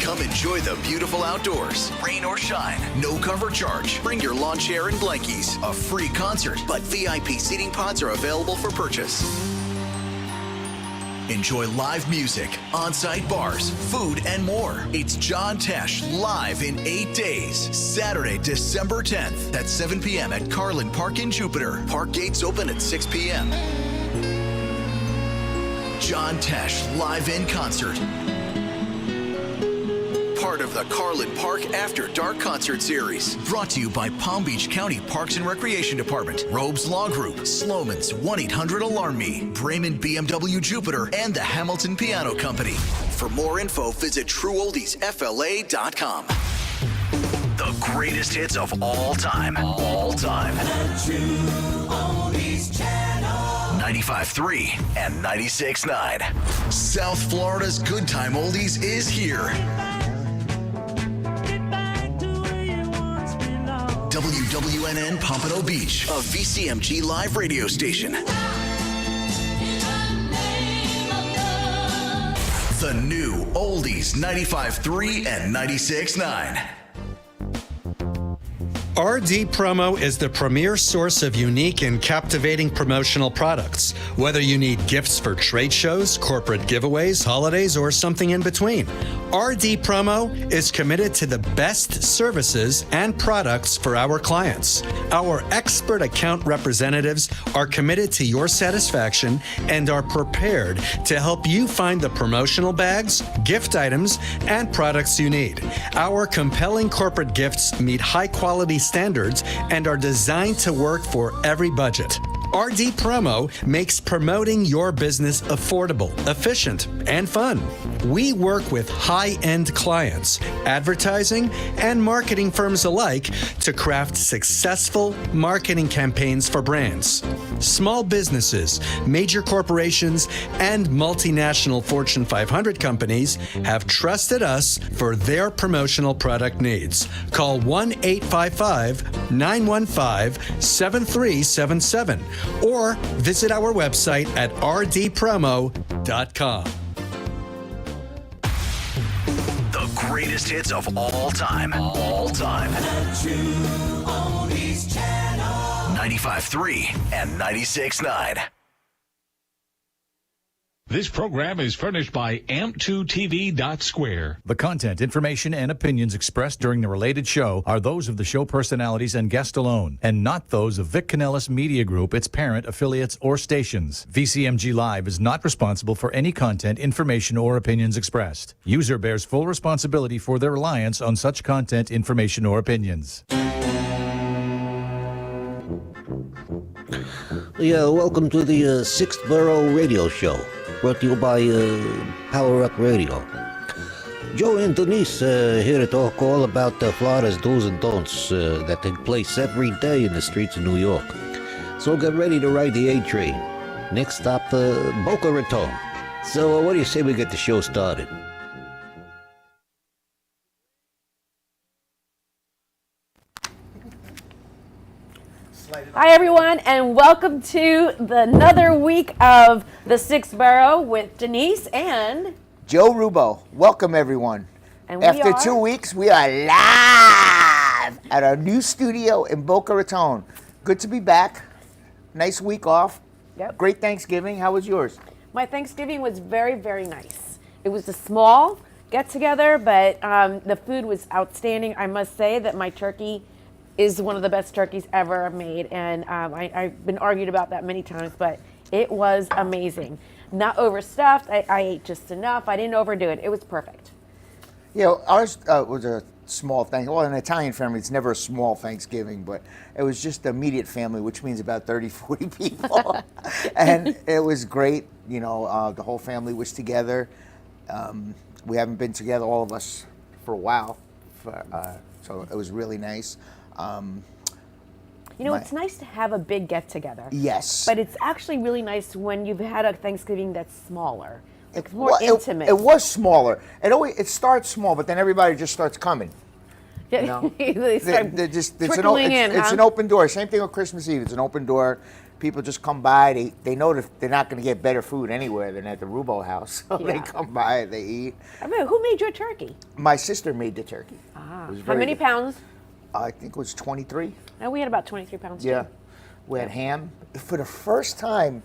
Come enjoy the beautiful outdoors, rain or shine, no cover charge. Bring your lawn chair and blankies. A free concert, but VIP seating pods are available for purchase. Enjoy live music, on-site bars, food, and more. It's John Tesh live in 8 days. Saturday, December 10th at 7 p.m. at Carlin Park in Jupiter. Park gates open at 6 p.m. John Tesh live in concert. Part of the Carlin Park After Dark concert series. Brought to you by Palm Beach County Parks and Recreation Department, Robes Law Group, Sloman's 1-800-ALARM-ME, Brayman BMW Jupiter, and the Hamilton Piano Company. For more info, visit TrueOldiesFLA.com. The greatest hits of all time. All time. The True Oldies Channel. 95.3 and 96.9. South Florida's Good Time Oldies is here. WWNN Pompano Beach, a VCMG live radio station. The new Oldies 95.3 and 96.9. RD Promo is the premier source of unique and captivating promotional products. Whether you need gifts for trade shows, corporate giveaways, holidays, or something in between, RD Promo is committed to the best services and products for our clients. Our expert account representatives are committed to your satisfaction and are prepared to help you find the promotional bags, gift items, and products you need. Our compelling corporate gifts meet high-quality standards and are designed to work for every budget. RD Promo makes promoting your business affordable, efficient, and fun. We work with high-end clients, advertising, and marketing firms alike to craft successful marketing campaigns for brands. Small businesses, major corporations, and multinational Fortune 500 companies have trusted us for their promotional product needs. Call 1-855-915-7377 or visit our website at rdpromo.com. The greatest hits of all time. All time. The True Oldies Channel. 95.3 and 96.9. This program is furnished by AMP2TV.Square. The content, information, and opinions expressed during the related show are those of the show personalities and guest alone, and not those of Vic Canellis Media Group, its parent, affiliates, or stations. VCMG Live is not responsible for any content, information, or opinions expressed. User bears full responsibility for their reliance on such content, information, or opinions. Yeah, welcome to the Sixth Borough Radio Show, brought to you by Power Up Radio. Joe and Denise here to talk all about Florida's do's and don'ts that take place every day in the streets of New York. So get ready to ride the A train. Next stop, Boca Raton. So what do you say we get the show started? Hi, everyone, and welcome to another week of the Sixth Borough with Denise and Joe Rubo. Welcome, everyone. And After 2 weeks, we are live at our new studio in Boca Raton. Good to be back. Nice week off. Yep. Great Thanksgiving. How was yours? My Thanksgiving was very, very nice. It was a small get-together, but the food was outstanding. I must say that my turkey is one of the best turkeys ever made, and I've been argued about that many times, but it was amazing. Not overstuffed. I ate just enough. I didn't overdo it. It was perfect. You know, ours was a small Thanksgiving. Well, in an Italian family, it's never a small Thanksgiving, but it was just the immediate family, which means about 30, 40 people. And it was great. You know, the whole family was together. We haven't been together, all of us, for a while, so it was really nice. You know, it's nice to have a big get-together. Yes. But it's actually really nice when you've had a Thanksgiving that's smaller. It's more intimate. It was smaller. It starts small, but then everybody just starts coming. Yeah, You know? they start it's trickling in. It's an open door. Same thing with Christmas Eve. It's an open door. people just come by. They know that they're not going to get better food anywhere than at the Rubo house. So they Yeah. come by, they eat. I mean, who made your turkey? My sister made the turkey. It was How very many good. pounds? I think it was 23. No, we had about 23 pounds. Yeah. Too. We had ham. For the first time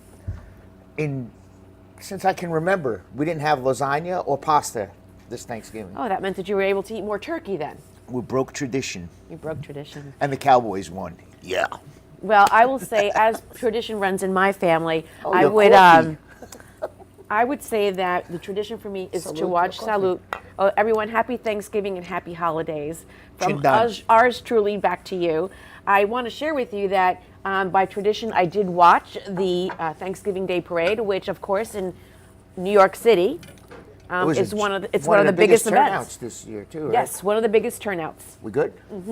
since I can remember, we didn't have lasagna or pasta this Thanksgiving. Oh, that meant that you were able to eat more turkey then. We broke tradition, You broke tradition. and the Cowboys won. Yeah. Well, I will say, as tradition runs in my family, Oh, I your would coffee. I would say that the tradition for me is to Salute watch your coffee. Salute. Oh, everyone, happy Thanksgiving and happy holidays. From Chindan. ours truly back to you. I want to share with you that by tradition, I did watch the Thanksgiving Day Parade, which, of course, in New York City, It was is one of the biggest biggest events. turnouts this year too. Right? Yes, one of the biggest turnouts. We good? Mm-hmm.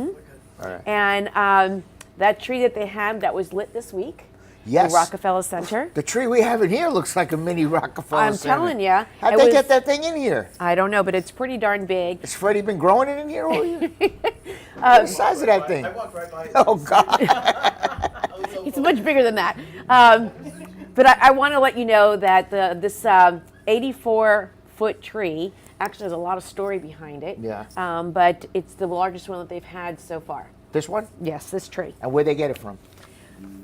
All right. And that tree that they had that was lit this week, Yes. the Rockefeller Center. The tree we have in here looks like a mini Rockefeller I'm Center. telling ya, How'd it they was- get that thing in here? I don't know, but it's pretty darn big. Has Freddie been growing it in here all year? What's the size of that thing? right by it. Oh, God. It's much bigger than that. But I want to let you know that this 84-foot tree actually has a lot of story behind it. Yeah. But it's the largest one that they've had so far. This one? Yes, this tree. And where'd they get it from?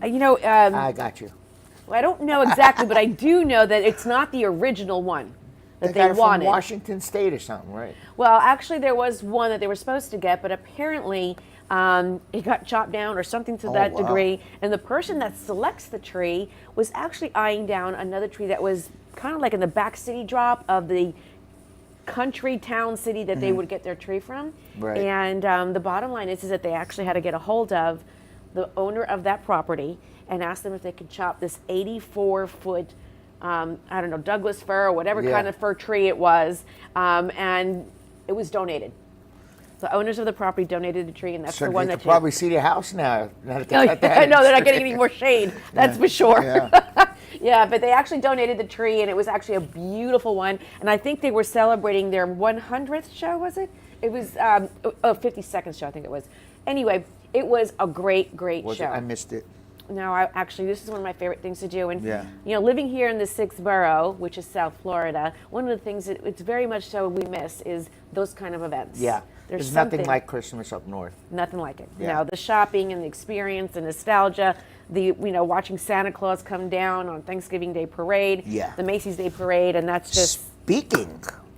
You know, I got you. I don't know exactly, but I do know that it's not the original one that They got they it wanted. from Washington State or something, right? Well, actually, there was one that they were supposed to get, but apparently it got chopped down or something to that wow. degree. And the person that selects the tree was actually eyeing down another tree that was kind of like in the back city drop of the country town city that they would get their tree from. Right. And the bottom line is that they actually had to get a hold of the owner of that property and ask them if they could chop this 84-foot I don't know, Douglas fir or whatever Yeah. kind of fir tree it was, and it was donated. The owners of the property donated the tree, and that's So the one they that can probably see the house now. Now that they Oh, cut that yeah, no, they're not tree. getting any more shade. That's for sure. Yeah. Yeah, but they actually donated the tree, and it was actually a beautiful one. And I think they were celebrating their 100th show, was it? It was 52nd show, I think it was. Anyway, it was a great, great Was it? show. I missed it. No, actually, this is one of my favorite things to do. And, Yeah. you know, living here in the 6th borough, which is South Florida, one of the things that it's very much so we miss is those kind of events. Yeah. There's nothing something- like Christmas up north. Nothing like it. Yeah. No, the shopping and the experience, the nostalgia, watching Santa Claus come down on Thanksgiving Day Parade, Yeah. the Macy's Day Parade, and that's just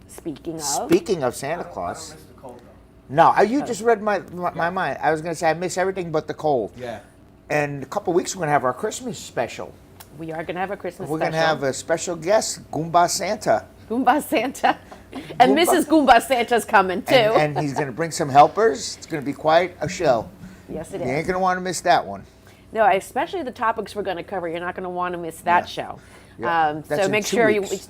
Speaking of Santa Claus. No, you just read my mind. I was going to say I miss everything but the cold. Yeah. And a couple of weeks we're going to have our Christmas special. We are going to have a Christmas We're special. going to have a special guest, Goomba Santa. Goomba Santa. And Goomba- Mrs. Goomba Santa's coming, too. And he's going to bring some helpers. It's going to be quite a show. Yes, it You ain't is. going to want to miss that one. No, especially the topics we're going to cover. You're not going to want to miss that Yeah. show. Yeah. That's So in make 2 sure weeks.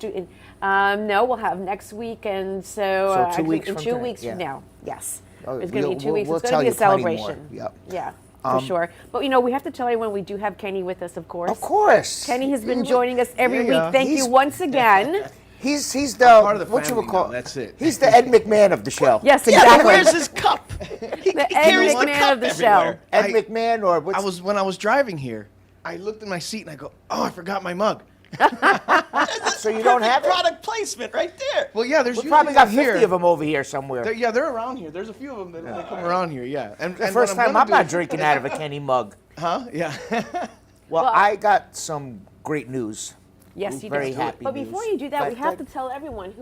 no, we'll have next week, and so, So 2 actually, weeks in from 2 today, weeks yeah. from now. Yes. Oh, It's going to be 2 weeks. we'll It's going to be a tell you plenty more. celebration. Yep. Yeah, for sure. But we have to tell everyone we do have Kenny with us, of course. Of course. Kenny has been joining us every Yeah. week. Thank you He's- once again. He's the part of the what you family would call now, that's it. He's the Ed McMahon of the show. Yes, Yeah, exactly. but where's his cup? He The Ed carries the McMahon cup of the everywhere. show. Ed I- McMahon or what's when I was driving here, I looked in my seat and I go, oh, I forgot my mug. so you don't have it? Product placement right there. Well, yeah, there's We usually probably got one 50 here. of them over here somewhere. They're around here. There's a few of them that come around here. Yeah. And The and first what time gonna I'm not do- drinking out of a Kenny mug. Huh? Yeah. Well, I got some great news. Yes, you Very do. happy But before news. you do that, we But have the- to tell everyone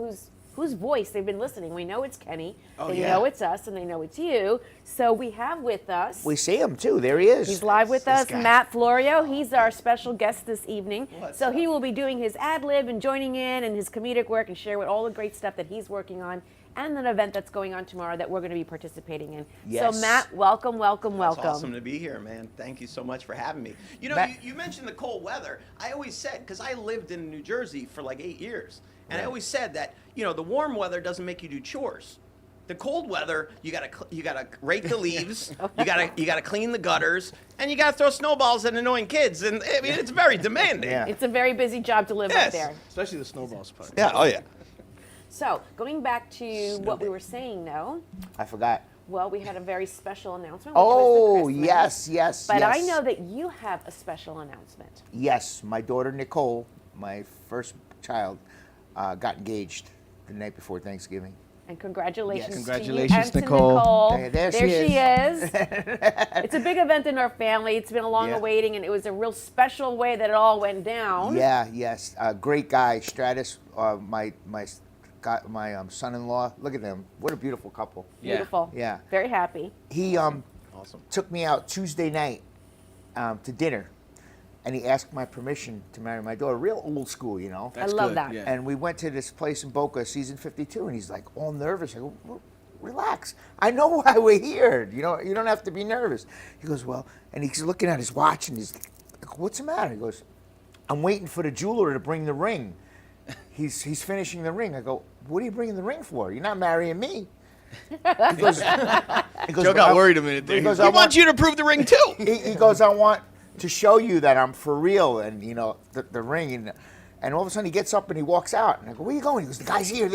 whose voice they've been listening. We know it's Kenny. Oh, they yeah. know it's us, and they know it's you. So we have with us. We see him too. There he is. He's live with This us, guy. Matt Florio. He's our special guest this evening. What's so up? he will be doing his ad lib and joining in and his comedic work and share with all the great stuff that he's working on and an event that's going on tomorrow that we're going to be participating in. Yes. So Matt, welcome. It's awesome to be here, man. Thank you so much for having me. You know, Matt- you mentioned the cold weather. I always said, because I lived in New Jersey for like 8 years, and I always said that, the warm weather doesn't make you do chores. The cold weather, you gotta rake the leaves, you gotta clean the gutters, and you gotta throw snowballs at annoying kids, and I mean it's very demanding. Yeah. It's a very busy job to live Yes. up there. Especially the snowballs part. Yeah. Oh yeah. So, going back to what we were saying, though, I forgot. well, we had a very special announcement. Which was Oh, the Christmas. yes. But I yes. know that you have a special announcement. Yes, my daughter Nicole, my first child, got engaged the night before Thanksgiving. And congratulations, Yes. Congratulations, to you and Nicole. to Nicole. There she she is. It's a big event in our family. It's been a long Yeah. awaiting, and it was a real special way that it all went down. Yes. Great guy, Stratus, my son-in-law. Look at them. What a beautiful couple. Beautiful. Yeah. Very happy. He Awesome. took me out Tuesday night to dinner, and he asked my permission to marry my daughter. Real old school, you know. I love that. Yeah. And we went to this place in Boca, season 52, and he's like all nervous. I go, relax. I know why we're here. You know, you don't have to be nervous. He goes, well, and he's looking at his watch, and he's like, what's the matter? He goes, I'm waiting for the jeweler to bring the ring. He's finishing the ring. I go, what are you bringing the ring for? You're not marrying me. He goes, Joe got worried a minute there. He goes, He I wants you to prove the ring too. he goes, I want to show you that I'm for real, and you know the ring, and all of a sudden he gets up and he walks out, and I go, where are you going? He goes, the guy's here,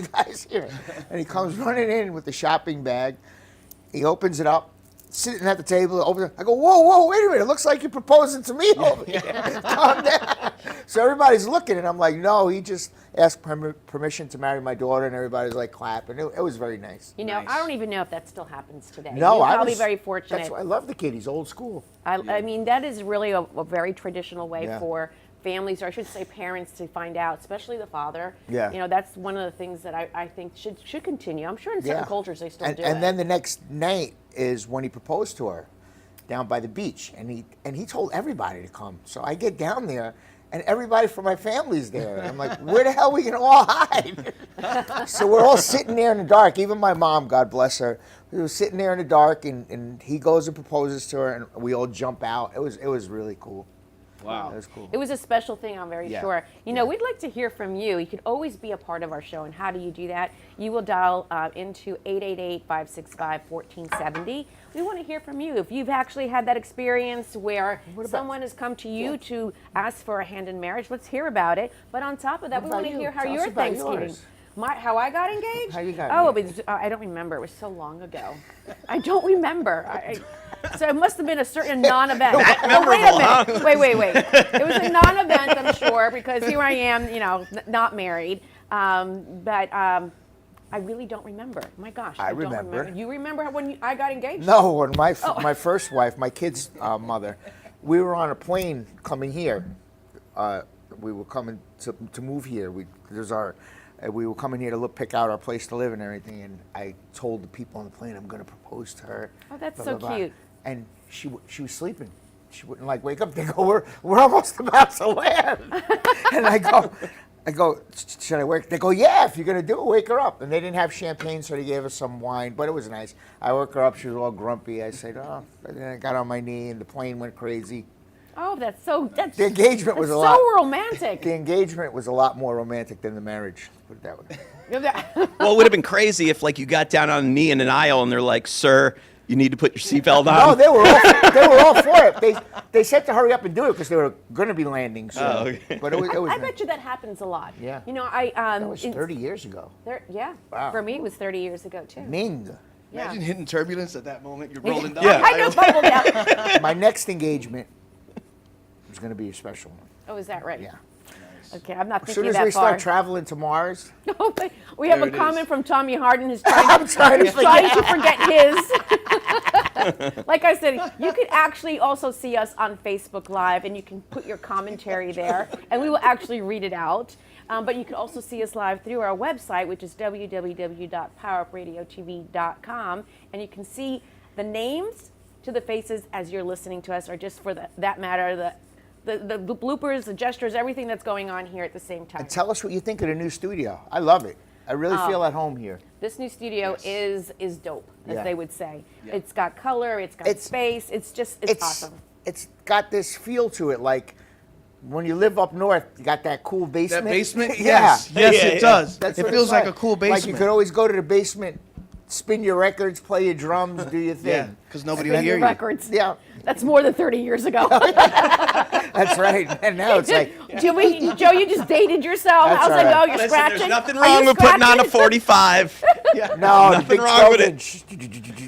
and he comes running in with the shopping bag. He opens it up, sitting at the table, opens it. I go, whoa, wait a minute, it looks like you're proposing to me over here. Calm down. So everybody's looking, and I'm like, no, he just asked permission to marry my daughter, and everybody's like clapping. It was very nice. You know, Nice. I don't even know if that still happens today. No, You're I probably was very fortunate. That's why I love the kid. He's old school. I mean, that is really a very traditional way Yeah. for families, or I should say parents, to find out, especially the father. Yeah. You know, that's one of the things that I think should continue. I'm sure in certain cultures they still do it. And then the next night is when he proposed to her down by the beach, and he told everybody to come. So I get down there, and everybody from my family's there. And I'm like, where the hell are we gonna all hide? So we're all sitting there in the dark. Even my mom, God bless her, we were sitting there in the dark, and he goes and proposes to her, and we all jump out. It was really cool. Wow. It was cool. It was a special thing, I'm very Yeah. sure. You know, we'd like to hear from you. You could always be a part of our show. And how do you do that? You will dial into 888-565-1470. We want to hear from you. If you've actually had that experience where someone has come to you to ask for a hand in marriage, let's hear about it. But on top of that, What we about want to you? hear how Tell us your about Thanksgiving. yours. How I got engaged? How you got Oh, engaged. it was, I don't remember. It was so long ago. I don't remember. So it must have been a certain non-event. Well, wait a minute. Wait. It was a non-event, I'm sure, because here I am, you know, not married. But I really don't remember. My gosh, I don't remember. You remember when I got engaged? No, when my first wife, my kid's mother, we were on a plane coming here. We were coming to move here. We were coming here to pick out our place to live and everything. And I told the people on the plane I'm going to propose to her. Oh, that's blah, so blah, blah. cute. And she was sleeping. She wouldn't wake up. They go, we're almost about to land. And I go, should I wake? They go, yeah, if you're going to do it, wake her up. And they didn't have champagne, so they gave us some wine, but it was nice. I woke her up, she was all grumpy. I said, oh, and then I got on my knee and the plane went crazy. Oh, the engagement was a so lot. romantic. The engagement was a lot more romantic than the marriage, put it that way. Well, it would have been crazy if like you got down on a knee in an aisle and they're like, sir, you need to put your seatbelt on. No, they were all for it. They said to hurry up and do it because they were going to be landing soon. Oh, okay. But it was I nice. bet you that happens a lot. Yeah. You know, That was 30 years ago. Yeah. Wow. For me, it was 30 years ago too. Ming. Yeah. Imagine hitting turbulence at that moment. You're rolling down. Yeah. the I know, aisle. bubble down. My next engagement was going to be a special one. Oh, is that right? Yeah. Okay, I'm not As soon thinking as that we far. start traveling to Mars, No, but we have There a it comment is. from Tommy Harden who's trying, I'm trying to trying to forget his. Like I said, you could actually also see us on Facebook Live, and you can put your commentary there, and we will actually read it out. But you can also see us live through our website, which is www.powerupRadioTV.com, and you can see the names to the faces as you're listening to us, or just for that matter, the bloopers, the gestures, everything that's going on here at the same time. and tell us what you think of the new studio. I love it. I really feel at home here. This new studio is dope, as Yeah. they would say. It's got color, it's got It's- space, it's awesome. It's got this feel to it, like when you live up north, you got that cool basement. That basement? Yeah. Yes, Yeah, it does. That's It what feels it's like a cool Like you basement. could always go to the basement spin your records, play your drums, do your Yeah, thing. because nobody will Spin hear your you. records. Yeah, That's more than 30 years ago. that's right. And now it's like, Joe, you just dated yourself. That's How's all that right. go? You're Listen, scratching? there's nothing Are you wrong with putting on a scratching? 45. no, Nothing big wrong with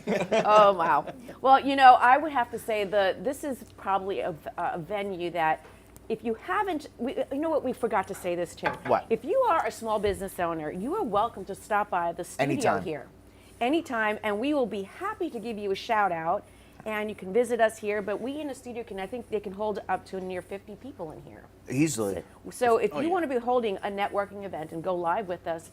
Kelvin. Oh, wow. Well, you know, I would have to say this is probably a venue that if you haven't, you know what, we forgot to say this too. What? If you are a small business owner, you are welcome to stop by the studio Anytime. here. Anytime, and we will be happy to give you a shout out. And you can visit us here, but we in the studio I think they can hold up to near 50 people in here. Easily. So if you want to be holding a networking event and go live with us,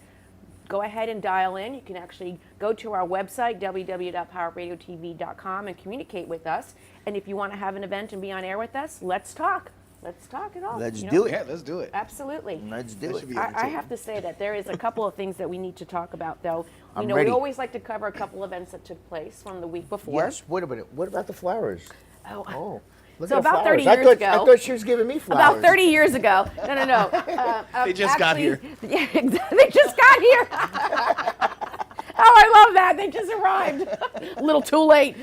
go ahead and dial in. You can actually go to our website, www.powerradiotv.com, and communicate with us. And if you want to have an event and be on air with us, let's talk. Let's talk it all. Let's you know? do it. Yeah, let's do it. Absolutely. Let's do That it. should be I entertaining. have to say that there is a couple of things that we need to talk about, though. I'm We ready. always like to cover a couple events that took place from the week before. Yes. What about the flowers? Oh. Look So at the about 30 flowers. years ago- I thought she was giving me flowers. About 30 years ago. No. They just got here. Yeah, exactly. They just got here. Oh, I love that. They just arrived. A little too late.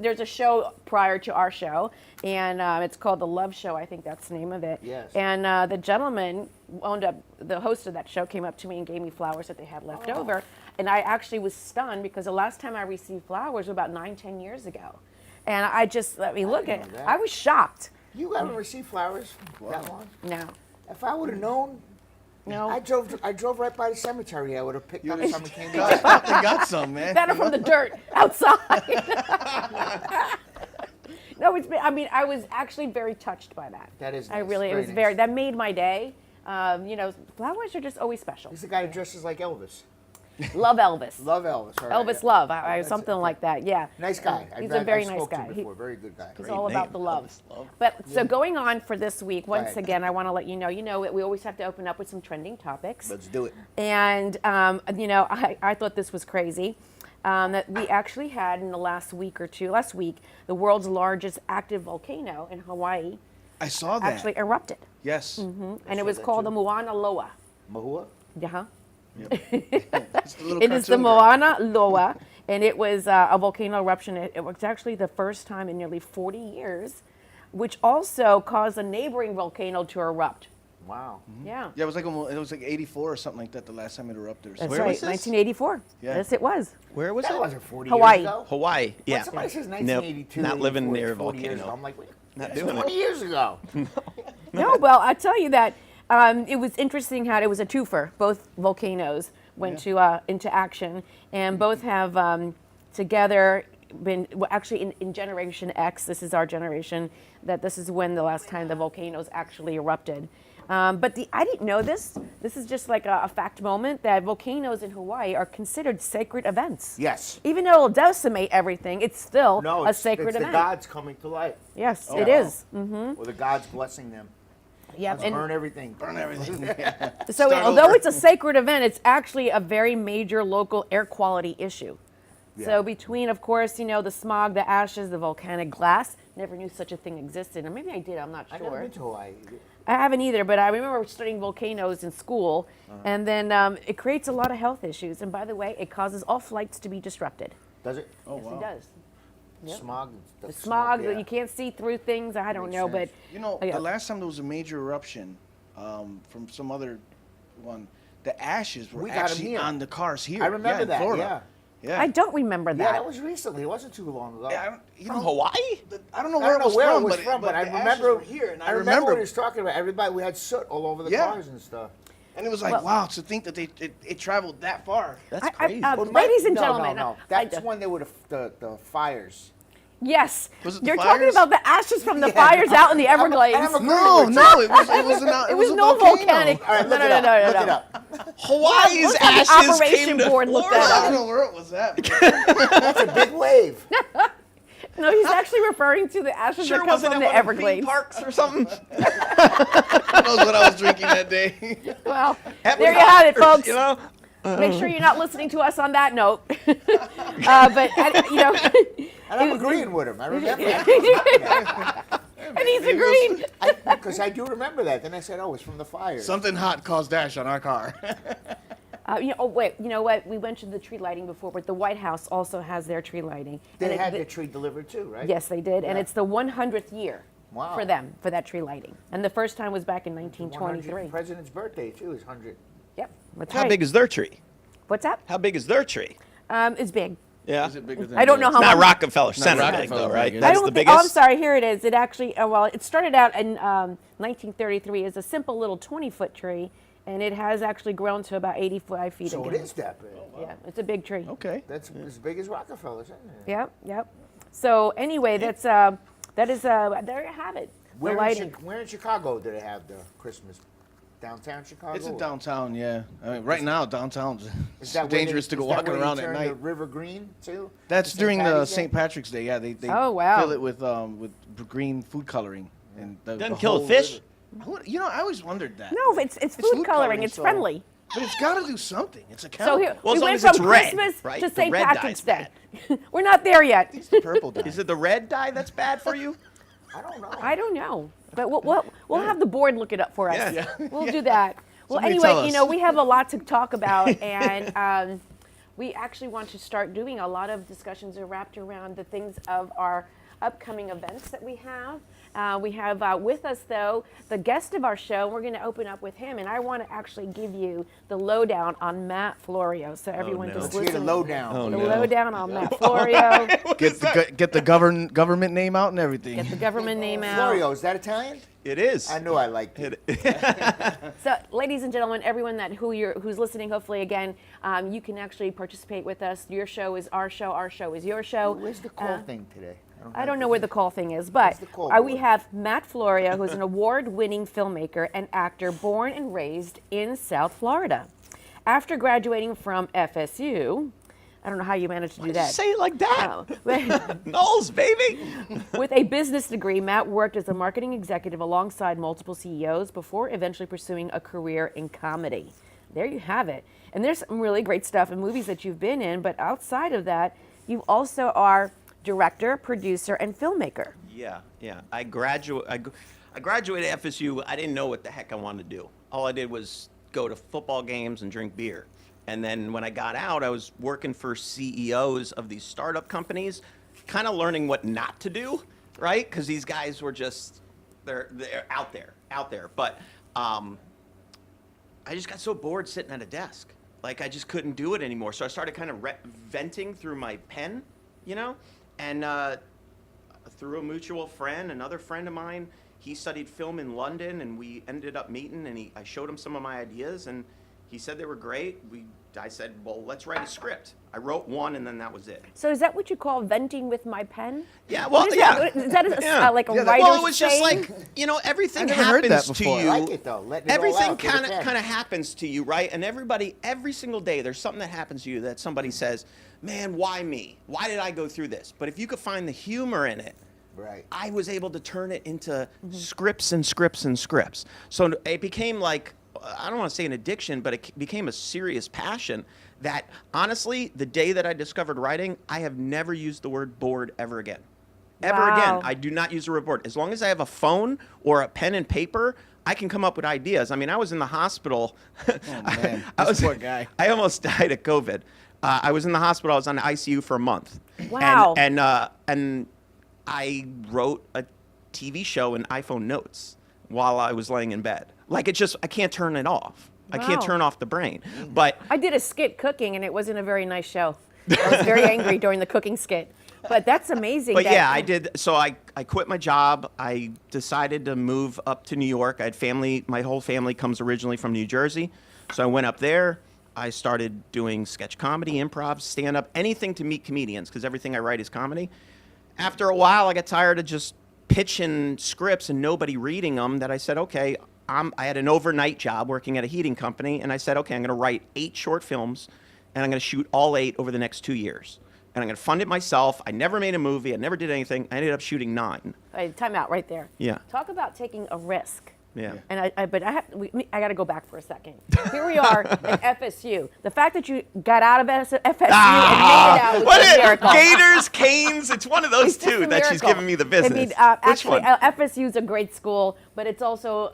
There's a show prior to our show, and it's called The Love Show. I think that's the name of it. Yes. And the gentleman the host of that show came up to me and gave me flowers that they had left over. And I actually was stunned because the last time I received flowers was about 9-10 years ago. And I just, look at it. know that. I was shocked. You haven't received flowers that long? No. If I would have known, No. I drove right by the cemetery. I would have picked up some and came They back. got some, man. That are from the dirt outside. No, I was actually very touched by that. That is I nice, really, it very was nice. that made my day. Flowers are just always special. He's the guy who dresses like Elvis. Love Elvis. Love Elvis. All right. Elvis Love, That's something it. like that, yeah. Nice guy. He's I've a very I've nice spoke to guy. him before. Very good guy. It's all about the love. Elvis Love. But so going on for this week, once ahead. again, I want to let you know, we always have to open up with some trending topics. Let's do it. And, I thought this was crazy. That we actually had in the last week, the world's largest active volcano in Hawaii I saw that. actually erupted. Yes. And it was called the Mauna Loa. Mahua? Uh-huh. It's the little It is the cartoon girl. Mauna Loa, and it was a volcano eruption. It was actually the first time in nearly 40 years, which also caused a neighboring volcano to erupt. Wow. Yeah. Yeah, it was like 84 or something like that the last time it erupted. Or That's something. Where right, was this? 1984. Yeah. Yes, it was. Where was That it? wasn't 40 Hawaii. years ago. Hawaii. When Yeah. somebody says Nope. 1982, Not living 84, near a 40 years ago, volcano. I'm like, wait, Not that's doing 20 it. years ago. No, well, I tell you that it was interesting how it was a twofer. Both volcanoes went into action, and both have together been actually in Generation X. This is our generation. That this is when the last time the volcanoes actually erupted. But I didn't know this. This is just like a fact moment that volcanoes in Hawaii are considered sacred events. Yes. Even though it'll decimate everything, it's still No, a it's sacred the event. gods coming to life. Yes, Oh, it wow. is. Or the gods blessing them. Yep. Let's burn everything. Burn everything. So Start although over. it's a sacred event, it's actually a very major local air quality issue. Yeah. So between, of course, the smog, the ashes, the volcanic glass, never knew such a thing existed. Or maybe I did, I'm not I've never sure. been to Hawaii. I haven't either, but I remember studying volcanoes in school, and then it creates a lot of health issues. And by the way, it causes all flights to be disrupted. Does it? Oh, Yes, wow. it does. Yep. Smog. The smog, yeah. that you can't see through things, I don't Makes know, sense. but You know, yeah. the last time there was a major eruption from some other one, the ashes were We got 'em actually here. on the cars here. I remember in that, Florida. Yeah. I don't remember Yeah, that. that was recently. It wasn't too long ago. Yeah, I don't- you From know, Hawaii? I don't know I where don't know where it it was was from, from, but I the ashes remember were here, and I remember what remember he was talking about. Everybody, we had soot all over the Yeah. cars and stuff. and it was like, Well- wow, to think that it traveled that far. That's I- crazy. Well, ladies and no, gentlemen, no. I That's don't- when they were the fires. Yes, Was it the you're talking fires? about the ashes from the Yeah. fires out in the I'm Everglades. agreeing No, with you. no, it was It was a no volcano. volcanic. All right, look No, it no, up. no, no, Look no. it up. Hawaii's Let's have the ashes operation came to board look Florida. that I up. don't know where it was at. but- That's a big wave. No, he's actually referring to the ashes Sure that come wasn't from it the one of theme Everglades. parks or something? Who knows what I was drinking that day? Well, Happy there you have it, hours, folks. You know? Make sure you're not listening to us on that note. But And I'm agreeing with him. I remember and he's agreed. because I do remember that. Then I said, "Oh, it's from the fires." Something hot caused dash on our car. Wait. You know what? We mentioned the tree lighting before, but the White House also has their tree lighting. They had the tree delivered too, right? Yes, they did, and Yeah. it's the 100th year Wow. for them for that tree lighting. And the first time was back in 100 1923. President's birthday too is 100. Yep, that's How right. big is their tree? What's that? How big is their tree? It's big. Yeah. Is it bigger than I don't know yours? how Not much. Rockefeller Center big, Rockefeller though, right? big, yeah. That's I don't the think, biggest. Oh, I'm sorry. Here it is. It actually, well, it started out in 1933 as a simple little 20-foot tree, and it has actually grown to about 85 feet. So again. it is that big. Yeah, it's a big tree. Okay. That's as big as Rockefeller's, isn't it? Yep, yep. So anyway, there you have it. The Where in, lighting. Where in Chicago do they have the Christmas? Downtown Chicago? It's in downtown, yeah. I mean, right now, downtown's Is that where dangerous they, to go is that walking where they around at turn night. The river green too. That's St. during the Patty's Day? St. Patrick's Day. Yeah, they Oh, wow. fill it with green food coloring and the Doesn't the kill a whole fish? river. You know, I always wondered that. No, it's food coloring. It's so- friendly. But it's got to do something. It's a So chemical. here Well, we as long went as it's from red, Christmas right? to The St. red Patrick's dye's Day. We're not there yet. It's the purple dye. Is it the red dye that's bad for you? I don't know. I don't know, but we'll have the board look it up for us. Yeah. We'll do that. Well, Somebody tell anyway, us. we have a lot to talk about, and we actually want to start doing a lot of discussions wrapped around the things of our upcoming events that we have. We have with us, though, the guest of our show. We're going to open up with him, and I want to actually give you the lowdown on Matt Florio, so everyone no. just Let's hear listen. the lowdown. Oh, The no. lowdown on Matt Florio. Get the government name out and everything. Get the government name out. Florio, is that Italian? It is. I knew I liked it. So, ladies and gentlemen, everyone who's listening, hopefully again, you can actually participate with us. Your show is our show. Our show is your show. Where's the call thing today? I don't know where the call thing is, but the call we board? have Matt Florio, who's an award-winning filmmaker and actor born and raised in South Florida. After graduating from FSU, I don't know how you managed to do that. Say it like that. Oh. Knowles, baby. With a business degree, Matt worked as a marketing executive alongside multiple CEOs before eventually pursuing a career in comedy. There you have it. And there's some really great stuff in movies that you've been in, but outside of that, you also are director, producer, and filmmaker. Yeah. I graduated FSU. I didn't know what the heck I wanted to do. All I did was go to football games and drink beer. And then when I got out, I was working for CEOs of these startup companies, kind of learning what not to do, right? Because these guys were just, they're out there. But I just got so bored sitting at a desk. Like, I just couldn't do it anymore. So I started kind of venting through my pen, and through a mutual friend, another friend of mine, he studied film in London, and we ended up meeting, and I showed him some of my ideas, and he said they were great. I said, well, let's write a script. I wrote one, and then that was it. So is that what you call venting with my pen? Yeah, well, What is yeah. that? Is that Yeah. like a Yeah, writer's Well, it was just saying? like, everything I never heard happens that to before. you. I like it, though. Letting it all Everything out with a pen. kind of happens to you, right? And every single day, there's something that happens to you that somebody says, man, why me? Why did I go through this? But if you could find the humor in it, Right. I was able to turn it into scripts and scripts and scripts. So it became like, I don't want to say an addiction, but it became a serious passion that, honestly, the day that I discovered writing, I have never used the word bored ever again. Ever Wow. again. I do not use the word bored. As long as I have a phone or a pen and paper, I can come up with ideas. I mean, I was in the hospital. Oh, man. I This was, poor guy. I almost died of COVID. I was in the hospital. I was on the ICU for a month. Wow. And I wrote a TV show in iPhone notes while I was laying in bed. Like, I can't turn it off. I can't Wow. turn off the brain. But I did a skit cooking, and it wasn't a very nice show. I was very angry during the cooking skit. But that's amazing. But that- yeah, I did. So I quit my job. I decided to move up to New York. I had family. My whole family comes originally from New Jersey. So I went up there. I started doing sketch comedy, improv, stand-up, anything to meet comedians, because everything I write is comedy. After a while, I got tired of just pitching scripts and nobody reading them, that I said, okay, I had an overnight job working at a heating company, and I said, okay, I'm going to write 8 short films, and I'm going to shoot all 8 over the next 2 years. And I'm going to fund it myself. I never made a movie. I never did anything. I ended up shooting 9. Hey, time out right there. Yeah. Talk about taking a risk. Yeah. And I got to go back for a second. Here we are at FSU. The fact that you got out of FSU and made it out was What a is miracle. Gators, Canes? It's one of those It's just two a that she's miracle. giving me the business. I mean, Which actually, one? FSU is a great school, but it's also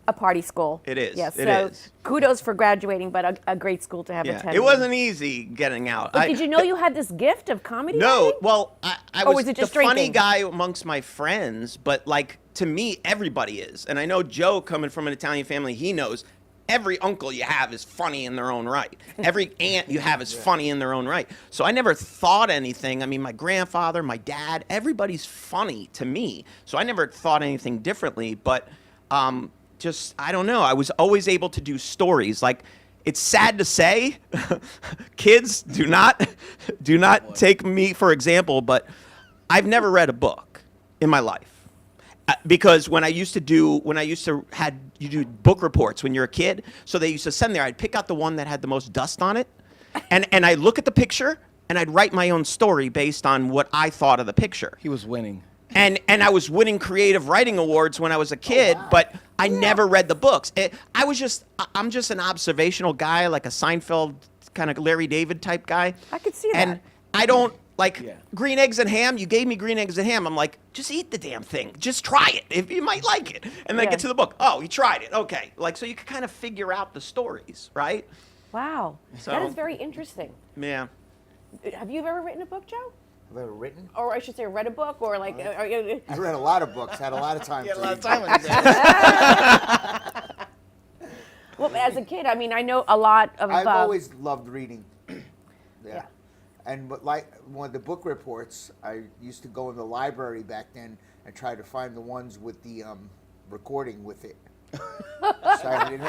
a party school. It is. Yes. It so is. kudos for graduating, but a great school to have Yeah. attended. It wasn't easy getting out. But did you know you had this gift of comedy? No, writing? well, I Or was was it the just funny drinking? guy amongst my friends, but like to me, everybody is. And I know Joe, coming from an Italian family, he knows every uncle you have is funny in their own right. Every aunt you have is funny in their own right. So I never thought anything. I mean, my grandfather, my dad, everybody's funny to me. So I never thought anything differently. But just, I don't know. I was always able to do stories. Like, it's sad to say, kids, do not take me for example, but I've never read a book in my life. Because when you do book reports when you're a kid, so they used to send there, I'd pick out the one that had the most dust on it, and I'd look at the picture, and I'd write my own story based on what I thought of the picture. He was winning. And I was winning creative writing awards when I was a kid, but I never read the books. I'm just an observational guy, like a Seinfeld kind of Larry David type guy. I could see And that. I don't like green eggs and ham. You gave me green eggs and ham. I'm like, just eat the damn thing. Just try it. If you might like it. And then I get to the book. Oh, you tried it. Okay. Like, so you can kind of figure out the stories, right? Wow. So- That is very interesting. Yeah. Have you ever written a book, Joe? Have I ever written? Or I should say, read a book, or like? I read a lot of books. Had a lot of time. He had to a lot read of time books. on his hands. Well, as a kid, I mean, I know a lot of. I've always loved reading. Yeah. And but like one of the book reports, I used to go in the library back then and try to find the ones with the recording with it. so I didn't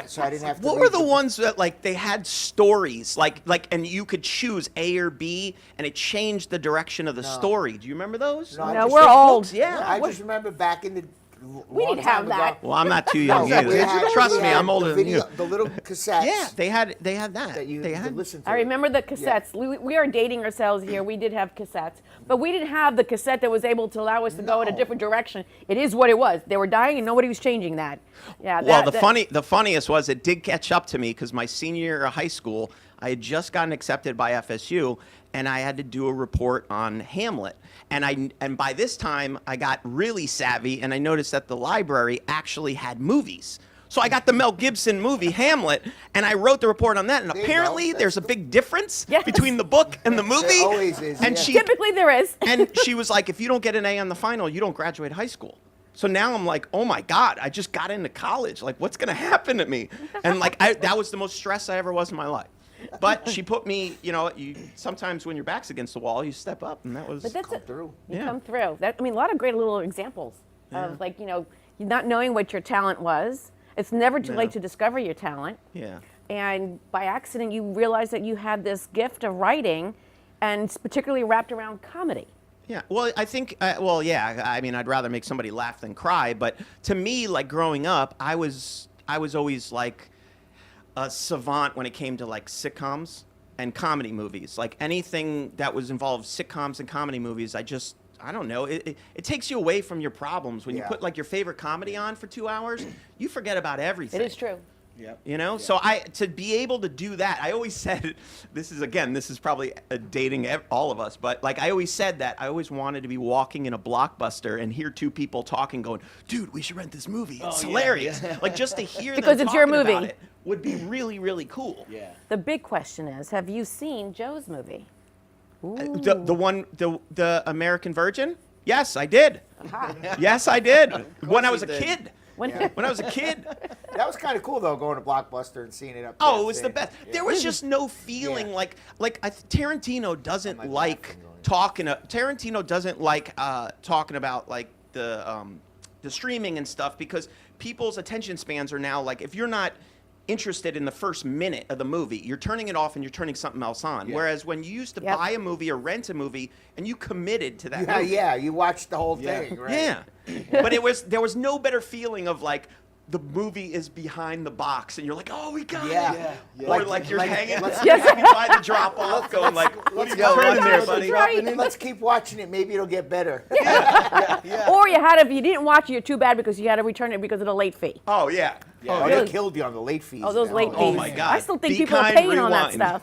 have to. What read were the ones that like they had stories like and you could choose A or B and it changed the direction of the story? Do you remember those? I No, just- we're old. Yeah. I just remember back in the. We long didn't time have that. ago, Well, I'm not too young we either. had- Trust we me, had I'm older the than you. The little cassettes. Yeah, they had that. That you they could had. listen to. I remember the cassettes. We are dating ourselves here. We did have cassettes, but we didn't have the cassette that was able to allow us to go in a No. different direction. It is what it was. They were dying, and nobody was changing that. Yeah. Well, that- the funniest was it did catch up to me because my senior year of high school, I had just gotten accepted by FSU, and I had to do a report on Hamlet. And by this time, I got really savvy, and I noticed that the library actually had movies. So I got the Mel Gibson movie Hamlet, and I wrote the report on that. And There you apparently, go. there's a big difference Yes. between the book and the movie. always is, And yeah. she Typically, there is. and she was like, if you don't get an A on the final, you don't graduate high school. So now I'm like, oh my God, I just got into college. Like, what's going to happen to me? And like, that was the most stressed I ever was in my life. But she put me, sometimes when your back's against the wall, you step up. And that was. But that's Come through. You Yeah. come through. A lot of great little examples of like not knowing what your talent was. It's never too late to discover your talent. Yeah. And by accident, you realize that you had this gift of writing, and it's particularly wrapped around comedy. Yeah. Well, I think, I mean, I'd rather make somebody laugh than cry. But to me, like growing up, I was always like a savant when it came to like sitcoms and comedy movies. Like anything that was involved sitcoms and comedy movies, I don't know. It takes you away from your problems. When you Yeah. put like your favorite comedy on for 2 hours, you forget about everything. It is true. Yep. So to be able to do that, I always said, this is probably dating all of us, but like I always said that I always wanted to be walking in a Blockbuster and hear two people talking, going, dude, we should rent this movie. It's hilarious. Like just to hear Because them it's your talking about movie. it would be really, really cool. Yeah. The big question is, have you seen Joe's movie? The American Virgin? Yes, I did. Yes, I did. When I was a he did. kid. When, When I was a kid. That was kind of cool though, going to Blockbuster and seeing it up. Oh, there, it was the seeing- best. yeah. There was just no feeling Yeah. like Tarantino doesn't might be like laughing going. Tarantino doesn't like talking about like the streaming and stuff because people's attention spans are now like if you're not interested in the first minute of the movie, you're turning it off and you're turning something else on. Yeah. Whereas when you used to Yep. buy a movie or rent a movie and you committed to that Yeah, movie. yeah, you watched the whole Yeah. thing, right? Yeah. But there was no better feeling of like the movie is behind the box and you're like, oh, we got Yeah. it. Yeah. Or like you're hanging let's- by the drop off going like, what are you go, doing let's there, go, buddy? right. Let's keep watching it. Maybe it'll get better. Yeah. Or if you didn't watch it, you're too bad because you had to return it because of the late fee. Oh, yeah. Oh, Really? they killed you on the late fees. Oh, those now. late fees. Oh, my God. I still think Be people are kind, paying on that rewind. stuff.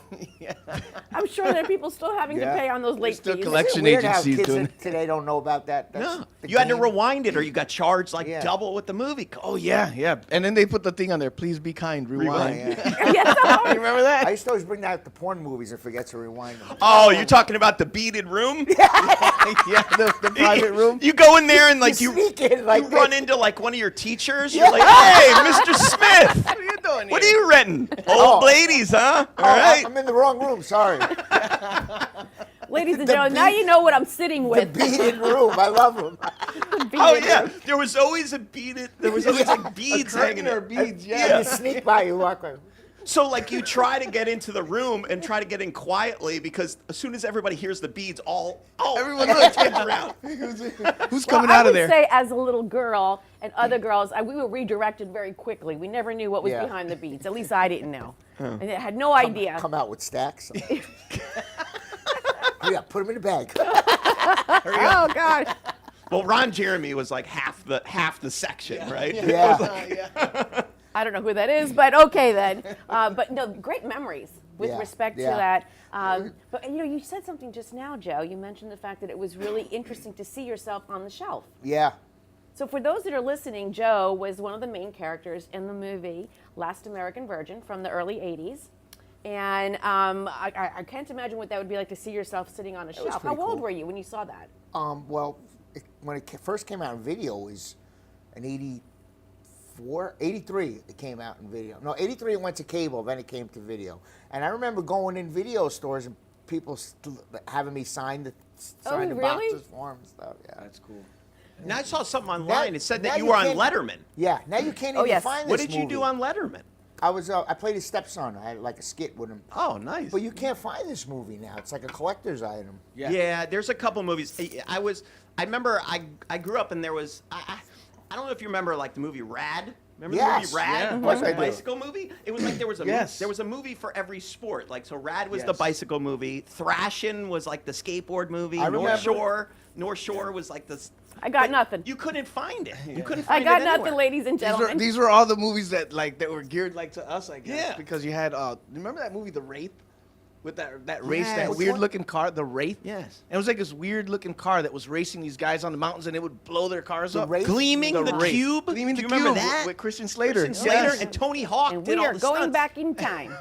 I'm sure there are people still having to Yeah. pay on those late still fees. collection Isn't it weird how agencies kids doing today don't know about that? That's No, the you had to game. rewind it, or you got charged like Yeah. double what the movie cost. Oh yeah. And then they put the thing on there. Please be kind. Rewind. Yeah. Yes, You remember that? I used to always bring that to porn movies and forget to rewind them. Oh, you're talking about the beaded room? yeah, the private room. You go in there and like You sneak in like you run into like one of your teachers. You're like, hey, Mr. Smith, What are you doing what are here? you renting? Old ladies, huh? All right. I'm in the wrong room. Sorry. Ladies and The gentlemen, now beat- you know what I'm sitting The with. beaded room. I love them. Oh yeah, there was always a beaded. There was always like beads hanging Curtain or there. beads? Yeah. Yeah. You sneak by. You walk by. So like you try to get into the room and try to get in quietly because as soon as everybody hears the beads, everyone looks around. Who's Well, coming I out of would there? say, as a little girl and other girls, we were redirected very quickly. We never knew what was Yeah. behind the beads. At least I didn't know. And I had no idea. Come out with stacks. Yeah, put them in the bag. Oh God! Well, Ron Jeremy was like half the section, right? Yeah. I don't know who that is, but okay then. But no, great memories with Yeah, respect to yeah. that. But you said something just now, Joe. You mentioned the fact that it was really interesting to see yourself on the shelf. Yeah. So for those that are listening, Joe was one of the main characters in the movie Last American Virgin from the early 80s. And I can't imagine what that would be like to see yourself sitting on a shelf. How pretty old cool. were you when you saw that? Well, when it first came out in video, it was in 84, 83 it came out in video. No, 83 it went to cable, then it came to video. And I remember going in video stores and people having me sign the really? boxes for 'em and stuff. Yeah, That's cool. And I saw something online. It said now that you you were on can't- Letterman. Yeah, now you can't Oh, even yes. find What this did you movie. do on Letterman? I played his stepson. I had like a skit with him. Oh, nice. But you can't find this movie now. It's like a collector's item. Yeah, there's a couple movies. I remember I grew up and there was I don't know if you remember like the movie Rad. Remember the Yes, movie Rad? yeah, of course the I do. bicycle movie? It was like there was a Yes. there was a movie for every sport. Like so Rad was the Yes. bicycle movie. Thrashin' was like the skateboard movie. I North remember. Shore was like the I got nothing. You couldn't find it. You couldn't I find got it nothing, anywhere. ladies and gentlemen. These were all the movies that were geared like to us, I guess. Yeah. Because you had remember that movie The Wraith? With that race, Yeah, that which weird one? looking car, The Wraith? Yes. And it was like this weird looking car that was racing these guys on the mountains and it would blow their cars The up. Wraith? Gleaming the Wraith. Cube. Gleaming Do the you remember Cube that? with Christian Slater. Christian Slater Yes. and Tony Hawk And did we all are the going stunts. back in time.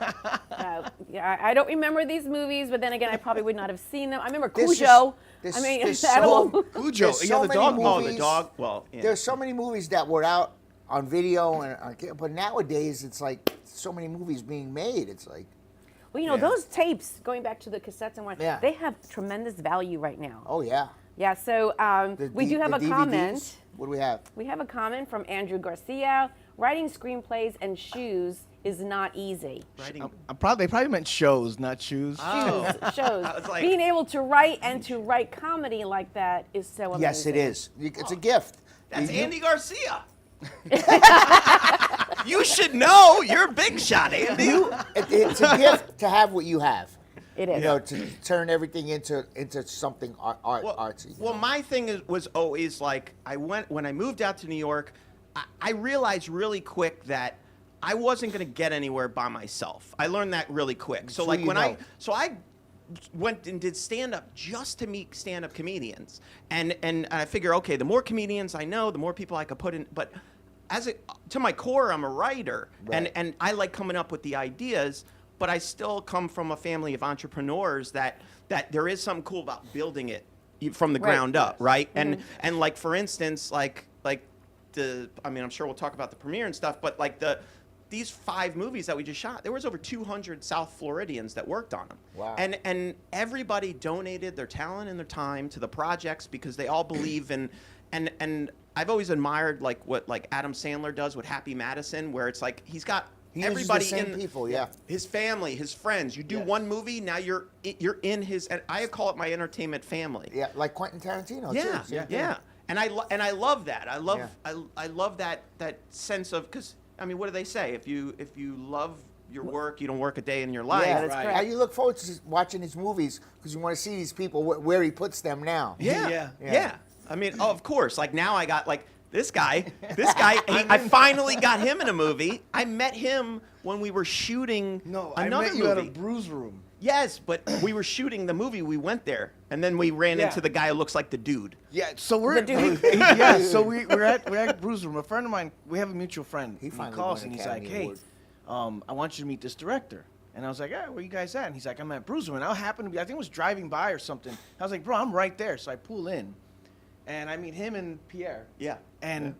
Yeah, I don't remember these movies, but then again, I probably would not have seen them. I remember There's Cujo. just- I mean, there's animal. so- Cujo, There's yeah, so the many dog. Oh, the movies. dog. Well, yeah. There's so many movies that were out on video, but nowadays it's like so many movies being made. It's like, Well, you know, those tapes, going back to the cassettes and whatnot, Yeah. they have tremendous value right now. oh yeah. Yeah, so we do have the a DVDs. comment. What do we have? We have a comment from Andrew Garcia. Writing screenplays and shoes is not easy. Writing- They probably meant shows, not shoes. Oh. Shows. I was like- Being able to write and to write comedy like that is so amazing. Yes, it is. It's a gift. That's You- Andy Garcia. You should know. You're a big shot, Andy. It's a gift to have what you have. It is. You know, to turn everything into something artsy. Well, my thing was always like when I moved out to New York, I realized really quick that I wasn't going to get anywhere by myself. I learned that really quick. So Who like you when know? I went and did stand up just to meet stand up comedians, and I figure, okay, the more comedians I know, the more people I could put in. But to my core, I'm a writer, Right. and I like coming up with the ideas. But I still come from a family of entrepreneurs that there is something cool about building it from the Right. ground up, right? And like for instance, like I'm sure we'll talk about the premiere and stuff, but like these 5 movies that we just shot, there was over 200 South Floridians that worked on them. Wow. And everybody donated their talent and their time to the projects because they all believe in and I've always admired like what like Adam Sandler does with Happy Madison, where it's like he's got He uses everybody the same in people, yeah. his family, his friends. You do one movie, now you're in his. And I call it my entertainment family. Yeah, like Quentin Tarantino. Yeah, too. Same thing. yeah. And I love that. I love Yeah. I love that sense of, because I mean, what do they say? If you love your work, you don't work a day in your life. Yeah, that's correct. Now you look forward to watching his movies because you want to see these people where he puts them now. Yeah. Yeah. I mean, of course. Like now I got like This guy, I finally got him in a movie. I met him when we were shooting No, another I met you movie. at a bruise room. Yes, but we were shooting the movie. We went there, and then we ran Yeah. into the guy who looks like the dude. Yeah, so we're dude. yeah, so we're at bruise room. A friend of mine, we have a mutual friend. He and finally calls won and an he's like, Academy "Hey, Award." I want you to meet this director." And I was like, "Yeah, where you guys at?" And he's like, "I'm at bruise room." And I happened to be, I think I was driving by or something. I was like, "Bro, I'm right there." So I pull in, and I meet him and Pierre. Yeah. And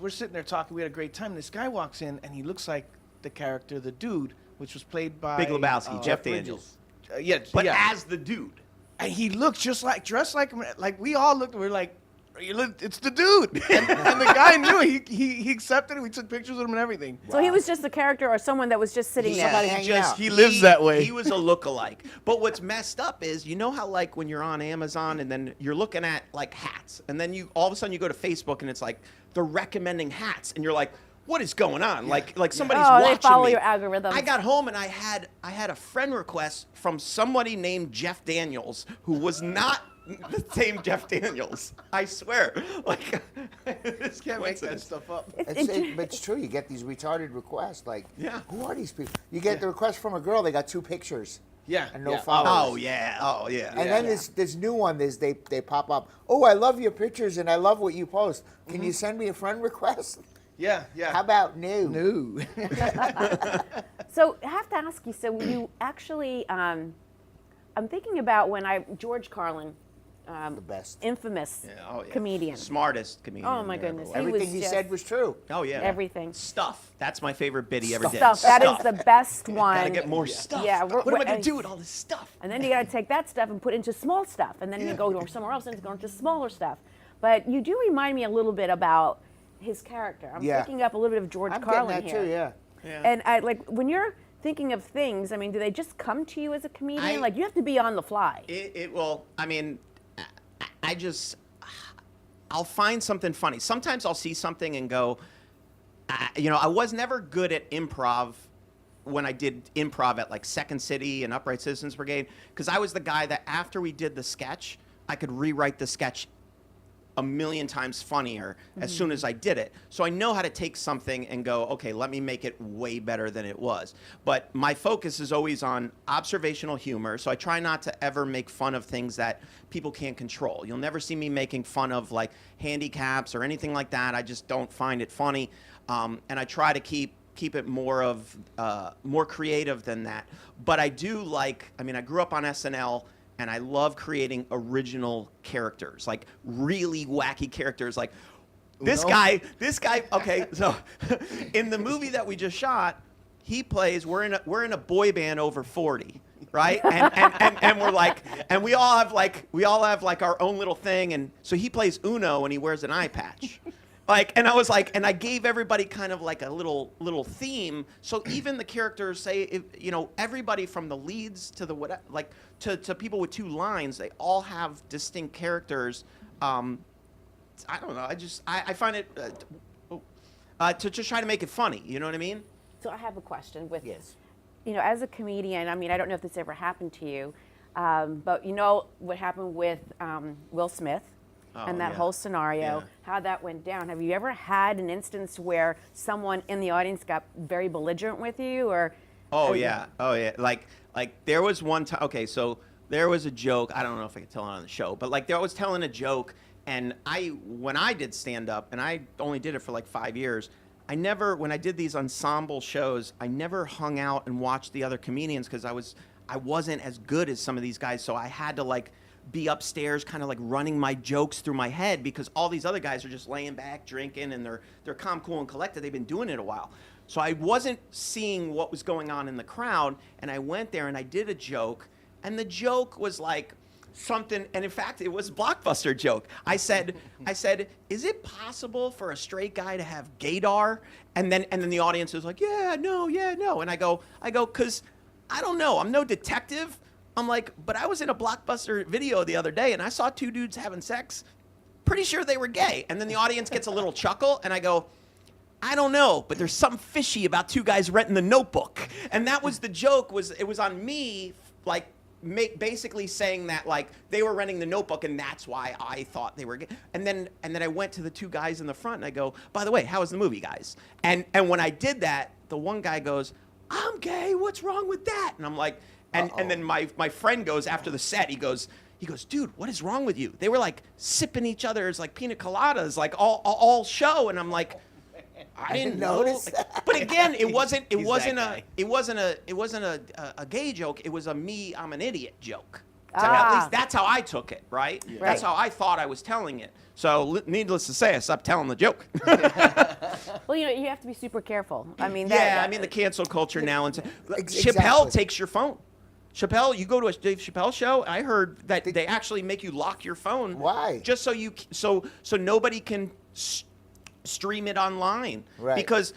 we're sitting there talking. We had a great time. This guy walks in, and he looks like the character, the dude, which was played by Big Lebowski, Jeff Bridges. Daniels. Yeah, But yeah. as the dude. And he looked dressed like him. Like we all looked. We're like, it's the dude. And the guy knew it. He accepted it. We took pictures of him and everything. So he was just a character or someone that was just sitting there. somebody hanging out. He lives that way. He was a lookalike. But what's messed up is, you know how like when you're on Amazon and then you're looking at like hats, and then you all of a sudden you go to Facebook and it's like they're recommending hats, and you're like, what is going on? Like somebody's Oh, watching they follow me. your algorithms. I got home and I had a friend request from somebody named Jeff Daniels who was not the same Jeff Daniels. I swear. Like this Can't make that coincidence. stuff up. But it's true. You get these retarded requests. Like, Yeah. who are these people? You get the request from a girl. They got 2 pictures. Yeah, And no yeah. followers. Oh yeah. Oh yeah. And then this new one. They pop up. Oh, I love your pictures and I love what you post. Can you send me a friend request? Yeah, yeah. How about new? No. So I have to ask you. So you actually, I'm thinking about when George Carlin, The best. infamous Oh, yeah. comedian. Smartest comedian. Oh, my there goodness. ever was. Everything he just- said was true. Oh yeah. Everything. Stuff. That's my favorite bit he ever did. Stuff. That is the best one. Gotta get more stuff. Yeah, What am I gonna and- do with all this stuff? And then you got to take that stuff and put it into small stuff, and then you go somewhere else and it's going into smaller stuff. But you do remind me a little bit about his character. I'm Yeah. picking up a little bit of George I'm Carlin getting that here. too. Yeah. And I like when you're thinking of things. I mean, do they just come to you as a comedian? Like you have to be on the fly. Well, I mean, I'll find something funny. Sometimes I'll see something and go, I was never good at improv when I did improv at like Second City and Upright Citizens Brigade, because I was the guy that after we did the sketch, I could rewrite the sketch a million times funnier as soon as I did it. So I know how to take something and go, okay, let me make it way better than it was. But my focus is always on observational humor, so I try not to ever make fun of things that people can't control. You'll never see me making fun of like handicaps or anything like that. I just don't find it funny. And I try to keep it more creative than that. But I do like, I grew up on SNL, and I love creating original characters, like really wacky characters. Like this guy, okay, so in the movie that we just shot, he plays, we're in a boy band over 40, right? And we're like, and we all have like our own little thing. And so he plays Uno and he wears an eye patch. And I was like, and I gave everybody kind of like a little theme. So even the characters say, everybody from the leads to the whatever, like to people with 2 lines, they all have distinct characters. I don't know. I find it to just try to make it funny. You know what I mean? So I have a question with, Yes. As a comedian, I don't know if this ever happened to you, but what happened with Will Smith and that yeah. whole scenario, Yeah. how that went down. Have you ever had an instance where someone in the audience got very belligerent with you, or? Oh yeah. Like there was one time. Okay, so there was a joke. I don't know if I could tell it on the show, but like I was telling a joke, and when I did stand up, and I only did it for like 5 years. When I did these ensemble shows, I never hung out and watched the other comedians because I wasn't as good as some of these guys, so I had to like be upstairs kind of like running my jokes through my head because all these other guys are just laying back drinking and they're calm, cool, and collected. They've been doing it a while. So I wasn't seeing what was going on in the crowd, and I went there and I did a joke, and the joke was like something, and in fact it was a Blockbuster joke. I said, is it possible for a straight guy to have gaydar? And then the audience was like, yeah, no. And I go, because I don't know, I'm no detective. I'm like, but I was in a Blockbuster video the other day and I saw 2 dudes having sex. Pretty sure they were gay. And then the audience gets a little chuckle and I go, I don't know, but there's something fishy about 2 guys renting The Notebook. And that was the joke, it was on me, like basically saying that like they were renting The Notebook and that's why I thought they were. And then I went to the two guys in the front and I go, by the way, how was the movie, guys? And when I did that, the one guy goes, I'm gay. What's wrong with that? And I'm like, and then my friend goes after the set. He goes, dude, what is wrong with you? They were like sipping each other's like pina coladas like all show, and I'm like, I didn't notice. Like, but again, it wasn't a gay joke. It was a I'm an idiot joke. So at least that's how I took it, right? That's how I thought I was telling it. So needless to say, I stopped telling the joke. Well, you have to be super careful. I mean, the cancel culture now. And Chappelle takes your phone. Chappelle, you go to a Dave Chappelle show. I heard that they actually make you lock your phone. Why? Just so nobody can stream it online. Right. Because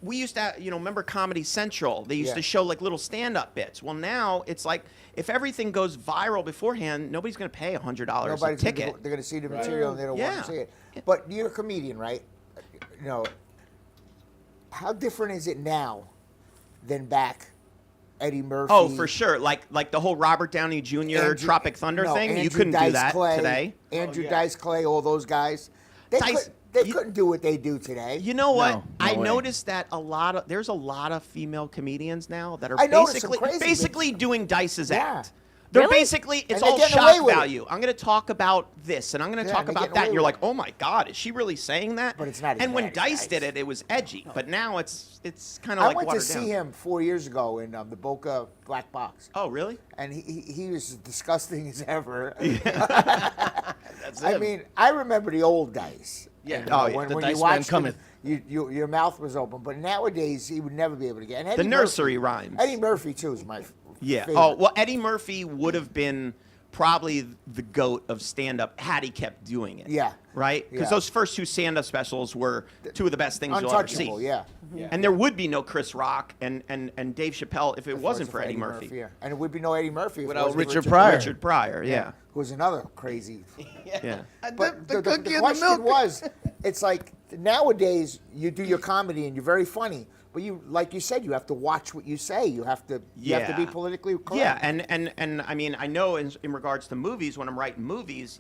we used to remember Comedy Central. They used to show like little stand-up bits. Well, now it's like if everything goes viral beforehand, nobody's going to pay $100 a ticket. They're going to see the material and they don't want to see it. But you're a comedian, right? How different is it now than back? Eddie Murphy. Oh, for sure. Like the whole Robert Downey Jr. Tropic Thunder thing. You couldn't do that today. Andrew Dice Clay, all those guys. They couldn't do what they do today. You know what? No way. Noticed that there's a lot of female comedians now that are basically doing Dice's act. They're Really? basically, it's And they're all getting away shock with it. value. I'm going to talk about this, and I'm going to talk they're about getting that. away And you're with like, oh my God, is she really saying that? But it's not as And when bad as Dice Dice. did it, it was edgy. But now it's kind of I like went to watered see down. him 4 years ago in the Boca Black Box. Oh, really? And he was as disgusting as ever. That's I him. mean, I remember the old Dice. Yeah. And, Oh, yeah. When The you Dice Man watched cometh. your mouth was open. But nowadays, he would never be able to get. And The Eddie nursery Murphy, rhymes. Eddie Murphy too is my Yeah. favorite. Oh, well, Eddie Murphy would have been probably the GOAT of stand-up had he kept doing it. Yeah. Right? Because Yeah. those first two stand-up specials were two of the best things you'll ever see. Untouchable, yeah. And there would be no Chris Rock and Dave Chappelle if it wasn't for Eddie Murphy. Yeah. And it would be no Eddie Murphy if it Without wasn't Richard for Pryor. Richard Pryor, yeah. Who was another crazy. Yeah. But the cookie and the question milk. was, it's like nowadays you do your comedy and you're very funny, but you, like you said, you have to watch what you say. You have to be politically correct. Yeah, and I mean, I know in regards to movies, when I'm writing movies,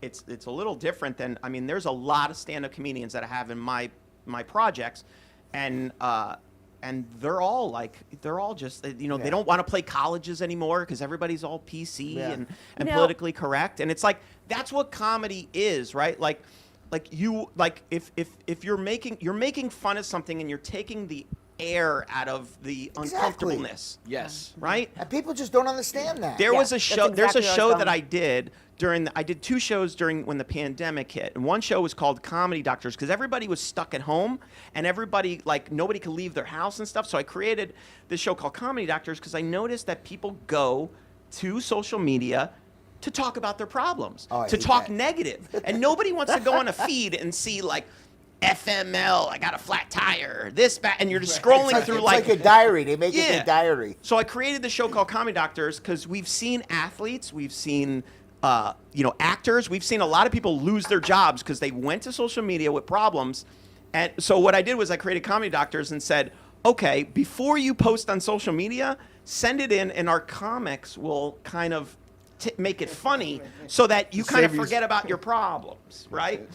it's a little different than, I mean, there's a lot of stand-up comedians that I have in my projects, and they're all just, they don't want to play colleges anymore because everybody's all PC and politically correct, and it's like that's what comedy is, right? Like if you're making fun of something and you're taking the air out of the uncomfortableness. Yes. Right? And people just don't understand that. There was a that's show. There's a exactly where I was show that going. I did I did two shows during when the pandemic hit, and one show was called Comedy Doctors because everybody was stuck at home and everybody nobody could leave their house and stuff. So I created this show called Comedy Doctors because I noticed that people go to social media to talk about their problems, Oh, I to hate talk that. negative, and nobody wants to go on a feed and see FML, I got a flat tire, and you're just scrolling It's through like a diary. They make it Yeah. a diary. So I created the show called Comedy Doctors because we've seen athletes, we've seen actors, we've seen a lot of people lose their jobs because they went to social media with problems. And so what I did was I created Comedy Doctors and said, okay, before you post on social media, send it in and our comics will kind of make it funny so that you kind of Save you- forget about your problems, right?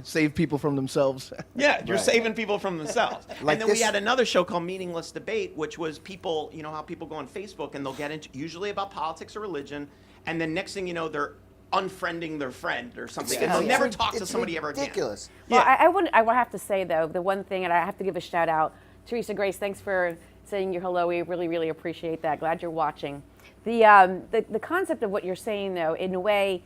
Save people from themselves. Yeah, you're saving people from themselves. Like and then we this- had another show called Meaningless Debate, which was people, how people go on Facebook and they'll get into usually about politics or religion, and then next thing you know, they're unfriending their friend or something. And they'll never talk to It's somebody ever again. ridiculous. Well, Yeah. I would have to say though, the one thing, and I have to give a shout out, Teresa Grace. Thanks for saying your hello. We really, really appreciate that. Glad you're watching. The concept of what you're saying though, in a way,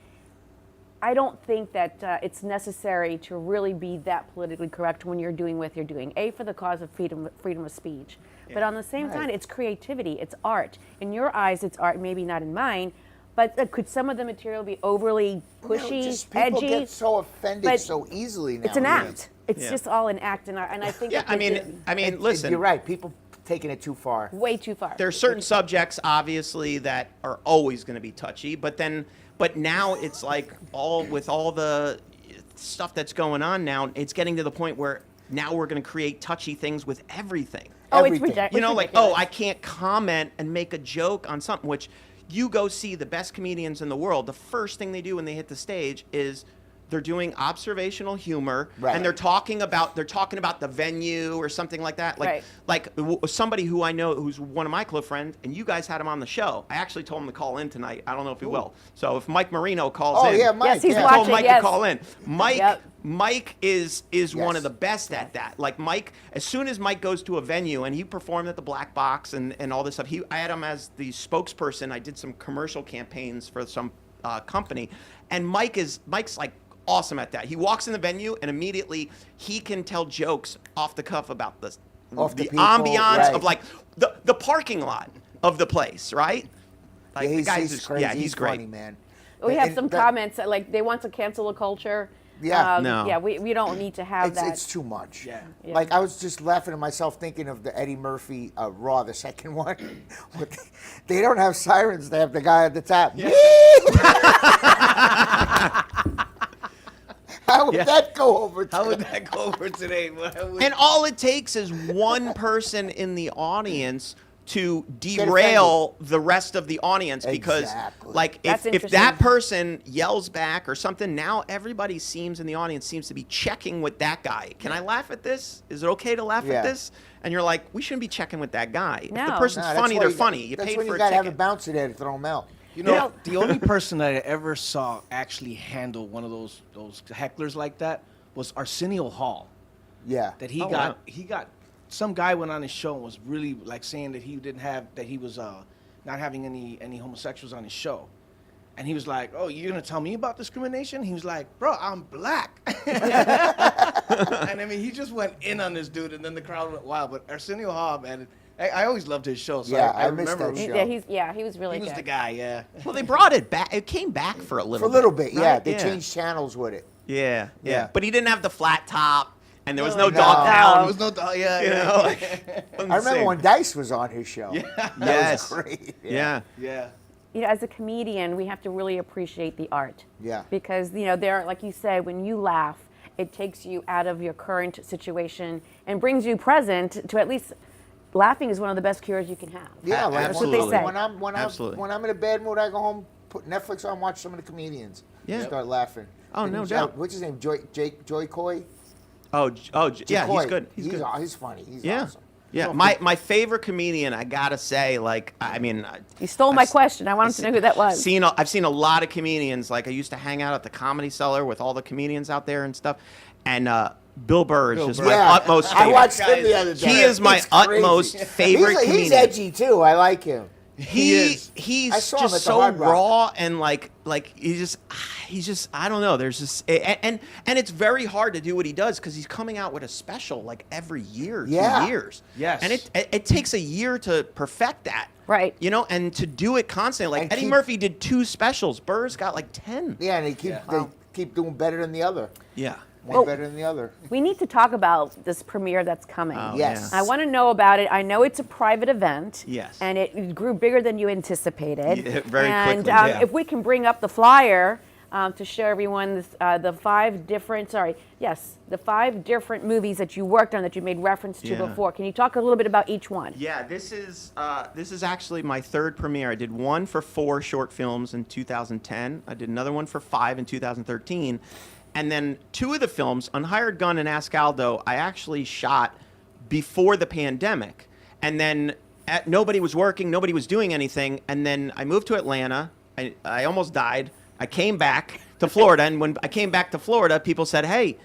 I don't think that it's necessary to really be that politically correct when you're doing what you're doing. For the cause of freedom of speech, but on the same time, it's creativity, it's art. In your eyes, it's art. Maybe not in mine. But could some of the material be overly pushy, just people edgy? get so offended But so easily now. It's an act. It's Yeah. just all an act, and I think. Yeah, that I they mean, did listen. You're right. People taking it too far. way too far. There are certain subjects, obviously, that are always going to be touchy, but now it's like with all the stuff that's going on now, it's getting to the point where now we're going to create touchy things with everything. Oh, it's everything. ridiculous. You know, like, oh, I can't comment and make a joke on something, which you go see the best comedians in the world, the first thing they do when they hit the stage is they're doing observational humor, Right. and they're talking about the venue or something like that. Right. Somebody who I know who's one of my close friends, and you guys had him on the show. I actually told him to call in tonight. I don't know if he will. So if Mike Marino calls Oh, in, yeah, Mike. Yes, he's yeah. I told watching. Mike Yes. to call in. Mike, Yep. Mike is one Yes. of the best at that. Like Mike, as soon as Mike goes to a venue and he performed at the Black Box and all this stuff, I had him as the spokesperson. I did some commercial campaigns for some company, and Mike's like awesome at that. He walks in the venue and immediately he can tell jokes off the cuff about the people, ambiance right. of like the parking lot of the place, right? Like Yeah, the guy's he's just- crazy. yeah, he's great. Funny, man. We have And some that- comments that, like, they want to cancel a culture. Yeah. No. Yeah, we don't need to have that. It's too much. Yeah. Yeah. Like I was just laughing at myself thinking of the Eddie Murphy Raw, the second one. They don't have sirens. They have the guy at the top. How would that go over? How would today? that go over today? And all it takes is one person in the audience to Get derail the rest of the audience because, Exactly. like, That's if that interesting. person yells back or something, now everybody seems in the audience seems to be checking with that guy. Can I laugh at this? Is it okay to laugh Yeah. at this? And you're like, we shouldn't be checking with that guy. If the No. person's Nah, that's funny, why they're you got- funny. You that's paid when for you a gotta have a ticket. bouncer there to throw them out. You know, Yeah. the only person that I ever saw actually handle one of those hecklers like that was Arsenio Hall. Yeah. That he Oh, got wow. he got some guy went on his show and was really like saying that he was not having any homosexuals on his show. And he was like, "Oh, you're gonna tell me about discrimination?" He was like, "Bro, I'm black." And I mean, he just went in on this dude, and then the crowd went wild. But Arsenio Hall, man, I always loved his show. So Yeah, I I missed remember that him. show. Yeah, he was really He was good. the guy, yeah. Well, they brought it back. It came back for a For little a little bit, yeah. right? They changed channels with it. Yeah, yeah, Yeah. But he didn't have the flat top, and there was No, no no. dog No. down. There was no, yeah, You yeah. know, like, I remember when Dice was on his show. Yeah. That Yes. was great. Yeah. yeah. You know, as a comedian, we have to really appreciate the art. Yeah. Because, you know, there, like you said, when you laugh, it takes you out of your current situation and brings you present to at least laughing is one of the best cures you can have. Yeah, like That's what they say. Absolutely. When I'm in a bad mood, I go home, put Netflix on, watch some of the comedians. Yeah. Start laughing. Oh, And no he's, doubt. What's his name? Joy Coy? Yeah, he's Coy. good. He's good. He's funny. He's Yeah. awesome. Yeah, my favorite comedian, I gotta say, like, I mean, You stole my question. I wanted to know who that was. I've seen a lot of comedians. Like, I used to hang out at the Comedy Cellar with all the comedians out there and stuff. And Bill Burr is just my Yeah. utmost I favorite. watched him the other day. He is my He's crazy. utmost favorite He's comedian. edgy too. I like him. He's I saw him just at the so Hard Rock. raw and like he's just I don't know. There's just and it's very hard to do what he does because he's coming out with a special like every year, Yeah. 2 years. Yes. and it takes a year to perfect that. Right. You know, and to do it constantly. Like And Eddie keep- Murphy did 2 specials. Burr's got like 10. Yeah, and they keep doing better than the other. Yeah. One better than the other. We need to talk about this premiere that's coming. Oh, Yes. I want to know about it. I know it's a private event. Yes. And it grew bigger than you anticipated. Yeah, very and, quickly, yeah. if we can bring up the flyer to show everyone the 5 different movies that you worked on that you made reference to Yeah. before. Can you talk a little bit about each one? Yeah, this is actually my 3rd premiere. I did one for 4 short films in 2010. I did another one for 5 in 2013. And then 2 of the films, Unhired Gun and Ask Aldo, I actually shot before the pandemic. And then nobody was working, nobody was doing anything. And then I moved to Atlanta. I almost died. I came back to Florida. And when I came back to Florida, people said, hey,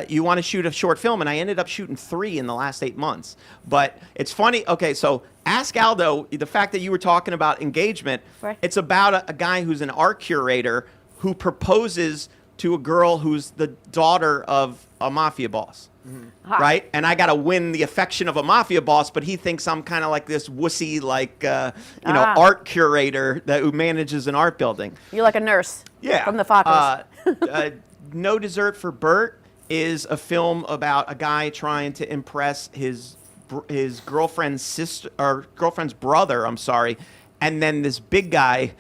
you want to shoot a short film? And I ended up shooting 3 in the last 8 months. But it's funny. Okay, so Ask Aldo, the fact that you were talking about engagement, Right. it's about a guy who's an art curator who proposes to a girl who's the daughter of a mafia boss. Right? And I got to win the affection of a mafia boss, but he thinks I'm kind of like this wussy, like, art curator who manages an art building. You're like a nurse. Yeah. From the Fockers. No Dessert for Bert is a film about a guy trying to impress his girlfriend's sister or girlfriend's brother. I'm sorry. And then this big guy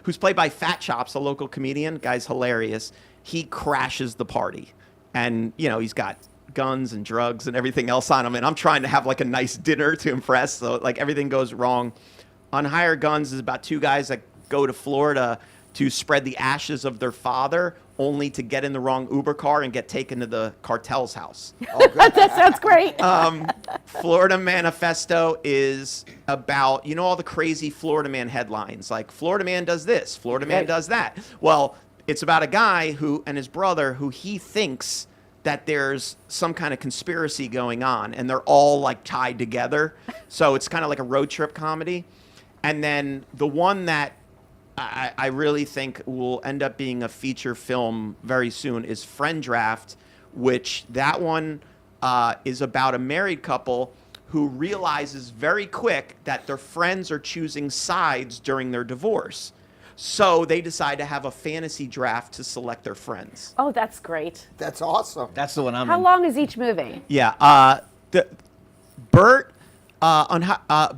who's played by Fat Chops, a local comedian, guy's hilarious. He crashes the party, and he's got guns and drugs and everything else on him. And I'm trying to have like a nice dinner to impress, so like everything goes wrong. On Hired Guns is about two guys that go to Florida to spread the ashes of their father, only to get in the wrong Uber car and get taken to the cartel's house. That sounds great. Florida Manifesto is about, you know, all the crazy Florida Man headlines, like Florida Man does this, Florida Man Right. does that. Well, it's about a guy who and his brother who he thinks that there's some kind of conspiracy going on, and they're all like tied together. So it's kind of like a road trip comedy. And then the one that I really think will end up being a feature film very soon is Friend Draft, which that one is about a married couple who realizes very quick that their friends are choosing sides during their divorce. So they decide to have a fantasy draft to select their friends. Oh, that's great. That's awesome. That's the one I'm How in. long is each movie? Yeah, Bert,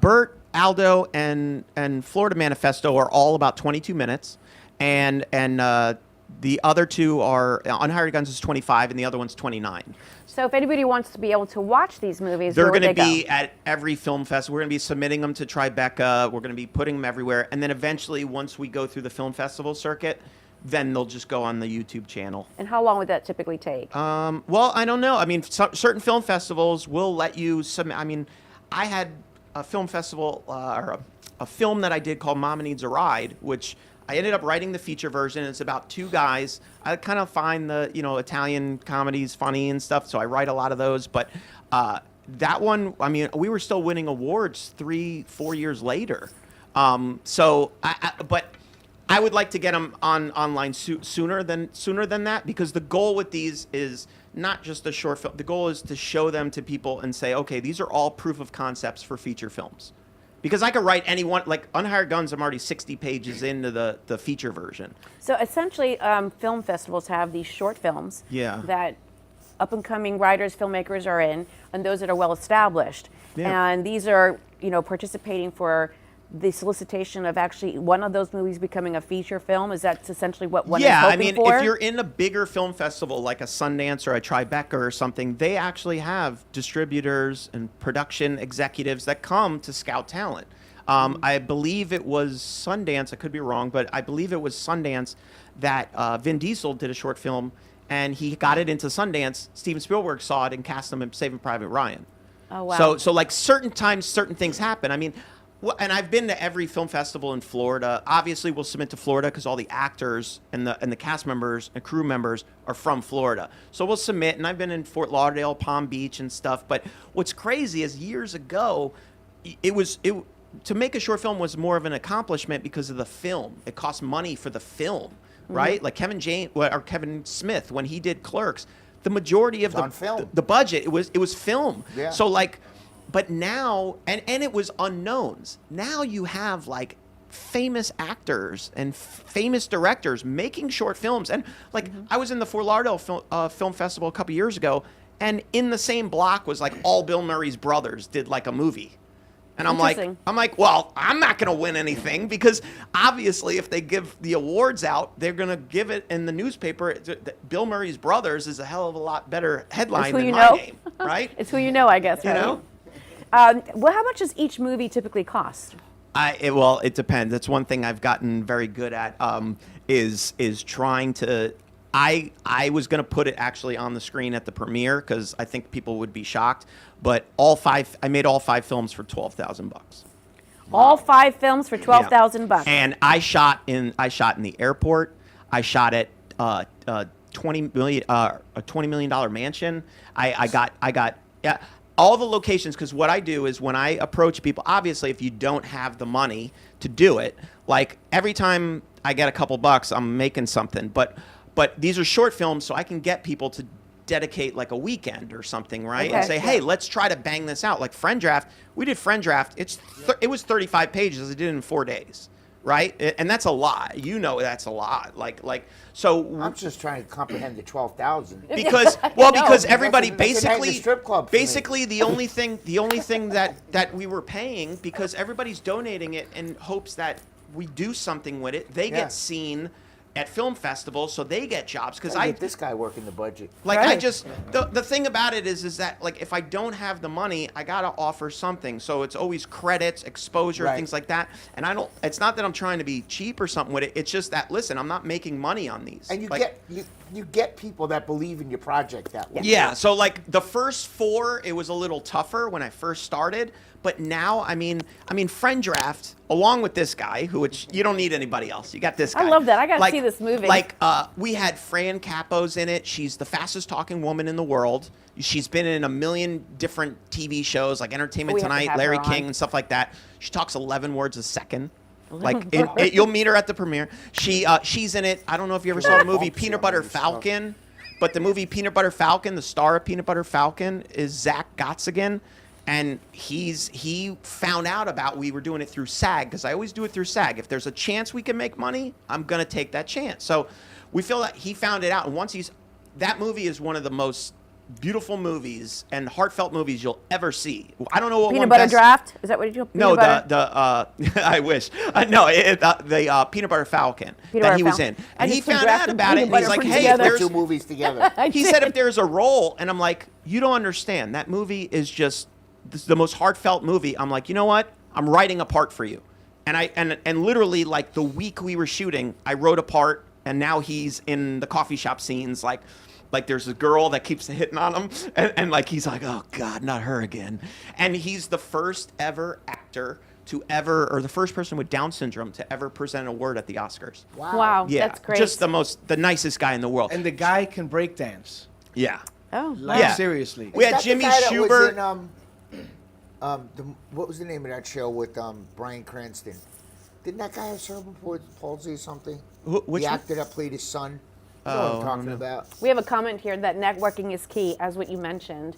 Bert, Aldo, and Florida Manifesto are all about 22 minutes, and the other two are Unhired Guns is 25, and the other one's 29. So if anybody wants to be able to watch these movies, They're where would going to they be go? at every film festival. We're going to be submitting them to Tribeca. We're going to be putting them everywhere, and then eventually, once we go through the film festival circuit, then they'll just go on the YouTube channel. And how long would that typically take? Well, I don't know. I mean, certain film festivals will let you submit. I mean, I had a film festival or a film that I did called Mama Needs a Ride, which I ended up writing the feature version. It's about two guys. I kind of find the Italian comedies funny and stuff, so I write a lot of those. But that one, I mean, we were still winning awards 3-4 years later. But I would like to get them online sooner than that, because the goal with these is not just a short film. The goal is to show them to people and say, okay, these are all proof of concepts for feature films. Because I could write any one, like Unhired Guns, I'm already 60 pages into the feature version. So essentially, film festivals have these short films Yeah. that up-and-coming writers, filmmakers are in, and those that are well-established. Yeah. And these are, participating for the solicitation of actually one of those movies becoming a feature film. Is that essentially what one is hoping I mean, for? if you're in a bigger film festival like a Sundance or a Tribeca or something, they actually have distributors and production executives that come to scout talent. I believe it was Sundance, I could be wrong, but I believe it was Sundance that Vin Diesel did a short film, and he got it into Sundance. Steven Spielberg saw it and cast him in Saving Private Ryan. Oh, wow. So like certain times, certain things happen. I mean, and I've been to every film festival in Florida. Obviously, we'll submit to Florida because all the actors and the cast members and crew members are from Florida. So we'll submit, and I've been in Fort Lauderdale, Palm Beach, and stuff. But what's crazy is years ago, to make a short film was more of an accomplishment because of the film. It cost money for the film, right? Like Kevin Smith, when he did Clerks, the majority of on film. the budget it was film. Yeah. So like. But now, and it was unknowns. Now you have like famous actors and famous directors making short films. And like I was in the Fort Lauderdale Film Festival a couple years ago, and in the same block was like all Bill Murray's brothers did like a movie. And I'm like, well, I'm not going to win anything because obviously if they give the awards out, they're going to give it in the newspaper. Bill Murray's brothers is a hell of a lot better headline than my name, right? It's who you know, I guess. You right? know? Well, how much does each movie typically cost? Well, it depends. That's one thing I've gotten very good at is trying to. I was going to put it actually on the screen at the premiere because I think people would be shocked. But I made all 5 films for $12,000. All 5 films for $12,000. And I shot in the airport. I shot at a $20 million mansion. I got all the locations, because what I do is when I approach people, obviously if you don't have the money to do it, like every time I get a couple bucks, I'm making something. But these are short films, so I can get people to dedicate like a weekend or something, right? And say, hey, let's try to bang this out. Like Friend Draft, we did Friend Draft. It was 35 pages. I did it in 4 days, right? And that's a lot. That's a lot. So I'm just trying to comprehend the 12,000. because everybody That's a nice basically strip club for me. the only thing that we were paying, because everybody's donating it in hopes that we do something with it. They Yeah. get seen. at film festivals, so they get jobs. Because I get this guy working the budget. like Right. I just the thing about it is that like if I don't have the money, I gotta offer something. So it's always credits, exposure, Right. things like that. And I don't. It's not that I'm trying to be cheap or something with it. It's just that listen, I'm not making money on these. And you Like, get you get people that believe in your project that way. yeah. So like the first 4, it was a little tougher when I first started. But now, I mean, Friend Draft, along with this guy, which you don't need anybody else. You got this guy. I love that. I gotta see this movie. Like, we had Fran Capos in it. She's the fastest talking woman in the world. She's been in a million different TV shows like Entertainment We have to Tonight, have Larry her on. King, and stuff like that. She talks 11 words a second. Like you'll meet her at the premiere. She's in it. I don't know if you ever saw the movie Peanut Butter Falcon, but the movie Peanut Butter Falcon, the star of Peanut Butter Falcon is Zach Gottsagen. And he found out about we were doing it through SAG, because I always do it through SAG. If there's a chance we can make money, I'm gonna take that chance. So we feel that he found it out, and once that movie is one of the most beautiful movies and heartfelt movies you'll ever see. I don't know what Peanut one butter best, draft? Is that what you do? No, Peanut butter? the I wish. No, the Peanut Butter Falcon Peanut that Butter he was Falcon. in, I and he just put found draft out and about it, and peanut he's butter like, put "Hey, together." there's." Two movies together. He said if there's a role, and I'm like, "You don't understand. That movie is just the most heartfelt movie." I'm like, "You know what? I'm writing a part for you," and literally like the week we were shooting, I wrote a part, and now he's in the coffee shop scenes, like there's a girl that keeps hitting on him, and like he's like, "Oh God, not her again." And he's the first ever actor to ever, or the first person with Down syndrome to ever present an award at the Oscars. Wow, Yeah, that's great. just the nicest guy in the world. And the guy can break dance. Yeah. oh, Like, Yeah. seriously. We Is had that the Jimmy guy that was Schubert. in, what was the name of that show with Bryan Cranston? Didn't that guy have cerebral palsy or something? Which the one? actor that played his son. You know what I'm talking about. We have a comment here that networking is key, as what you mentioned.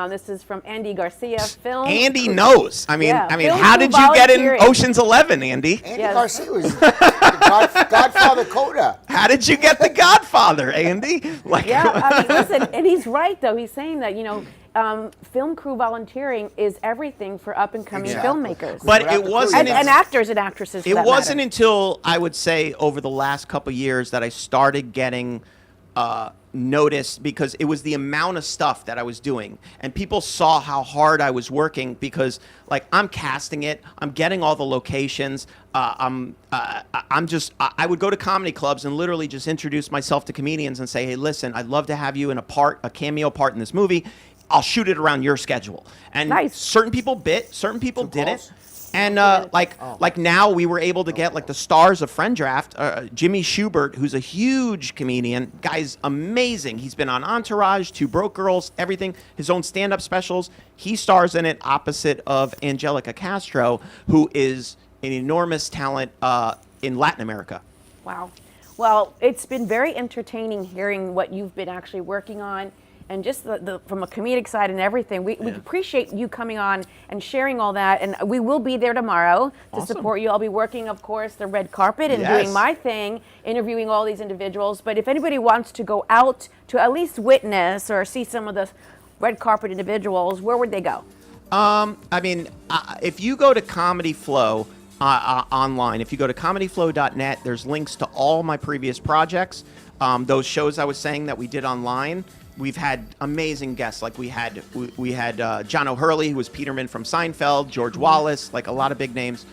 This is from Andy Garcia. Film. Andy knows. I mean, Yeah, film how crew did you get in volunteering. Ocean's 11, Andy? Andy Yes. Garcia was Godfather Coda. How did you get the Godfather, Andy? Like, Yeah, I mean, listen, and he's right though. He's saying that film crew volunteering is everything for up and coming Exactly. filmmakers, but Without it the wasn't. crew, and actors and actresses. For It that wasn't matter. until I would say over the last couple of years that I started getting noticed, because it was the amount of stuff that I was doing, and people saw how hard I was working, because like I'm casting it, I'm getting all the locations, I would go to comedy clubs and literally just introduce myself to comedians and say, "Hey, listen, I'd love to have you in a cameo part in this movie. I'll shoot it around your schedule." And Nice. certain people bit, certain people didn't. calls? And like now we were able to get like the stars of Friend Draft, Jimmy Schubert, who's a huge comedian, guy's amazing. He's been on Entourage, Two Broke Girls, everything. His own stand-up specials. He stars in it opposite of Angelica Castro, who is an enormous talent in Latin America. Wow. Well, it's been very entertaining hearing what you've been actually working on, and just from a comedic side and everything. We appreciate you coming on and sharing all that, and we will be there tomorrow to Awesome. support you. I'll be working, of course, the red carpet and Yes. doing my thing, interviewing all these individuals. But if anybody wants to go out to at least witness or see some of the red carpet individuals, where would they go? I mean, if you go to Comedy Flow online, if you go to comedyflow.net, there's links to all my previous projects. Those shows I was saying that we did online. We've had amazing guests. Like we had John O'Hurley, who was Peterman from Seinfeld, George Wallace, like a lot of big names.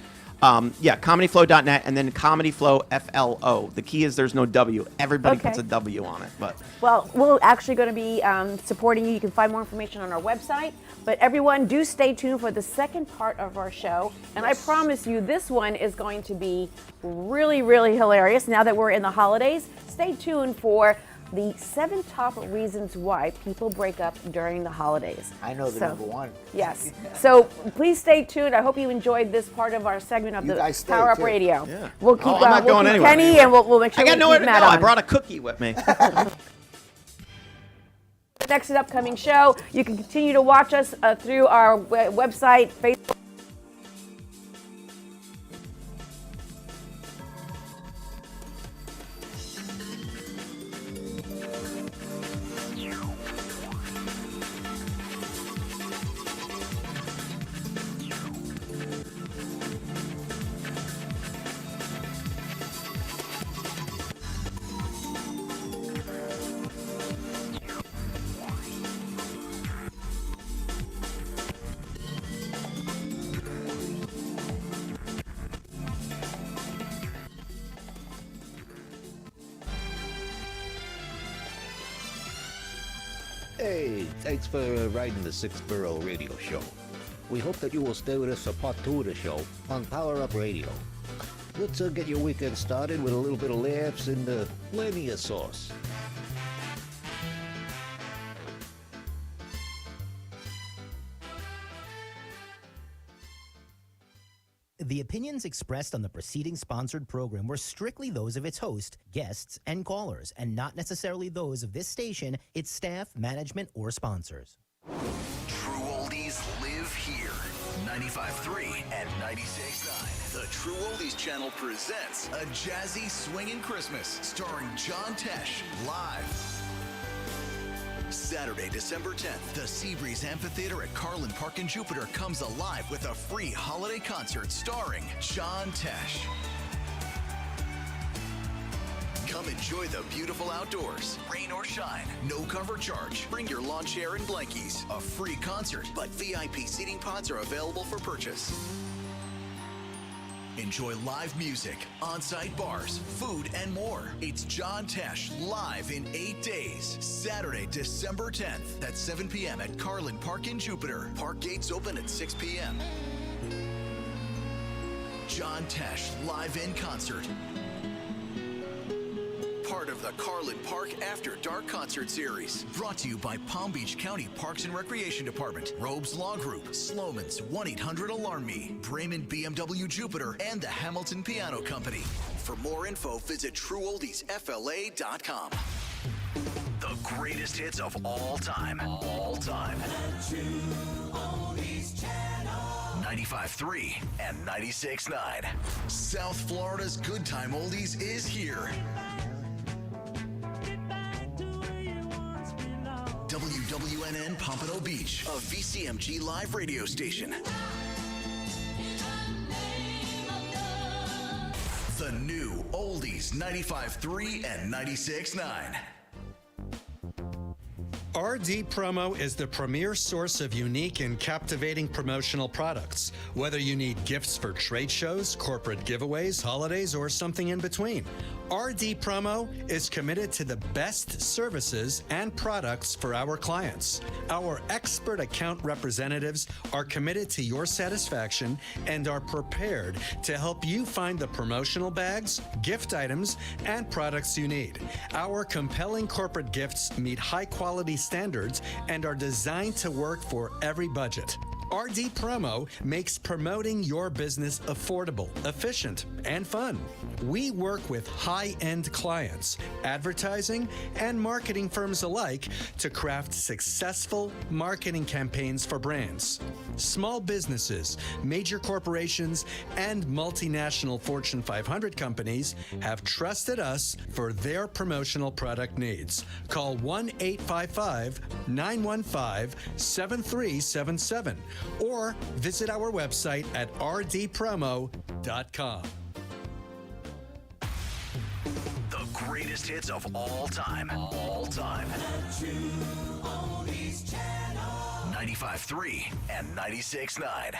Comedyflow.net, and then Comedyflow FLO. The key is there's no W. Everybody Okay. puts a W on it. But Well, we're actually going to be supporting you. You can find more information on our website. But everyone, do stay tuned for the second part of our show. And I promise you, this one is going to be really, really hilarious. Now that we're in the holidays, stay tuned for the 7 top reasons why people break up during the holidays. I know the number one. Yes. So please stay tuned. I hope you enjoyed this part of our segment of You the guys stay, Power Up too. Radio. Yeah. We'll keep, I'm not we'll going keep anywhere. Kenny, and we'll make sure I got we nowhere keep to Matt go. I on. brought a cookie with me. Next upcoming show, you can continue to watch us through our website, Facebook. Hey, thanks for riding the Sixth Borough Radio Show. We hope that you will stay with us for part 2 of the show on Power Up Radio. Let's get your weekend started with a little bit of laughs and plenty of sauce. The opinions expressed on the preceding sponsored program were strictly those of its host, guests, and callers, and not necessarily those of this station, its staff, management, or sponsors. True Oldies live here. 95.3 and 96.9. The True Oldies channel presents a jazzy swinging Christmas starring John Tesh live. Saturday, December 10th, the Seabreeze Amphitheater at Carlin Park in Jupiter comes alive with a free holiday concert starring John Tesh. Come enjoy the beautiful outdoors, rain or shine, no cover charge. Bring your lawn chair and blankies. A free concert, but VIP seating pods are available for purchase. Enjoy live music, on-site bars, food, and more. It's John Tesh live in 8 days. Saturday, December 10th at 7 p.m. at Carlin Park in Jupiter. Park gates open at 6 p.m. John Tesh live in concert. Part of the Carlin Park After Dark Concert Series. Brought to you by Palm Beach County Parks and Recreation Department, Robes Law Group, Sloman's 1-800-ALARM-ME, Brayman BMW Jupiter, and the Hamilton Piano Company. For more info, visit TrueOldiesFLA.com. The greatest hits of all time. All time. 95.3 and 96.9. South Florida's Good Time Oldies is here. WWNN Pompano Beach, a VCMG live radio station. The new Oldies 95.3 and 96.9. RD Promo is the premier source of unique and captivating promotional products. Whether you need gifts for trade shows, corporate giveaways, holidays, or something in between, RD Promo is committed to the best services and products for our clients. Our expert account representatives are committed to your satisfaction and are prepared to help you find the promotional bags, gift items, and products you need. Our compelling corporate gifts meet high-quality standards and are designed to work for every budget. RD Promo makes promoting your business affordable, efficient, and fun. We work with high-end clients, advertising, and marketing firms alike to craft successful marketing campaigns for brands. Small businesses, major corporations, and multinational Fortune 500 companies have trusted us for their promotional product needs. Call 1-855-915-7377 or visit our website at rdpromo.com. The greatest hits of all time. All time. 95.3 and 96.9.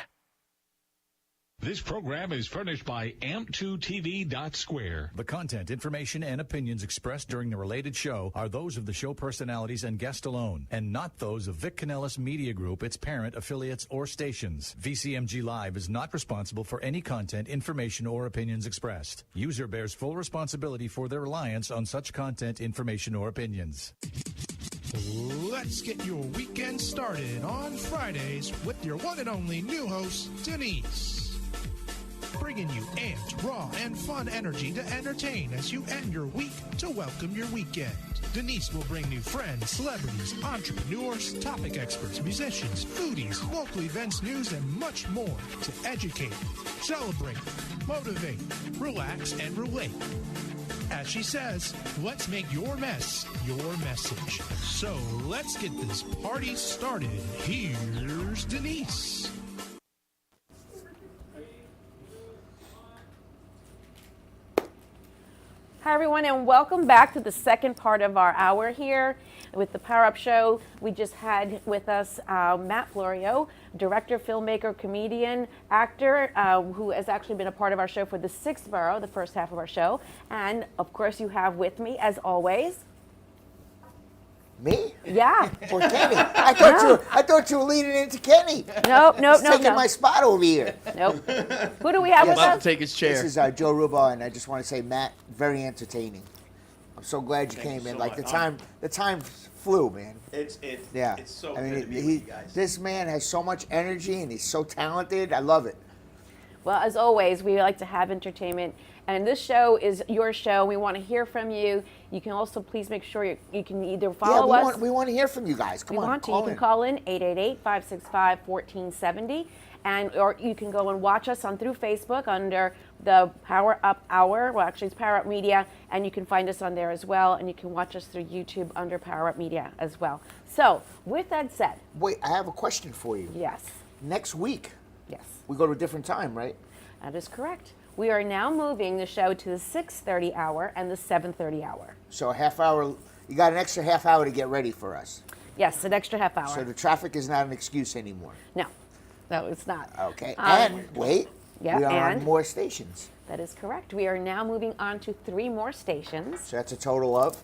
This program is furnished by amp2tv.square. The content, information, and opinions expressed during the related show are those of the show personalities and guest alone, and not those of Vic Canellis Media Group, its parent, affiliates, or stations. VCMG Live is not responsible for any content, information, or opinions expressed. User bears full responsibility for their reliance on such content, information, or opinions. Let's get your weekend started on Fridays with your one and only new host, Denise. Bringing you amped, raw, and fun energy to entertain as you end your week to welcome your weekend. Denise will bring new friends, celebrities, entrepreneurs, topic experts, musicians, foodies, local events, news, and much more to educate, celebrate, motivate, relax, and relate. As she says, let's make your mess your message. So let's get this party started. Here's Denise. Hi, everyone, and welcome back to the second part of our hour here with the Power Up Show. We just had with us Matt Florio, director, filmmaker, comedian, actor, who has actually been a part of our show for the Sixth Borough, the first half of our show. And, of course, you have with me, as always, Me? Yeah. Or Kenny? I thought you were leading into Kenny. Nope, He's taking my spot over here. Nope. Who do we have with About us? to take his chair. This is Joe Rubo, and I just want to say, Matt, very entertaining. I'm so glad you came in. so Like much. the time flew, man. It's Yeah. so I mean, good to be with you guys. this man has so much energy, and he's so talented. I love it. Well, as always, we like to have entertainment, and this show is your show. We want to hear from you. You can also please make sure you can either follow us. We want to hear from you guys. Come We on, want to. call You can in. call in 888-565-1470, or you can go and watch us through Facebook under the Power Up Hour. Well, actually, it's Power Up Media, and you can find us on there as well, and you can watch us through YouTube under Power Up Media as well. So, with that said, Wait, I have a question for you. yes, Next week, yes. we go to a different time, right? That is correct. We are now moving the show to the 6:30 hour and the 7:30 hour. So a half hour. You got an extra half hour to get ready for us. Yes, an extra half hour. So the traffic is not an excuse anymore. No, it's not. Okay. And wait, yeah, we are and? on more stations. That is correct. We are now moving on to 3 more stations. So that's a total of.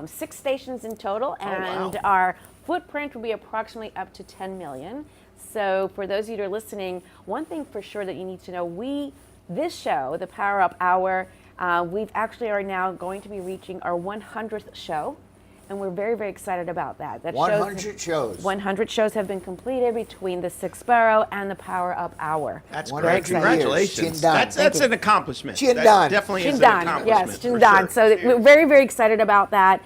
6 stations in total, and wow. our footprint will be approximately up to 10 million. So for those of you that are listening, one thing for sure that you need to know, this show, the Power Up Hour, we've actually are now going to be reaching our 100th show, and we're very, very excited about that. 100 shows. 100 shows have been completed between the 6th Borough and the Power Up Hour. That's 100 great. years. Congratulations. Chin Dan. That's an accomplishment. Chin That Dan. definitely is an Chindan, accomplishment. yes, for Chindan. sure. So we're very, very excited about that.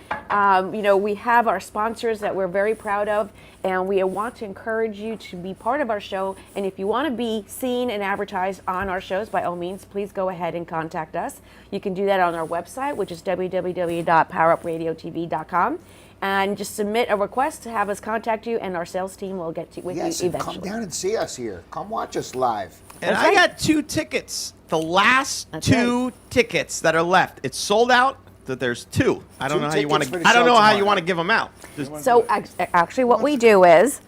We have our sponsors that we're very proud of, and we want to encourage you to be part of our show. And if you want to be seen and advertised on our shows, by all means, please go ahead and contact us. You can do that on our website, which is www.powerupradiotv.com. And just submit a request to have us contact you, and our sales team will get with Yes, you and eventually. come down and see us here. Come watch us live. And That's I right. got 2 tickets. The last That's 2 tickets that are left. It's sold out. That there's 2. I don't 2 know how you want tickets for to. the I don't show know how you tomorrow. want to give them out. Just- So actually what we do is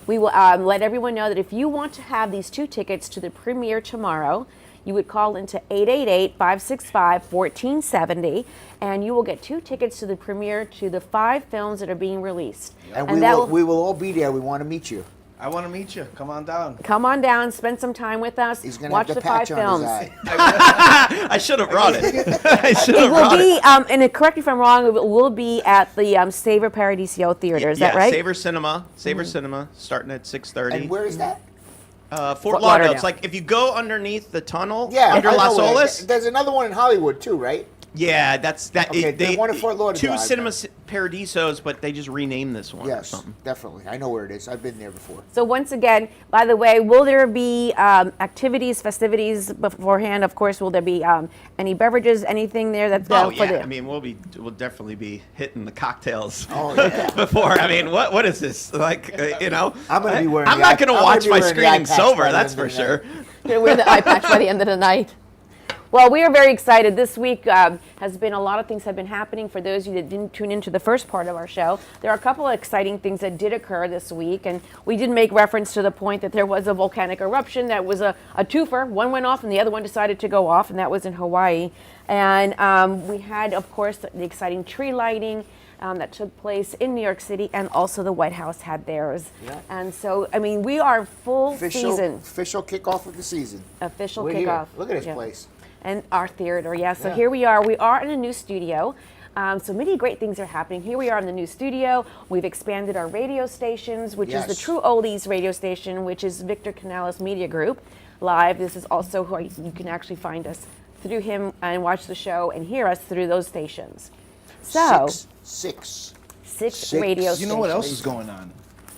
we will let everyone know that if you want to have these 2 tickets to the premiere tomorrow, you would call into 888-565-1470, and you will get 2 tickets to the premiere to the 5 films that are being released. And, that we will all be there. We want to meet you. I want to meet you. Come on down. come on down, spend some time with us, He's going to watch have the the 5 patch on films. his eye. I should have brought it. I should It have will brought be, it. and correct me if I'm wrong, it will be at the Savor Paradiso Theater. Is that right? Savor Cinema. Savor Cinema, starting at 6:30. And where is that? Fort Fort Lauderdale. Lauderdale. It's like if you go underneath the tunnel Yeah, under I know Las where it Olas. is. There's another one in Hollywood too, right? Yeah, that's that. Okay, the one in Fort Lauderdale, 2 I Cinema bet. Paradisos, but they just renamed this one or Yes, something. definitely. I know where it is. I've been there before. So once again, by the way, will there be activities, festivities beforehand? Of course, will there be any beverages, anything there that's Oh for yeah, the? I mean we'll definitely be hitting the cocktails Oh, yeah. before. I mean what is this like? I'm gonna be wearing I'm the not eye- going to I'm gonna watch be my wearing the screening eye patch sober. by the That's end for of the sure. Gonna wear the eye patch by the end of the night. Well, we are very excited. This week has been a lot of things have been happening. For those of you that didn't tune into the first part of our show, there are a couple of exciting things that did occur this week, and we did make reference to the point that there was a volcanic eruption that was a twofer. One went off, and the other one decided to go off, and that was in Hawaii. And we had, of course, the exciting tree lighting. That took place in New York City, and also the White House had theirs. Yeah. And so, I mean, we are full season. Official kickoff of the season. Official We're kickoff. here. Look at this Yeah. place. And our theater, yeah. So Yeah. here we are. We are in a new studio. So many great things are happening. Here we are in the new studio. We've expanded our radio stations, which is the Yes. True Oldies radio station, which is Victor Canales Media Group Live. This is also who you can actually find us through him and watch the show and hear us through those stations. So, Six. six radio stations. You know what else is going on?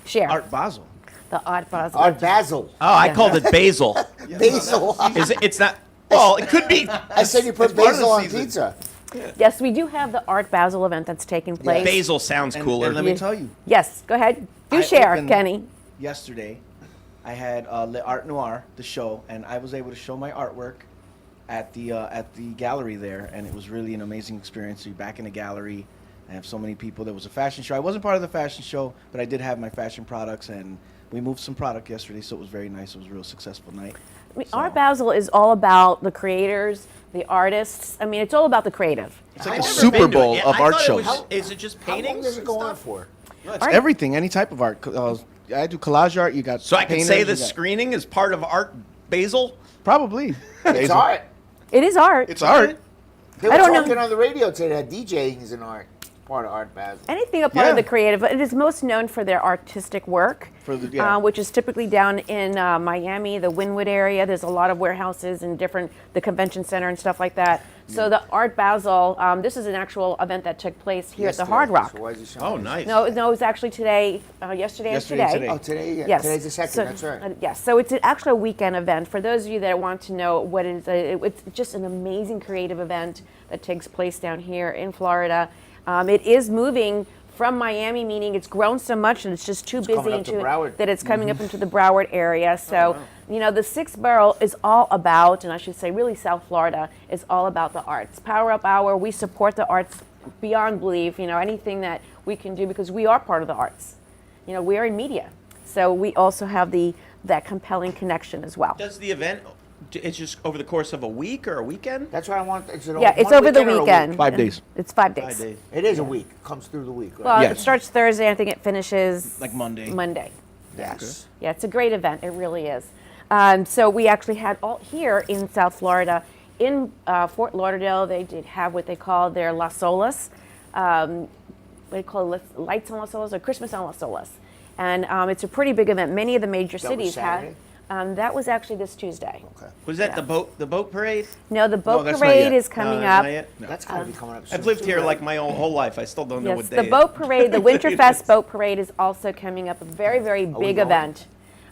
Share. Art Basel. The Art Basel. Art Basil. Oh, I called it basil. Basil. Is it? It's not. Well, it could be. I said you put It's part of the basil on season. pizza. Yes, we do have the Art Basel event that's taking place. Basil sounds cooler. And let me tell you, Yes, go ahead. Do I share, opened Kenny. yesterday, I had Le Art Noir, the show, and I was able to show my artwork at the gallery there, and it was really an amazing experience to be back in the gallery. I have so many people. There was a fashion show. I wasn't part of the fashion show, but I did have my fashion products, and we moved some product yesterday, so it was very nice. It was a real successful night. I mean, So- Art Basel is all about the creators the artists. I mean, it's all about the creative. It's like I've a never Super been to it. Bowl Yeah, of I art thought it shows. was- Is it just How long paintings? does it and go on stuff? for? No, it's Art. everything, any type of art. I do collage art. You got So I can painters, say you the got- screening is part of Art Basel? Probably. It's art. It is art. It's art. They were I don't know. talking on the radio today that DJing is an art, part of Art Basel. Anything a part of Yeah. the creative. It is most known for their artistic work, For the- yeah. which is typically down in Miami, the Wynwood area. There's a lot of warehouses and the convention center and stuff like that. So the Art Basel, this is an actual event that took place here at the Hard Rock. So why is he showing Oh, us? nice. No, it was actually today, yesterday and Yesterday and today. today. Oh, today? Yeah. Yes. Today's the second, So- that's right. Yes, so it's actually a weekend event. For those of you that want to know what it is, it's just an amazing creative event that takes place down here in Florida. It is moving from Miami, meaning it's grown so much and it's just too busy coming up to Broward. that it's coming up into the Broward area. So, the Sixth Borough is all about, and I should say really South Florida, is all about the arts. Power Up Hour, we support the arts beyond belief, anything that we can do because we are part of the arts. We are in media. So we also have that compelling connection as well. Does the event, it's just over the course of a week or a weekend? That's what I want. Is it Yeah, it's one over the weekend or a weekend. week? 5 days. It's 5 days. 5 days. It is a week. Comes through the week. Right? Well, Yes. it starts Thursday. I think it finishes Like Monday. Monday. yes. Yeah, it's a great event. It really is. So we actually had all here in South Florida, in Fort Lauderdale. They did have what they call their Las Solas. What they call it, Lights on Las Solas or Christmas on Las Solas, and it's a pretty big event. Many of the major That was cities Saturday? had. That was actually this Tuesday. Okay. Was that the boat parade? No, the boat that's not parade yet. is coming No, up. not yet? That's got to be coming up soon. I've lived too, here right? like my whole life. I still don't know Yes, what day the it is. boat parade, the Winterfest boat parade is also coming up. A very, very we big going? event.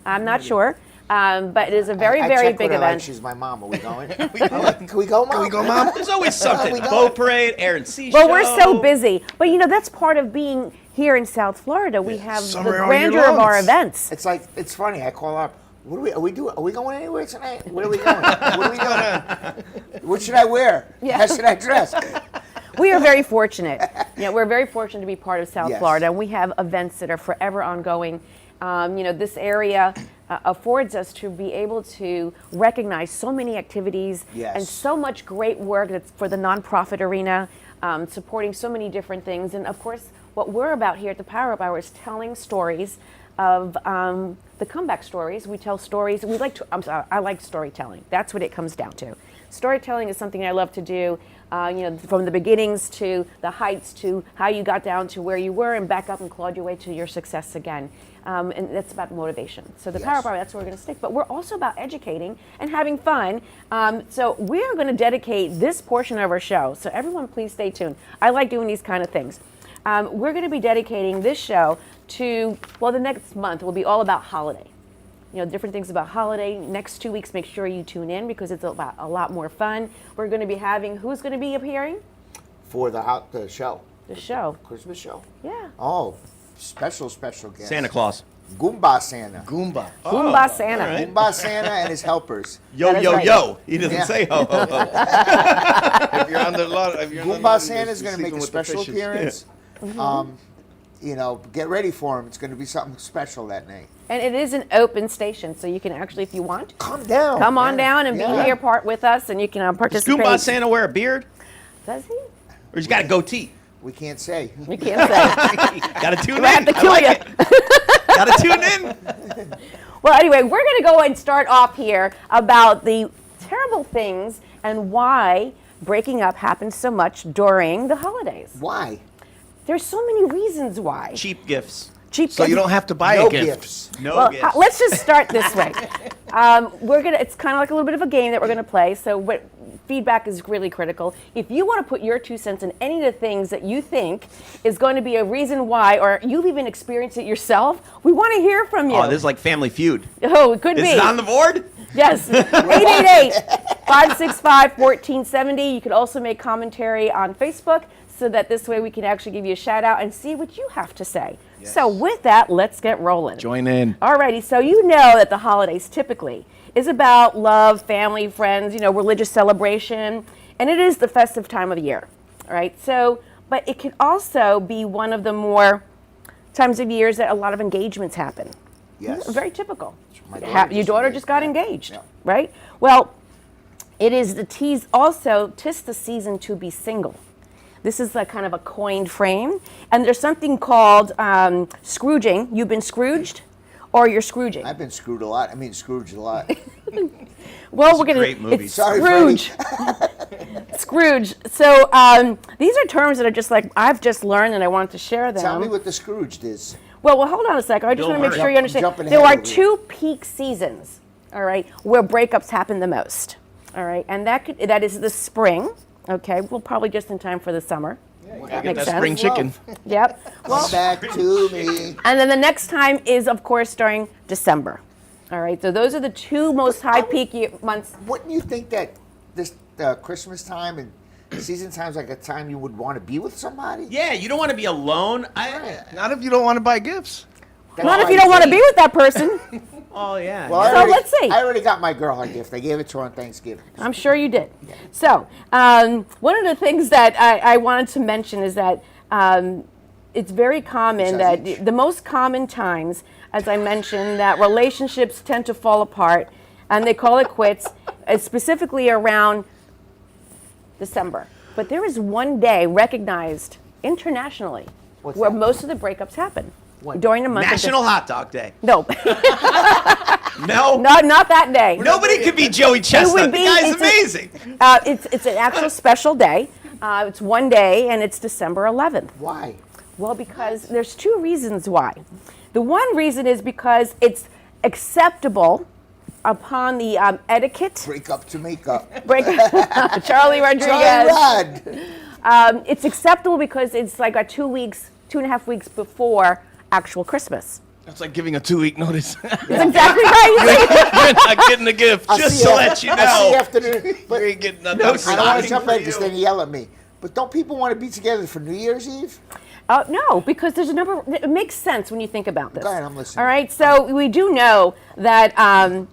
I'm not sure, but it is a very, I very checked big with her like event. she's my mom. Are we going? Can we go, Mom? Can we go, Mom? There's always something. we go. Boat parade, air and sea Well, show. we're so busy, but that's part of being here in South Florida. We have the Summer all year grandeur of long. our events. It's funny. I call her up. What are we doing? Are we going anywhere tonight? Where are we going? What are we doing? What should I wear? Yeah. How should I dress? We are very fortunate. We're very fortunate to be part of South Yes. Florida, and we have events that are forever ongoing. This area affords us to be able to recognize so many activities Yes. and so much great work that's for the nonprofit arena, supporting so many different things. And of course, what we're about here at the Power Up Hour is telling stories of the comeback stories. We tell stories. I like storytelling. That's what it comes down to. Storytelling is something I love to do. From the beginnings to the heights to how you got down to where you were and back up and clawed your way to your success again. And that's about motivation. So the Power Up Hour, that's where we're going to stick. But we're also about educating and having fun. So we're going to dedicate this portion of our show. So everyone, please stay tuned. I like doing these kind of things. We're going to be dedicating this show to, the next month will be all about holiday. Different things about holiday. Next 2 weeks, make sure you tune in because it's about a lot more fun. We're going to be having, who's going to be appearing? For the show. The show. Christmas show. Yeah. Oh, special guest. Santa Claus. Goomba Santa. Goomba. Goomba Santa. Goomba Santa and his helpers. Yo, That is yo, right. yo. He doesn't Yeah. say ho, ho, ho. If you're on the lot, if you're on the Goomba lot, Santa's going to make a special appearance. Get ready for him. It's going to be something special that night. And it is an open station, so you can actually, if you want, Come down. come on man. down and Yeah. be here part with us, and you can Does participate. Goomba Santa wear a beard? Does he? Or he's got a goatee? We can't say. You can't say. Gotta tune in. I have to I kill like you. it. Gotta tune in. Well, anyway, we're going to go and start off here about the terrible things and why breaking up happens so much during the holidays. Why? There's so many reasons why. Cheap gifts. Cheap So you don't have to buy No a gift. gifts. No Well, gifts. let's just start this way. It's kind of like a little bit of a game that we're going to play. So feedback is really critical. If you want to put your 2 cents in any of the things that you think is going to be a reason why, or you've even experienced it yourself, we want to hear from you. Oh, this is like Family Feud. Oh, it could be. Is it on the board? Yes. 888-565-1470. You could also make commentary on Facebook so that this way we can actually give you a shout out and see what you have to say. So with that, let's get rolling. Join in. Alrighty, so you know that the holidays typically is about love, family, friends, religious celebration, and it is the festive time of the year. All right, so, but it can also be one of the more times of years that a lot of engagements happen. Yes. Very typical. My daughter Your just daughter engaged, just got yeah. engaged, Yeah. right? Well, It is the tease also, 'tis the season to be single. This is kind of a coined frame. And there's something called Scrooging. You've been Scrooged or you're Scrooging? I've been screwed a lot. I mean, Scrooge a lot. Well, we're going great to, movie. it's Sorry, Scrooge. Scrooge. So these are terms that are just like, I've just learned and I want to share them. Tell me what the Scrooged is. Well, hold on a second. I just Bill want to make Murray. sure you understand. Jumping There ahead are over two peak seasons, all right, where breakups happen the most, all right, and that is the spring. Okay, well, probably just in time for the summer. Get Makes that sense. spring chicken. Yep. Come back to me. And then the next time is, of course, during December. All right, so those are the two most high peak months. Wouldn't you think that this Christmas time and season time is like a time you would want to be with somebody? Yeah, you don't want to be alone. Not if you don't want to buy gifts. Not if you don't want to be with that person. Oh yeah. Well, So let's see. I already got my girl her gift. I gave it to her on Thanksgiving. I'm sure you did. So, one of the things that I wanted to mention is that it's very common that the most common times, as I mentioned, that relationships tend to fall apart and they call it quits, specifically around December. But there is one day recognized internationally where most of the breakups happen. During the month National of Hot Dog Day. No. No. Not that day. Nobody could be Joey Chestnut. The guy's amazing. It's an actual special day. It's one day, and it's December 11th. Why? Well, because there's two reasons why. The one reason is because it's acceptable upon the etiquette. Break up to make up. Charlie Rodriguez. Charlie Rod. It's acceptable because it's like 2.5 weeks before actual Christmas. That's like giving a 2-week notice. That's exactly right. You're not getting a gift. Just to let you I'll see you know. after the. But You ain't getting nothing. No, I don't want to jump for in because you. then you yell at me. But don't people want to be together for New Year's Eve? No, because there's a number. It makes sense when you think about this. Go ahead, I'm listening. All right, so we do know that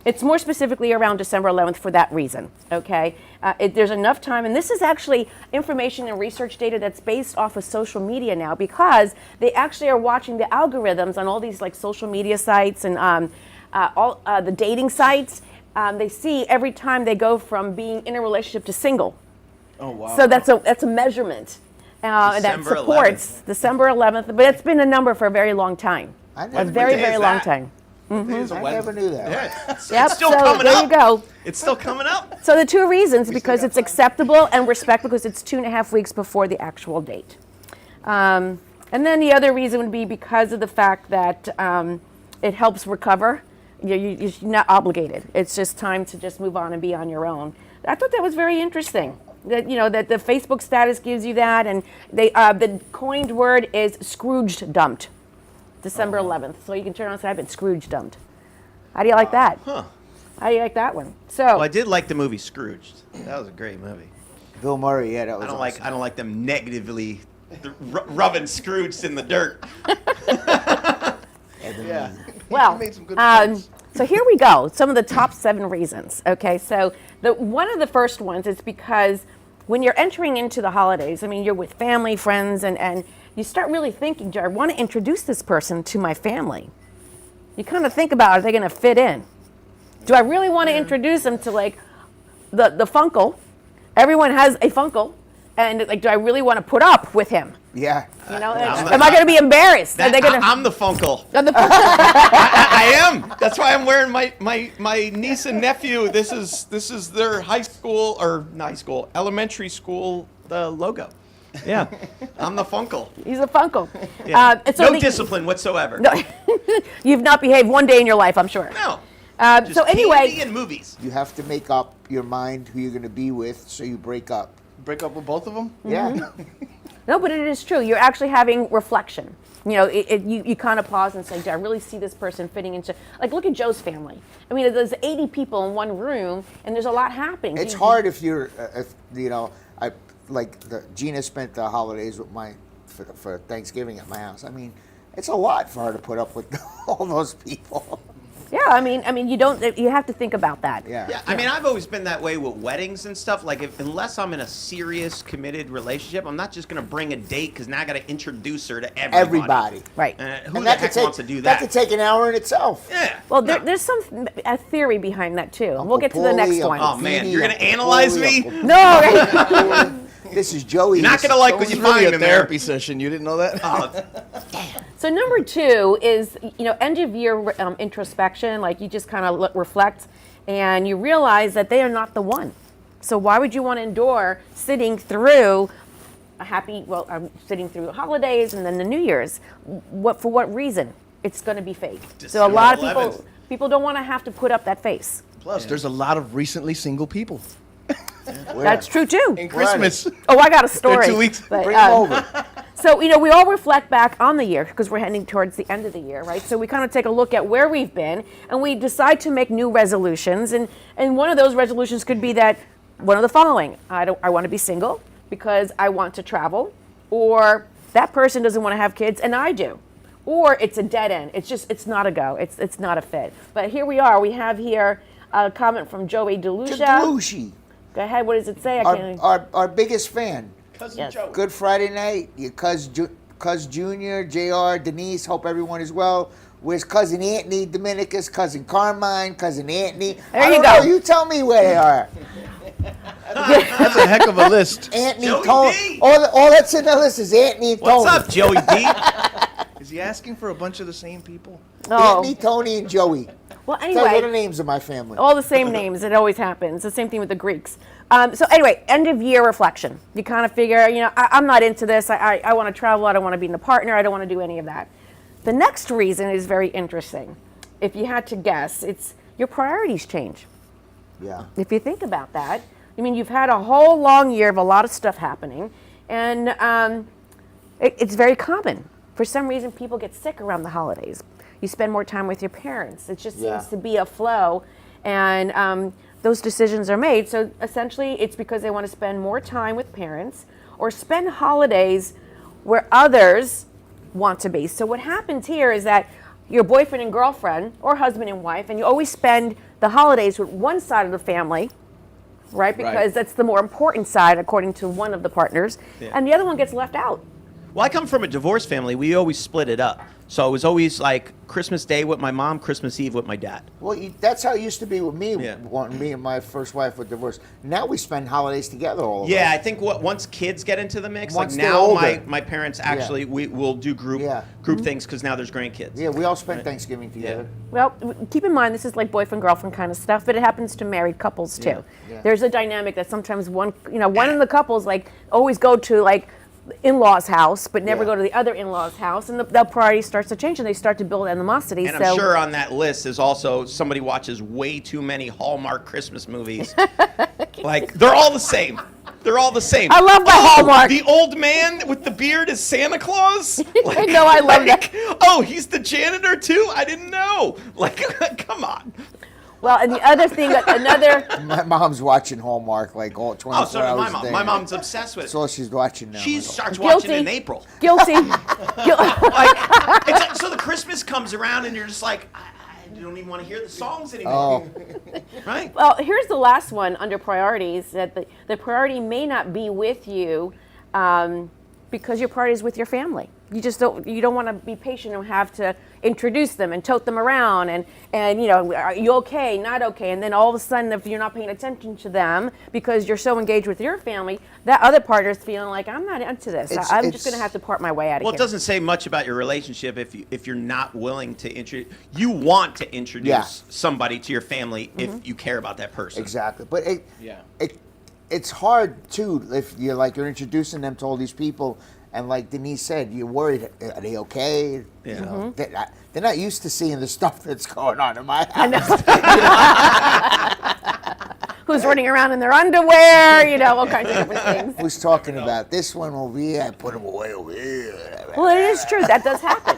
it's more specifically around December 11th for that reason. Okay, there's enough time, and this is actually information and research data that's based off of social media now, because they actually are watching the algorithms on all these like social media sites and all the dating sites. They see every time they go from being in a relationship to single. Oh wow. So that's a measurement. That December supports December 11th, but it's been a number for a very long time. I A never, very, day very is long that? time. I never knew that. Yep, It's still so coming there up. you go. It's still coming up. So the two reasons, because it's acceptable and respectful, because it's 2.5 weeks before the actual date. And then the other reason would be because of the fact that it helps recover. You're not obligated. It's just time to just move on and be on your own. I thought that was very interesting. That that the Facebook status gives you that, and the coined word is Scrooged dumped, December 11th. So you can turn on and say, I've been Scrooge dumped. How do you like that? Huh. How do you like that one? So Well, I did like the movie Scrooged. That was a great movie. Bill Murray, yeah, that was awesome. I don't like them negatively rubbing Scrooge in the dirt. Yeah. well, made some good points. so here we go. Some of the top 7 reasons. Okay, so one of the first ones is because when you're entering into the holidays, I mean, you're with family, friends, and you start really thinking, do I want to introduce this person to my family? You kind of think about, are they going to fit in? Do I really want to introduce them to like the Funkle? Everyone has a Funkle, and like, do I really want to put up with him? Yeah. You know, am I going to be embarrassed? Are they going I'm the Funkle. I am. That's why I'm wearing my niece and nephew. This is their high school, or not high school, elementary school logo. Yeah, I'm the Funkle. He's a Funkle. Yeah. And so No discipline whatsoever. No, you've not behaved one day in your life, I'm sure. No. So anyway, candy and movies. You have to make up your mind who you're going to be with, so you break up. Break up with both of them? Yeah. no, but it is true. You're actually having reflection. You know, you kind of pause and say, do I really see this person fitting into, like, look at Joe's family. I mean, there's 80 people in one room, and there's a lot happening. It's hard if you're, Gina spent the holidays with for Thanksgiving at my house. I mean, it's a lot for her to put up with all those people. Yeah, I mean, you have to think about that. Yeah, I mean, I've always been that way with weddings and stuff. Like, unless I'm in a serious, committed relationship, I'm not just going to bring a date because now I got to introduce her to everybody. Right. Who the heck wants to do that? That could take an hour in itself. Yeah. Well, there's a theory behind that too. We'll get to the next one. Oh man, you're going to analyze me? No. This is Joey. You're not going to like what you find in there. Therapy session. You didn't know that? So number 2 is, end of year introspection. Like, you just kind of reflect and you realize that they are not the one. So why would you want to endure sitting through sitting through holidays and then the New Year's? For what reason? It's going to be fake. So a lot of people don't want to have to put up that face. Plus, there's a lot of recently single people. That's true too. In Christmas. Oh, I got a story. 2 weeks. But, Bring them over. So, we all reflect back on the year because we're heading towards the end of the year, right? So we kind of take a look at where we've been and we decide to make new resolutions. And one of those resolutions could be that one of the following. I want to be single because I want to travel, or that person doesn't want to have kids and I do. Or it's a dead end. It's not a go. It's not a fit. But here we are. We have here a comment from Joey DeLucia. Go ahead. What does it say? Our biggest fan. Cousin Joe. Good Friday night. Your Cuz Junior, JR, Denise. Hope everyone is well. Where's Cousin Anthony, Dominicus, Cousin Carmine, Cousin Anthony? There you go. You tell me where they are. That's a heck of a list. Anthony, Joey Tony. D. All that's in the list is Anthony and Tony. What's up, Joey D? Is he asking for a bunch of the same people? Oh. Anthony, Tony, and Joey. Well, Those are the anyway, names of my family. all the same names. It always happens. The same thing with the Greeks. So anyway, end of year reflection. You kind of figure, I'm not into this. I want to travel. I don't want to be in a partner. I don't want to do any of that. The next reason is very interesting. If you had to guess, it's your priorities change. Yeah. If you think about that, you've had a whole long year of a lot of stuff happening, and it's very common. For some reason, people get sick around the holidays. You spend more time with your parents. It just seems to be a flow, and those decisions are made. So essentially, it's because they want to spend more time with parents or spend holidays where others want to be. So what happens here is that your boyfriend and girlfriend or husband and wife, and you always spend the holidays with one side of the family, right? Because that's the more important side according to one of the partners, and the other one gets left out. Well, I come from a divorced family. We always split it up. So it was always like Christmas Day with my mom, Christmas Eve with my dad. Well, that's how it used to be with me. When me and my first wife were divorced. Now we spend holidays together all of us. Yeah, I think once kids get into the mix, Once like they're now older. my parents actually we will do group things because now there's grandkids. Yeah, we all spent Thanksgiving together. Well, keep in mind this is like boyfriend girlfriend kind of stuff, but it happens to married couples too. Yeah. There's a dynamic that sometimes one of the couples like always go to like in-laws house but never go to the other in-laws house, and the priority starts to change and they start to build animosity. And I'm sure on that list is also somebody watches way too many Hallmark Christmas movies. Like they're all the same. They're all the same. I love my Hallmark. The old man with the beard is Santa Claus? I know, I love that. Oh, he's the janitor too? I didn't know. Like, come on. Well, and the other thing, My mom's watching Hallmark like all 24 Oh, so does hours my a day. mom. My mom's obsessed with it. That's all she's watching now. She starts Guilty. watching in April. Guilty. Like, so the Christmas comes around and you're just like, I don't even want to hear the songs anymore. Right? Well, here's the last one under priorities, that the priority may not be with you because your priority is with your family. You don't want to be patient and have to introduce them and tote them around and are you okay, not okay, and then all of a sudden if you're not paying attention to them because you're so engaged with your family, that other partner's feeling like I'm not into this. I'm just going to have to part my way out of here. Well, it doesn't say much about your relationship if you're not willing to introduce. You want to introduce somebody to your family if you care about that person. Exactly, but it's hard too if you're introducing them to all these people. And like Denise said, you're worried, are they okay? Yeah. They're not used to seeing the stuff that's going on in my house. I know. Who's running around in their underwear, all kinds of different things. Who's talking about this one over here? I put him away over here. Well, it is true. That does happen.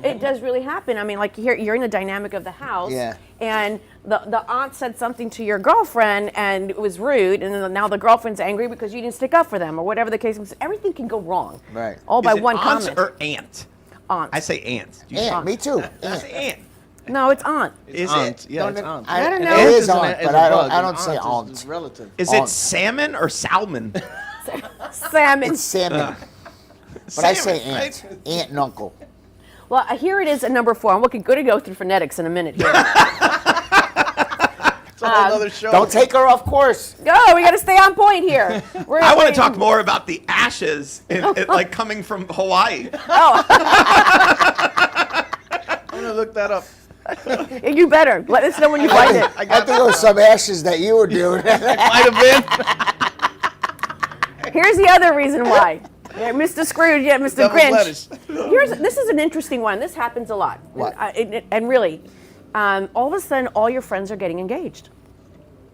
It does really happen. I mean, like you're in the dynamic of the house, and the aunt said something to your girlfriend, and it was rude, and then now the girlfriend's angry because you didn't stick up for them, or whatever the case is. Everything can go wrong. Right. All by Is it one aunts comment. or aunt? Aunt. I say aunt. Aunt, me too. I say aunt. No, it's aunt. Is Aunt. it? Yeah, it's aunt. I don't It know. is Is an- aunt, is but a I bug, don't and say aunt aunt. is relative. Is it Aunt. salmon or salmon? Salmon. It's salmon. But I say Salmon, aunt. Aunt and uncle. Well, here it is at number 4. I'm going to go through phonetics in a minute here. It's a whole other show. Don't take her off course. Go. We got to stay on point here. I want to talk more about the ashes, like coming from Hawaii. Oh, I'm gonna look that up. you better let us know when you find it. I think it was some ashes that you were doing. Might have been. Here's the other reason why. Yeah, Mr. Scrooge, yeah, Mr. Devil's Grinch. lettuce. This is an interesting one. This happens a lot. What? And really, all of a sudden, all your friends are getting engaged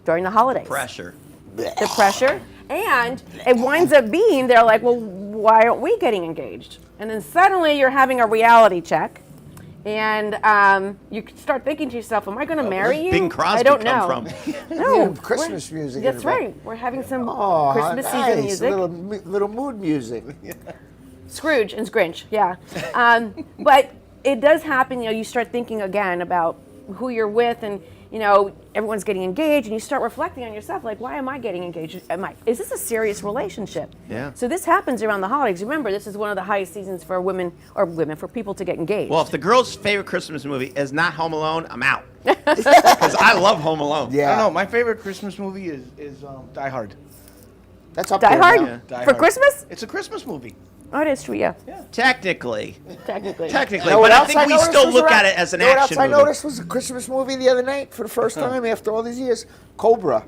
during the holidays. Pressure. The pressure. And it winds up being, they're like, well, why aren't we getting engaged? And then suddenly you're having a reality check. And you start thinking to yourself, am I going to marry you? Bing Crosby I don't come know. from? No, Yeah, Christmas music in That's the back. right. We're having some Oh, Christmas nice. season music. Little mood music. Scrooge and Grinch, yeah. But it does happen, you start thinking again about who you're with, and, everyone's getting engaged, and you start reflecting on yourself, like, why am I getting engaged? Is this a serious relationship? Yeah. So this happens around the holidays. Remember, this is one of the highest seasons for for people to get engaged. Well, if the girl's favorite Christmas movie is not Home Alone, I'm out. Because I love Home Alone. I Yeah. don't know. My favorite Christmas movie is Die Hard. That's up Die there Hard? now. Die For Hard. Christmas? It's a Christmas movie. Oh, it is true, yeah. Technically. Technically. You know what But I else think we noticed still was look around- at it as an you know what action else I movie. noticed was a Christmas movie the other night for the first time after all these years. Cobra.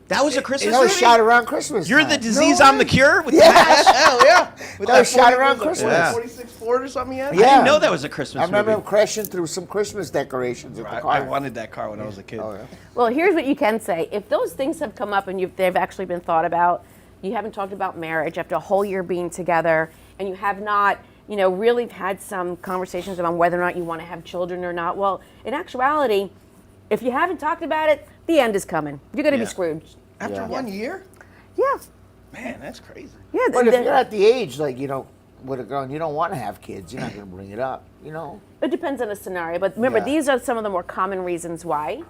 That was a Christmas That was movie? shot around Christmas. You're the time. disease, No I'm the way. cure? With Yeah. the mask? Hell yeah. With That was shot 40 around was it, Christmas. Yeah. 46 Ford or something yet? I Yeah. didn't know that was a Christmas I remember him movie. crashing through some Christmas decorations with the I car. wanted that car when I was a kid. Oh, yeah. Well, here's what you can say. If those things have come up and they've actually been thought about, you haven't talked about marriage after a whole year being together, and you have not, really had some conversations about whether or not you want to have children or not. Well, in actuality, if you haven't talked about it, the end is coming. You're going to Yeah. be Scrooged. After Yeah. 1 year? Yeah. Man, that's crazy. Yeah. But if the- you're at the age, like, with a girl and you don't want to have kids, you're not going to bring it up, It depends on the scenario. But remember, Yeah. these are some of the more common reasons why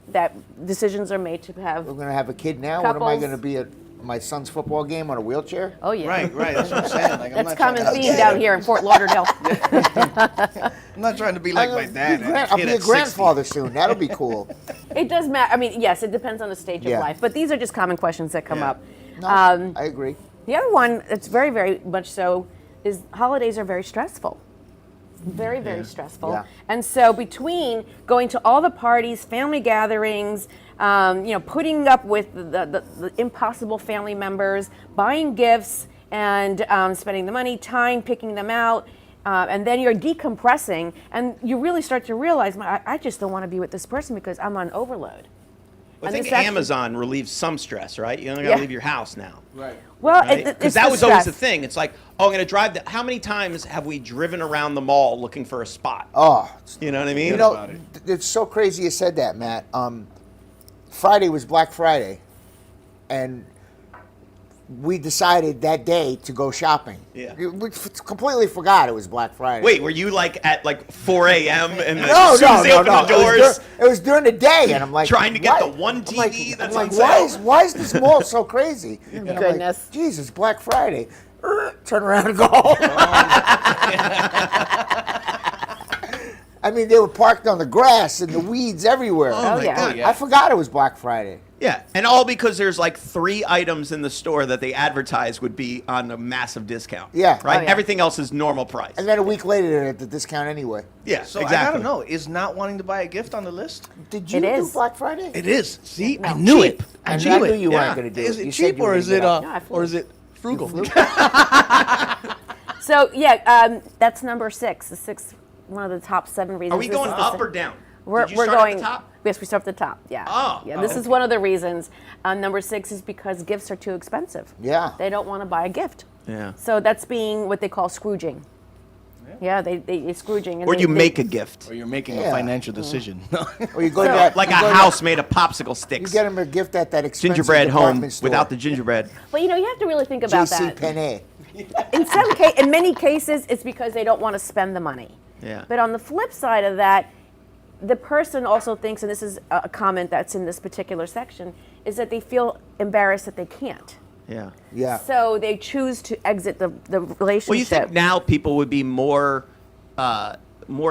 that decisions are made to have. We're going to have a kid now. What am I Couples. going to be at my son's football game on a wheelchair? Oh, yeah. Right. That's what I'm saying. Like, I'm That's not common trying to- theme down here in Fort Lauderdale. I'm not trying to be like my dad. I'll be a grandfather soon. That'll be cool. It does matter. I mean, yes, it depends on the stage Yeah. of life. But these are just common questions that come Yeah. up. No, I agree. The other one that's very, very much so is holidays are very stressful. Very, very stressful. Yeah. And so between going to all the parties, family gatherings, putting up with the impossible family members, buying gifts, and spending the money, time picking them out, and then you're decompressing, and you really start to realize, I just don't want to be with this person because I'm on overload. I And think this actually- Amazon relieves some stress, right? You only got Yeah. to leave your house now. Right. Well, Right? it's Because that the was always the stress. thing. It's like, I'm going to drive. How many times have we driven around the mall looking for a spot? Oh, You know what I mean? about it. it's so crazy you said that, Matt. Friday was Black Friday, and we decided that day to go shopping. Yeah. We completely forgot it was Black Friday. Wait, were you like at like 4 a.m. and No, as soon as they opened the It doors? was, it was during the day, and I'm like Trying to get why- the one I'm TV like, that's I'm on like, why sale. why is this mall so crazy? And I'm like, Goodness. Jesus, Black Friday. Turn around and go home. I mean, they were parked on the grass and the weeds everywhere. Oh, my yeah. God. I forgot it was Black Friday. Yeah, and all because there's like 3 items in the store that they advertise would be on a massive discount. Yeah. Right? Oh, yeah. Everything else is normal price. And then a week later, they're at the discount anyway. Yeah, So exactly. I gotta know, is not wanting to buy a gift on the list? Did you It do is. Black Friday? It is. See, I No. knew Cheap. it. I I knew knew it. you Yeah. weren't going to do Is it. You it said cheap you were or gonna is get it up. No, I flew. or is it frugal? So yeah, that's number 6. The 6th, one of the top 7 reasons. Are we This going is the up si- or down? We're, Did you we're start going. at the top? Yes, we start at the top. Yeah. Oh, Yeah. This is one of the reasons. Number 6 is because gifts are too expensive. Yeah. They don't want to buy a gift. Yeah. So that's being what they call Scrooging. Yeah, they Scrooging. And Or they- you they- make a gift. Or you're making Yeah. a financial decision. Or you go to So- that, Like you a go to house made of popsicle You sticks. get them a gift at that expensive Gingerbread home department store. without the gingerbread. But you have to really think about J.C. that. Penney. In many cases, it's because they don't want to spend the money. Yeah. But on the flip side of that, the person also thinks, and this is a comment that's in this particular section, is that they feel embarrassed that they can't. Yeah. Yeah. So they choose to exit the relationship. Well, you think now people would be more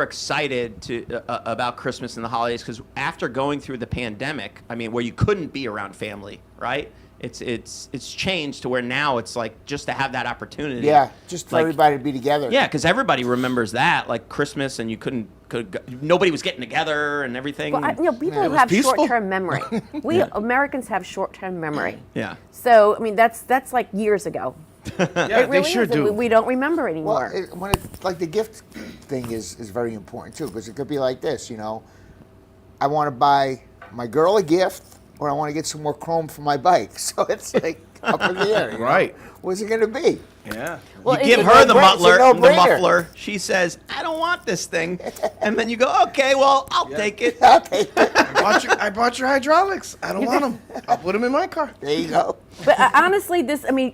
excited about Christmas and the holidays because after going through the pandemic, I mean, where you couldn't be around family, right? It's changed to where now it's like just to have that opportunity. Yeah, just for like, everybody to be together. Yeah, because everybody remembers that, like Christmas, and you nobody was getting together and everything. Well, people have short-term memory. We Americans have short-term memory. Yeah. So I mean, that's like years ago. Yeah, It really they sure is, and do. we don't remember anymore. Well, when it's like the gift thing is very important too, because it could be like this, you know, I want to buy my girl a gift, or I want to get some more chrome for my bike. So it's like up in the air. You know? Right. What's it going to be? Yeah. Well, You give it's her a the no-brainer. muffler. She says, "I don't want this thing," and then you go, "Okay, well, I'll take it." I'll take it. I bought your hydraulics. I don't want them. I'll put them in my car. There you go. But honestly,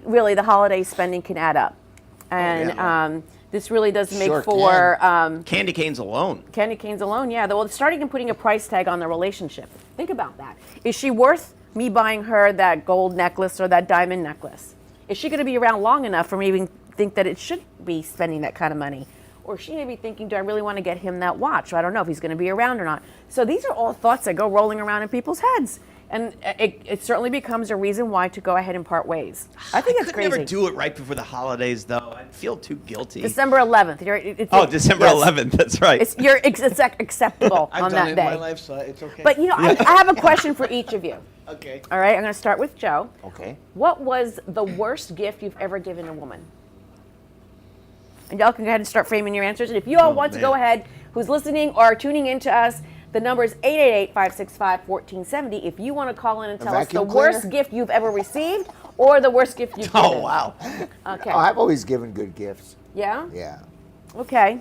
really, the holiday spending can add up, and this really does make Sure for Candy canes alone. candy canes alone. Yeah, well, starting and putting a price tag on the relationship. Think about that. Is she worth me buying her that gold necklace or that diamond necklace? Is she going to be around long enough for me to even think that it should be spending that kind of money? Or she may be thinking, do I really want to get him that watch? I don't know if he's going to be around or not. So these are all thoughts that go rolling around in people's heads. And it certainly becomes a reason why to go ahead and part ways. I think it's could crazy. never do it right before the holidays, though. I feel too guilty. December 11th. December 11th. That's right. It's acceptable I've on done that it day. in my life, so it's okay. But, I have a question for each of you. okay. All right, I'm going to start with Joe. Okay. What was the worst gift you've ever given a woman? And y'all can go ahead and start framing your answers. And if you all want to go ahead, who's listening or tuning in to us, the number is 888-565-1470. If you want to call in and tell us the vacuum worst cleaner? gift you've ever received or the worst gift you've given. Oh wow. Okay. Oh, I've always given good gifts. Yeah? Yeah. Okay.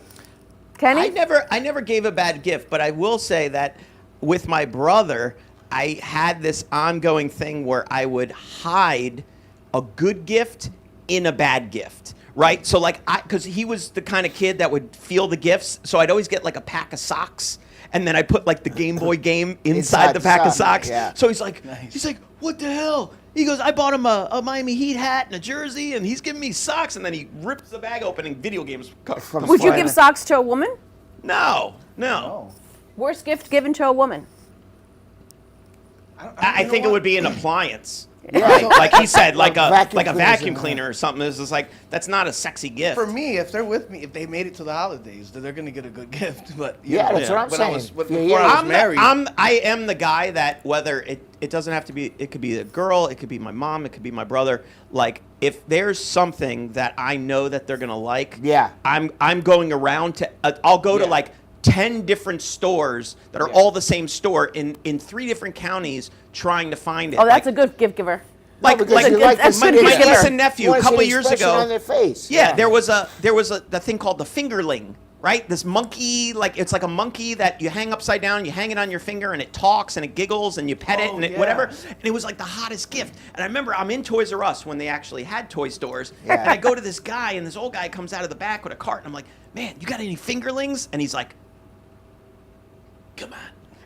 Kenny? I never gave a bad gift, but I will say that with my brother, I had this ongoing thing where I would hide a good gift in a bad gift. Right? So because he was the kind of kid that would feel the gifts, so I'd always get like a pack of socks, and then I put like the Game Boy game inside the pack of socks. Yeah. So he's like, what the hell? He goes, I bought him a Miami Heat hat and a jersey, and he's giving me socks, and then he rips the bag open and video games come Would you flying. give socks to a woman? No. Worst gift given to a woman? I think it would be an appliance. Yeah. Right? Like he said, like a Vacuum vacuum cleaners cleaner or something. It's just like that's not a sexy gift. For me, if they're with me, if they made it to the holidays, then they're gonna get a good gift. But Yeah, that's what I'm when saying. I was, Yeah, before yeah. I was married, I am the guy that whether it doesn't have to be, it could be a girl, it could be my mom, it could be my brother. Like if there's something that I know that they're gonna like, Yeah. I'm going around to I'll go to like 10 different stores that are all the same store in 3 different counties trying to find it. Oh, that's a good gift giver. like because you like to that's see my the- niece niece giver. and nephew You a wanna see couple the years expression ago. on their face. Yeah, there was the thing called the fingerling, right? This monkey, like it's like a monkey that you hang upside down, you hang it on your finger, and it talks and it giggles and you pet it and it, whatever. And it was like the hottest gift. And I remember I'm in Toys R Us when they actually had toy stores, Yeah. and I go to this guy, and this old guy comes out of the back with a cart, and I'm like, "Man, you got any fingerlings?" And he's like, "Come on."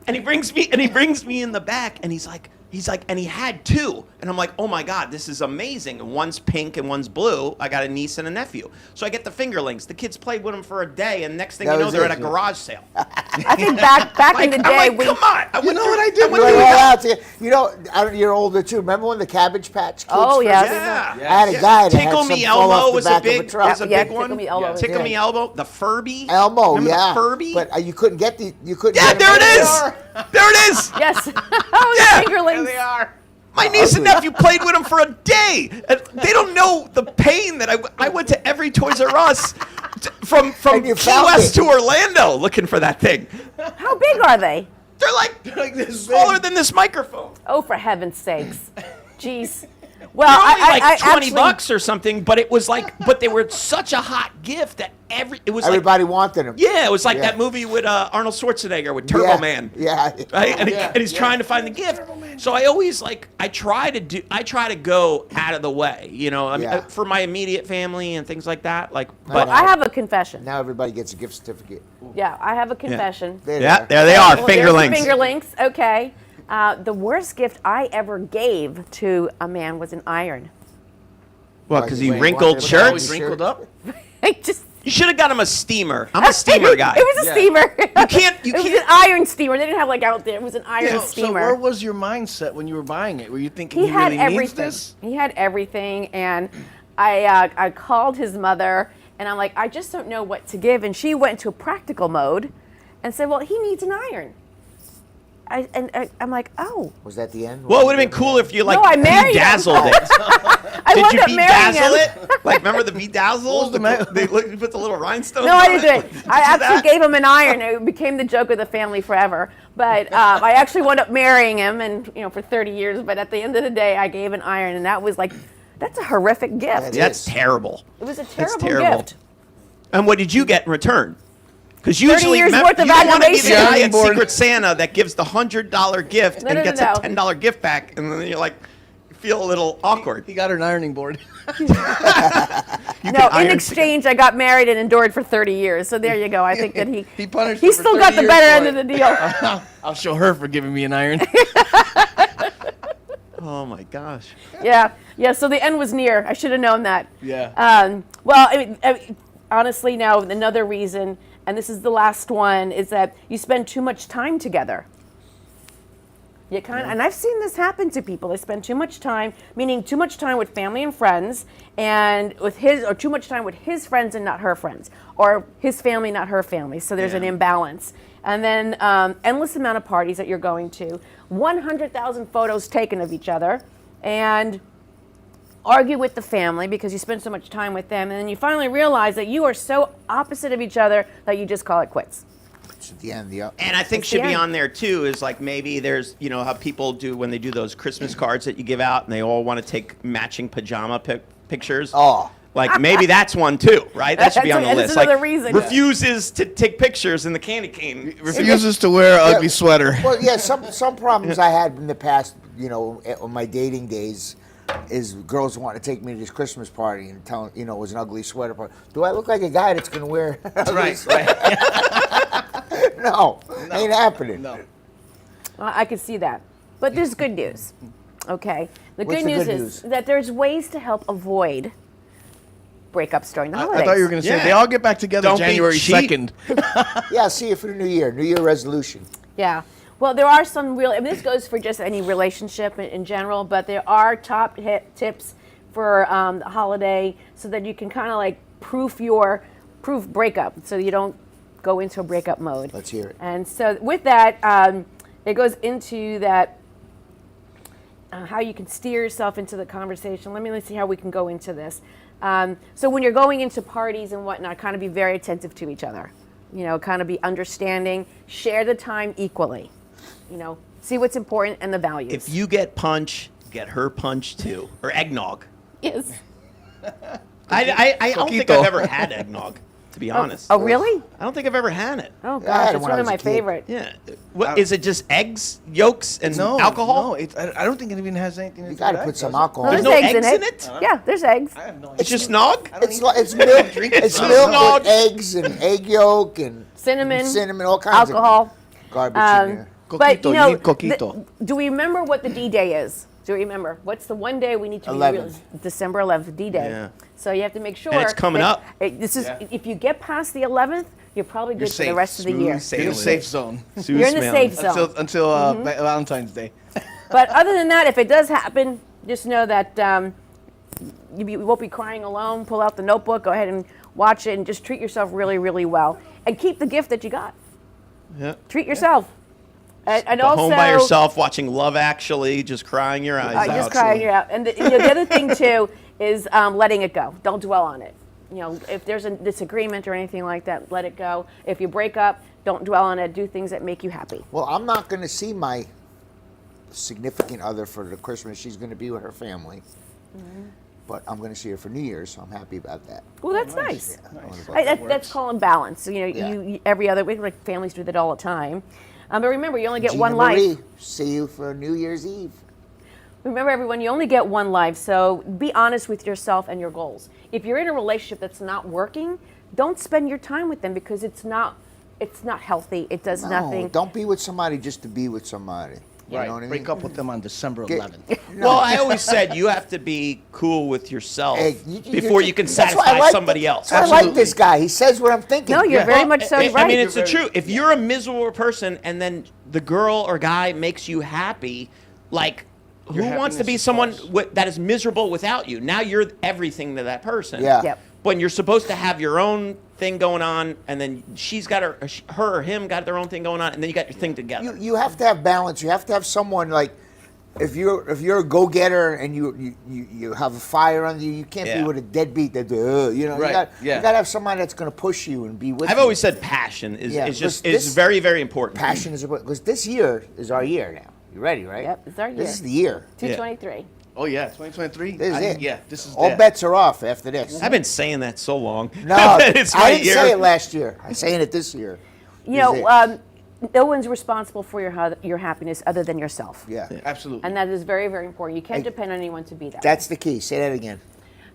And he brings me in the back, and he's like, and he had 2. And I'm like, oh my God, this is amazing. And one's pink and one's blue. I got a niece and a nephew. So I get the fingerlings. The kids played with them for a day, and next thing That you know, was they're it, at a yeah. garage sale. I think back in the day, I'm like, come on. you know what I did? You're all out to- you know, you're older too. Remember when the Cabbage Patch Kids? Oh, first yes. came out? Yeah. I had a guy that Tickle had Me some fall off Elmo the was a back of big, truck. was a Yeah, big one. Tickle Me Elmo was Tickle big. Me Elmo. The Furby. Elmo, Remember yeah. the Furby? But you couldn't get you couldn't. Yeah, get there them. it is. There it is. Yes. Oh, Yeah. the fingerlings. They are. My niece and nephew played with them for a day. And they don't know the pain that I went to every Toys R Us from And you Key found West it. to Orlando looking for that thing. How big are they? They're like Like this smaller big. than this microphone. Oh, for heaven's sakes. Jeez. Well, They're only like I 20 actually, bucks or something, but it was like, but they were such a hot gift that it was Everybody wanted him. like, yeah, it was like Yeah. that movie with Arnold Schwarzenegger with Turbo Yeah. Man. Yeah. Right? And he's trying to find the gift. So I always I try to go out of the way, you know, I mean, Yeah. for my immediate family and things like that. Like, Well, but I have a confession. Now everybody gets a gift certificate. Yeah, I have a confession. Yeah, there they are, Well, finger there's the links. Finger links. Okay. The worst gift I ever gave to a man was an iron. Well, because he Wait, wrinkled what? Always shirts. wrinkled up. I just. You should have got him a steamer. I'm a steamer guy. It was a steamer. You can't. It was an iron steamer. They didn't have like out there. It was an iron So steamer. where was your mindset when you were buying it? Were you thinking He he had really needs everything. this? He had everything, and I called his mother, and I'm like, I just don't know what to give, and she went into a practical mode, and said, well, he needs an iron. I'm like, oh. Was that the end? Well, it would have been cool if you like No, I married him. bedazzled it. I Did wound you up marrying bedazzle him. it? Like, remember the bedazzle? the ma- They you put the little rhinestones. No, I on didn't do it. Did I you do actually that? gave him an iron. It became the joke of the family forever. But I actually wound up marrying him, and for 30 years. But at the end of the day, I gave an iron, and that was like, that's a horrific gift. That's terrible. It was a That's terrible gift. And what did you get in return? Because 30 usually years worth of you don't want to be the aggravation. guy at Board. Secret Santa that gives the $100 gift No, and no, gets no. a $10 gift back, and then you're like, you feel a little awkward. He got her an ironing board. No, in exchange, I got married and endured for 30 years. So there you go. I think that He punished he her for still 30 got the years better for end it. of the deal. I'll show her for giving me an iron. Oh my gosh. Yeah. So the end was near. I should have known that. Yeah. Well, I mean, honestly, now another reason, and this is the last one, is that you spend too much time together. You and I've seen this happen to people. They spend too much time, meaning too much time with family and friends, and or too much time with his friends and not her friends, or his family, not her family. So there's an imbalance. And then endless amount of parties that you're going to, 100,000 photos taken of each other, and argue with the family because you spend so much time with them, and then you finally realize that you are so opposite of each other that you just call it quits. It's at the end. Yeah. And I think It's should the be end. on there too is like maybe there's how people do when they do those Christmas cards that you give out and they all want to take matching pajama pictures. Oh. Like maybe that's one too, right? That should be on the That's list. another Like reason. refuses to take pictures in the candy cane. Refuses to wear an ugly sweater. Well, yeah. Some problems I had in the past, on my dating days, is girls want to take me to this Christmas party and tell it was an ugly sweater party. Do I look like a guy that's going to wear? Right. No, ain't happening. No. I could see that. But there's good news. Okay. The What's good the news good is news? that there's ways to help avoid breakups during the holidays. I thought you were going to say Yeah. they all get back together Don't be January cheap. 2nd. Yeah, see you for the New Year. New Year resolution. Yeah. Well, there are some real, this goes for just any relationship in general, but there are top tips for the holiday so that you can kind of like proof breakup so you don't go into a breakup mode. Let's hear it. And so with that, it goes into that how you can steer yourself into the conversation. Let's see how we can go into this. So when you're going into parties and whatnot, kind of be very attentive to each other. Kind of be understanding, share the time equally. See what's important and the values. If you get punch, get her punch too, or eggnog. Yes. I don't think Coquito. I've ever had eggnog, to be honest. Oh, really? I don't think I've ever had it. Oh, Yeah, I had gosh, it it's when I one of was a my kid. favorite. Yeah. What is it? Just eggs, yolks, and No. alcohol? No, I don't think it even has anything to You do got to with put that, some does it? alcohol. No, There's there's no eggs eggs in it. it? Yeah, there's eggs. I have no idea. It's just nog? It's milk. drink It's it. milk Nog. with eggs and egg yolk and Cinnamon, all kinds alcohol. of garbage in there. But Coquito, you need coquito. do we remember what the D-Day is? Do we remember? What's the one day we need to 11th. December 11th, D-Day. Yeah. So you have to make sure. And it's coming that- up. This is if you get past the 11th, you're probably good for the safe. rest of the year. Smooth You're in sailing. the safe zone You're in the safe zone. until Valentine's Day. But other than that, if it does happen, just know that you won't be crying alone. Pull out the notebook, go ahead and watch it, and just treat yourself really, really well. And keep the gift that you got. Yeah. Treat yourself. And Go also, home by yourself watching Love Actually, just crying your eyes out. just crying it out. And the other thing too is letting it go. Don't dwell on it. If there's a disagreement or anything like that, let it go. If you break up, don't dwell on it. Do things that make you happy. Well, I'm not going to see my significant other for the Christmas. She's going to be with her family. But I'm going to see her for New Year's, so I'm happy about that. Well, that's nice. Yeah, That's calling balance. You every other week, like families do that all the time. But remember, you only get one life. Marie, see you for New Year's Eve. Remember, everyone, you only get one life, so be honest with yourself and your goals. If you're in a relationship that's not working, don't spend your time with them because it's not it's not healthy. It does No, nothing. don't be with somebody just to be with somebody. You Right. know what I Break mean? up with them on December Get- 11th. Well, I always said you have to be cool with yourself Hey, before you can that's why I satisfy like somebody else. That's why I like this guy. He says what I'm thinking. No, you're very much so I right. mean, it's the truth. If you're a miserable person and then the girl or guy makes you happy, like, who wants to happiness be is someone false. that is miserable without you? Now you're everything to that person. Yeah. Yep. When you're supposed to have your own thing going on, and then she's got her or him got their own thing going on, and then you got your thing together. You have to have balance. You have to have someone like, if you're a go-getter and you have a fire under you, you can't be Yeah. with a deadbeat that you know. Right, You got to have somebody that's going to push you and be with I've you. always said passion is this- very, very important. passion is about, because this year is our year now. You ready, right? Yep, it's our year. This is the year. 223. Oh, yeah, 2023? This is it. Yeah, this is All that. bets are off after this. I've been saying that so long. No, it's I my didn't year. say it last year. I'm saying it this year. You This is know, it. no one's responsible for your happiness other than yourself. Yeah. Absolutely. And that is very, very important. You can't depend on anyone to be that. That's the key. Say that again.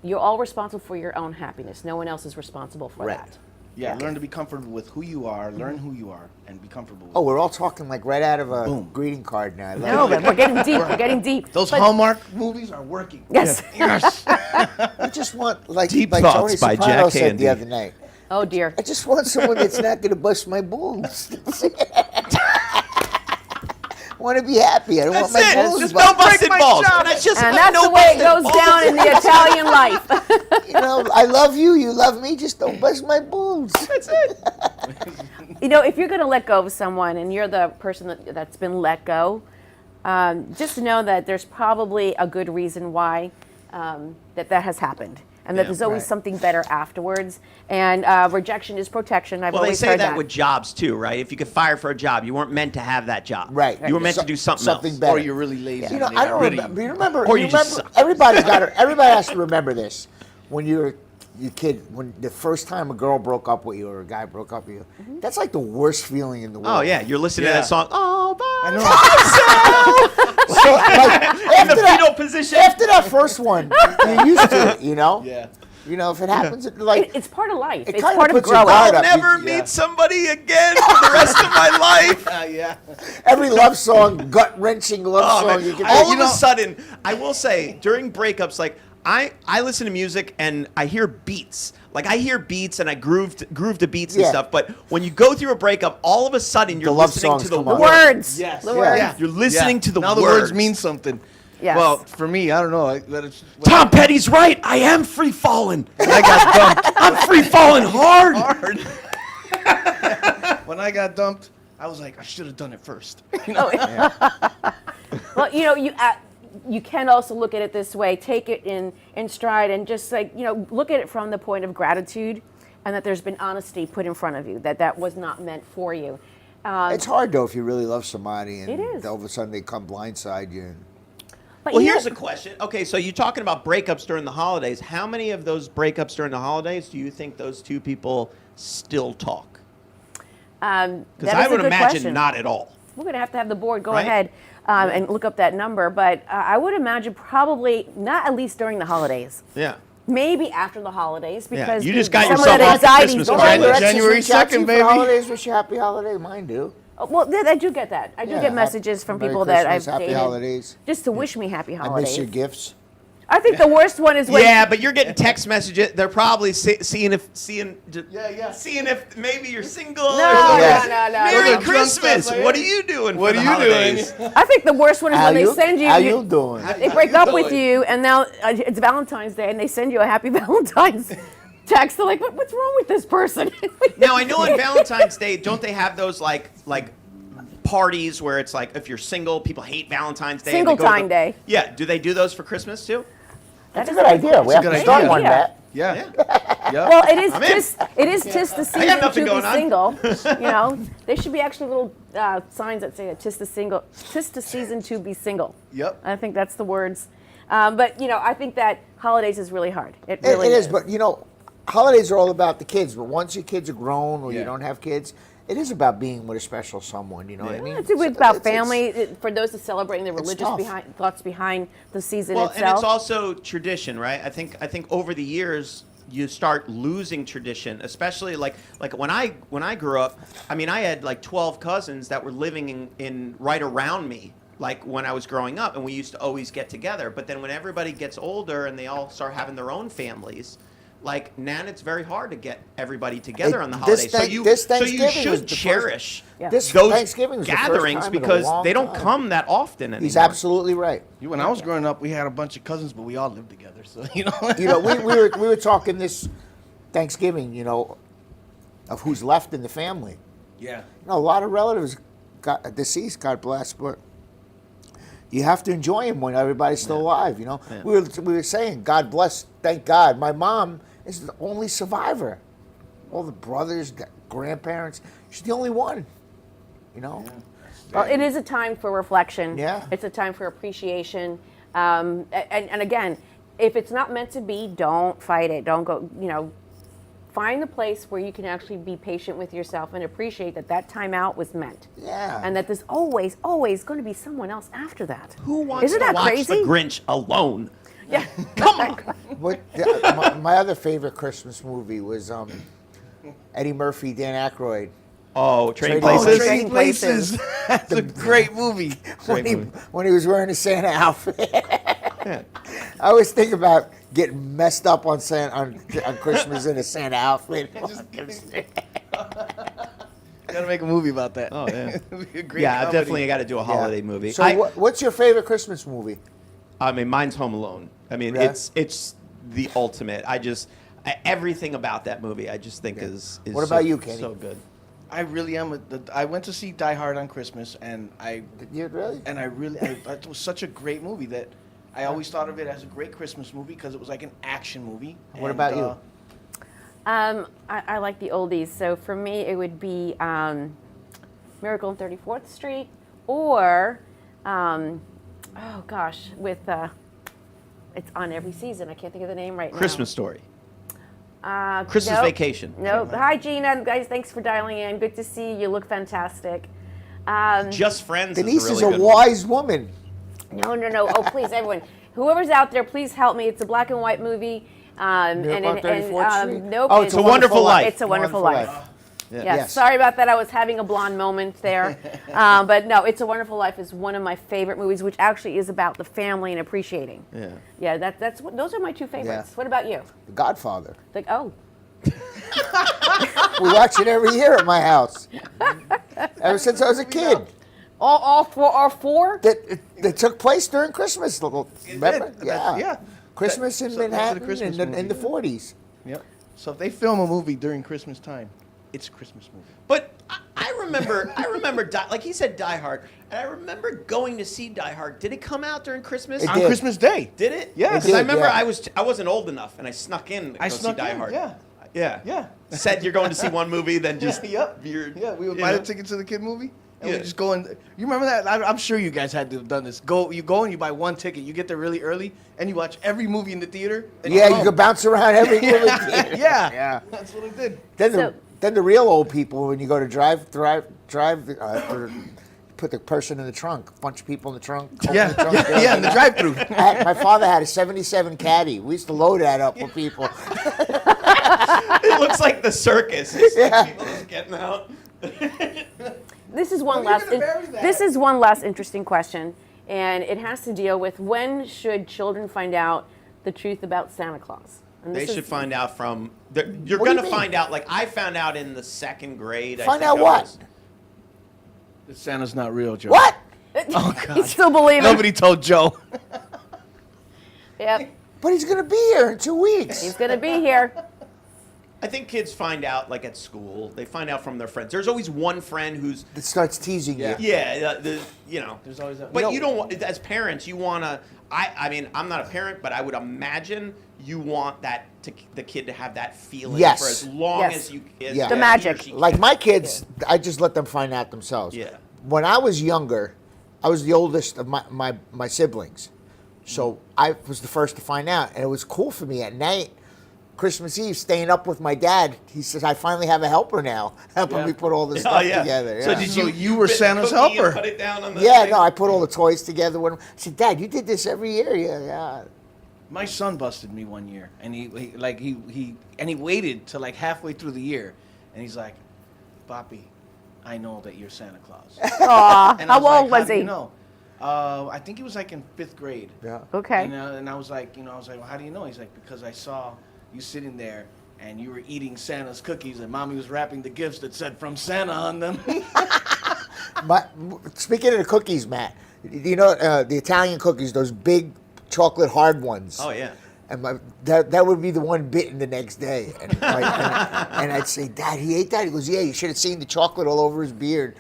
You're all responsible for your own happiness. No one else is responsible for Right. that. yeah, learn to be comfortable with who you are, learn who you are, and be comfortable with Oh, we're all talking like right out of a Boom. greeting card now. I love No, it. but we're getting deep. We're getting deep. Those But- Hallmark movies are working. Yes. Yes. I just want like Deep like Thoughts Tony by Soprano Jack said Handy. the other night. Oh dear. I just want someone that's not going to bust my balls. I want to be happy. I don't That's want my it. balls Just busted. no busted balls. That's just And that's no the way it busted goes balls. down in the Italian life. You know, I love you. You love me. Just don't bust my balls. That's it. You know, if you're going to let go of someone and you're the person that's been let go, just know that there's probably a good reason why that has happened. And that Yeah. there's always Right. something better afterwards. And rejection is protection. I've Well, they always say heard that with jobs too, right? If you get fired for a job, you weren't meant to have that job. Right. You were meant So- to do something something else. better. Or you're really lazy. You know, and they I got don't rid of remember. You remember? Or you you just remember? suck. Everybody has to remember this. When you're your kid, when the first time a girl broke up with you or a guy broke up with you, that's like the worst feeling in the world. Oh yeah, you're listening to Yeah. that song. Oh, I bye. know. So, like, In the fetal position. after that first one, you're used to it. You know. Yeah. You know, if it happens, like It's part of life. It It's kinda part of puts your growing. guard I'll up. never You- meet somebody again for the rest of my life. Yeah. every love song, gut wrenching love Oh, song man. you can All think. of a sudden, I will say, during breakups, like I listen to music and I hear beats. Like I hear beats and I groove to beats and Yeah. stuff. But when you go through a breakup, all of a sudden you're love listening songs to the come on. words. Words. Yes. The Yeah. words. Yeah. You're listening Yeah. to the now words. the words mean something. Yes. Well, for me, I don't know. Tom Petty's right. I am free falling. I got dumped. I'm free falling hard. When I got dumped, I was like, I should have done it first. Well, you know, you can also look at it this way. Take it in stride and just like, you know, look at it from the point of gratitude and that there's been honesty put in front of you, that was not meant for you. It's hard though if you really love somebody and It is. all of a sudden they come blindside you. But Well, you know- here's a question. Okay, so you're talking about breakups during the holidays. How many of those breakups during the holidays do you think those two people still talk? Because that I is a would good imagine question. not at all. We're going to have the board go Right? ahead and look up that number, but I would imagine probably not at least during the holidays. Yeah. Maybe after the holidays because you just got some of yourself that off the anxiety's Christmas gone. card list. January Exes reach out to 2nd, you for baby. holidays, wish you happy holiday. Mine do. Well, I do get that. I do Yeah, get messages from Merry people that Christmas, I've happy dated holidays. just to wish me happy I holidays. miss your gifts. I think the worst one is when Yeah, but you're getting text messages. They're probably seeing if maybe you're single. or No, something. Yes. no. Merry Those are drunk Christmas. stuff, What are you doing? What for are the you doing? holidays? I think the worst one is when they send you. How you doing? They break up with you, and now it's Valentine's Day, and they send you a happy Valentine's text. They're like, what's wrong with this person? Now I know on Valentine's Day, don't they have those like parties where it's like if you're single, people hate Valentine's Day. and they go to Single-time day. Yeah. Do they do those for Christmas too? That's a good idea. We have good to start idea. one, Matt. Yeah. Well, it is I'm in. tis the season got to nothing be going on. single. You know, there should be actually little signs that say tis the season to be single. Yep. I think that's the words. But you know, I think that holidays is really hard. It It really is, but you know, holidays are all about the kids. But once your kids are grown or you Yeah. don't have kids, it is about being with a special someone. You know what I mean? It's about family for those that celebrating the religious tough. thoughts behind the season Well, and itself. it's also tradition, right? I think over the years, you start losing tradition, especially like when I grew up. I mean, I had like 12 cousins that were living in right around me, like when I was growing up, and we used to always get together. But then when everybody gets older and they all start having their own families, like now it's very hard to get everybody together on the holidays. So you should cherish This those Thanksgiving was the first gatherings time in a because long they don't time. come that often anymore. He's absolutely right. When I was growing up, we had a bunch of cousins, but we all lived together. So You know, we were talking this Thanksgiving, you know, of who's left in the family. Yeah. You know, a lot of relatives got deceased, God bless, but you have to enjoy them when everybody's still alive. You know, Yeah. we were saying, God bless, thank God. My mom is the only survivor. All the brothers, grandparents, she's the only one. You know. Well, it is a time for reflection. Yeah. It's a time for appreciation. And again, if it's not meant to be, don't fight it. Don't go, you know, find the place where you can actually be patient with yourself and appreciate that time out was meant. Yeah. And that there's always going to be someone else after that. Who wants Isn't to that watch crazy? The Grinch alone? Yeah. Come on. My other favorite Christmas movie was Eddie Murphy, Dan Aykroyd. Oh, Trading Trading Places. Trading Places. That's a great movie. When he was wearing a Santa outfit. I always think about getting messed up on Christmas in a Santa outfit. Gotta make a movie about that. Oh, yeah. It'd be a great Yeah, comedy. definitely got to do a holiday movie. So what's your favorite Christmas movie? I mean, mine's Home Alone. I mean, Yeah. it's the ultimate. Everything about that movie, I just think is What about you, Kenny? So good. I really am. I went to see Die Hard on Christmas, and You really? and I it was such a great movie that I always thought of it as a great Christmas movie because it was like an action movie. What And, about you? I like the oldies. So for me, it would be Miracle on 34th Street or, with, it's on every season. I can't think of the name right now. Christmas Story. Nope. Christmas Vacation. Nope. Hi, Gina. Guys, thanks for dialing in. Good to see you. You look fantastic. Just Friends. Denise is is a, a really good wise woman. No. Oh, please, everyone. Whoever's out there, please help me. It's a black and white movie. Miracle on 34th Street? Nope. Oh, It's a Wonderful Life. It's a Wonderful Life. Yeah. Yeah, Yes. sorry about that. I was having a blonde moment there. But no, It's a Wonderful Life is one of my favorite movies, which actually is about the family and appreciating. Yeah. Yeah, those are my two favorites. What about you? The Godfather. Like, oh, We watch it every year at my house. Ever since I was a kid. all four? That took place during Christmas. Remember? did. Yeah. Yeah. Christmas in So that's the Manhattan Christmas in the 40s. Yep. So if they film a movie during Christmas time, it's a Christmas movie. But I remember, like he said, Die Hard, and I remember going to see Die Hard. Did it come out during Christmas? It On did. Christmas Day. Did it? Yeah. Because It I did, remember yeah. I wasn't old enough, and I snuck in to go see Die Hard. Yeah. Yeah. Yeah. Said you're going to see one movie, then just Yep. veered. Yeah, we would you buy know? the ticket to the kid movie. And Yeah. we just go and you remember that? I'm sure you guys had to have done this. You go and you buy one ticket. You get there really early and you watch every movie in the theater. And Yeah, go you could bounce around every movie. yeah. Yeah. That's what I did. Then the real old people, when you go to drive, put the person in the trunk, a bunch of people in the trunk. open the trunk door. Yeah, in the drive-through. My father had a 77 Caddy. We used to load that up for people. It looks like the circus. It's like Yeah. people just getting out. This is one How are last. you gonna bury that? This is one last interesting question, and it has to deal with when should children find out the truth about Santa Claus? And They this should is- find out from. You're What do going you to mean? find out. Like I found out in the second grade. Find I out think I what? was- That Santa's not real, Joe. What? Oh God. You still believe it? Nobody told Joe. Yep. But he's going to be here in 2 weeks. He's gonna be here. I think kids find out like at school. They find out from their friends. There's always one friend who's That starts teasing you. yeah. There's always that. But you don't want, as parents, you want to. I mean, I'm not a parent, but I would imagine you want the kid to have that feeling Yes. for as long Yes. as you. Yeah. The he or magic. she Like can. my kids, I just let them find out themselves. Yeah. When I was younger, I was the oldest of my siblings. So I was the first to find out. And it was cool for me at night, Christmas Eve, staying up with my dad. He says, I finally have a helper now, helping me put all this stuff together. So Yeah. did So you? you were bit the Santa's cookie and helper. Put it down on the Yeah, thing? no, I put all the toys together with him. I said, Dad, you did this every year? Yeah. My son busted me one year, and he waited till like halfway through the year, and he's like, "Papi, I know that you're Santa Claus." Aw, And I how like, old was do he? you know? I think he was like in 5th grade. Yeah. Okay. And I was like, well, how do you know? He's like, because I saw you sitting there and you were eating Santa's cookies, and Mommy was wrapping the gifts that said "From Santa" on them. Speaking of the cookies, Matt, you know the Italian cookies, those big chocolate hard ones. Oh yeah. And that would be the one bitten the next day. And, and I'd say, Dad, he ate that? He goes, yeah, you should have seen the chocolate all over his beard.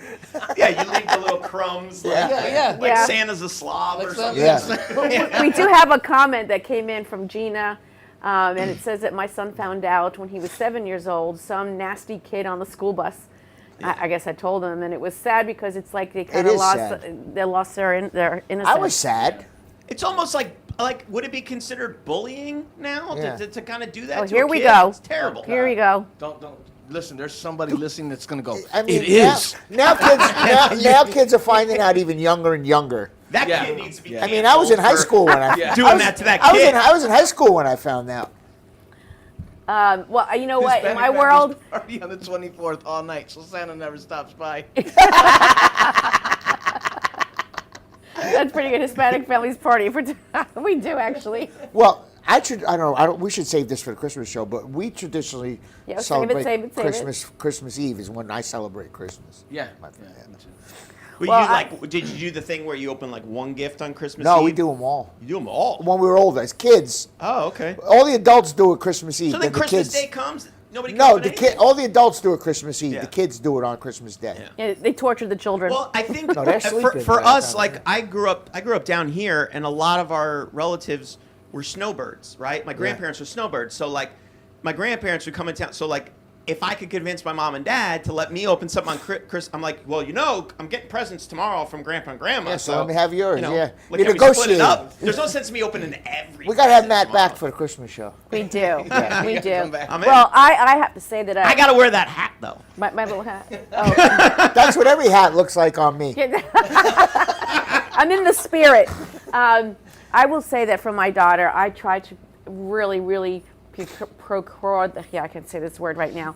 Yeah, you leave the little crumbs. Like Yeah. Santa's a slob or something. Yeah. We do have a comment that came in from Gina, and it says that my son found out when he was 7 years old, some nasty kid on the school bus. I guess I told him, and it was sad because it's like they kind of lost their innocence. I was sad. It's almost like would it be considered bullying now Yeah. to kind of do that? Oh, to here a we kid? go. It's terrible. Here we go. Don't listen. There's somebody listening that's gonna go. I mean, It is. Now kids are finding out even younger and younger. That Yeah. kid needs to be. I mean, I was in high school when I doing that to that I was kid. I was in high school when I found out. Well, you know what? In Hispanic my families world, party on the 24th all night, so Santa never stops by. that's pretty good. Hispanic families party. We do actually. Well, I don't know. We should save this for the Christmas show, but we traditionally Yeah, save it, celebrate save it, save it. Christmas Eve is when I celebrate Christmas. Yeah. My- Me too. Well, did you do the thing where you open like one gift on Christmas No, Eve? we do them all. You do them all. When we were older, as kids, Oh, okay. all the adults do it Christmas Eve. So then the Christmas kids, Day comes, nobody. No, comes with anything? all the adults do it Christmas Eve. Yeah. The kids do it on Christmas Day. Yeah. Yeah, they torture the children. Well, I think No, they're for sleeping by us, the time. like I grew up down here, and a lot of our relatives were snowbirds, right? My grandparents were snowbirds, so like my grandparents would come in town. So like, if I could convince my mom and dad to let me open something on Chris, I'm like, well, I'm getting presents tomorrow from Grandpa and Grandma. Yeah, so let me have yours, yeah. Like, You can we split it negotiate. up? There's no sense in me opening every. We gotta have present Matt tomorrow. back for the Christmas show. we do. We do. come back. I'm in. Well, I have to say that I gotta wear that hat though. my little hat. Oh. That's what every hat looks like on me. I'm in the spirit. I will say that for my daughter, I try to really I can't say this word right now.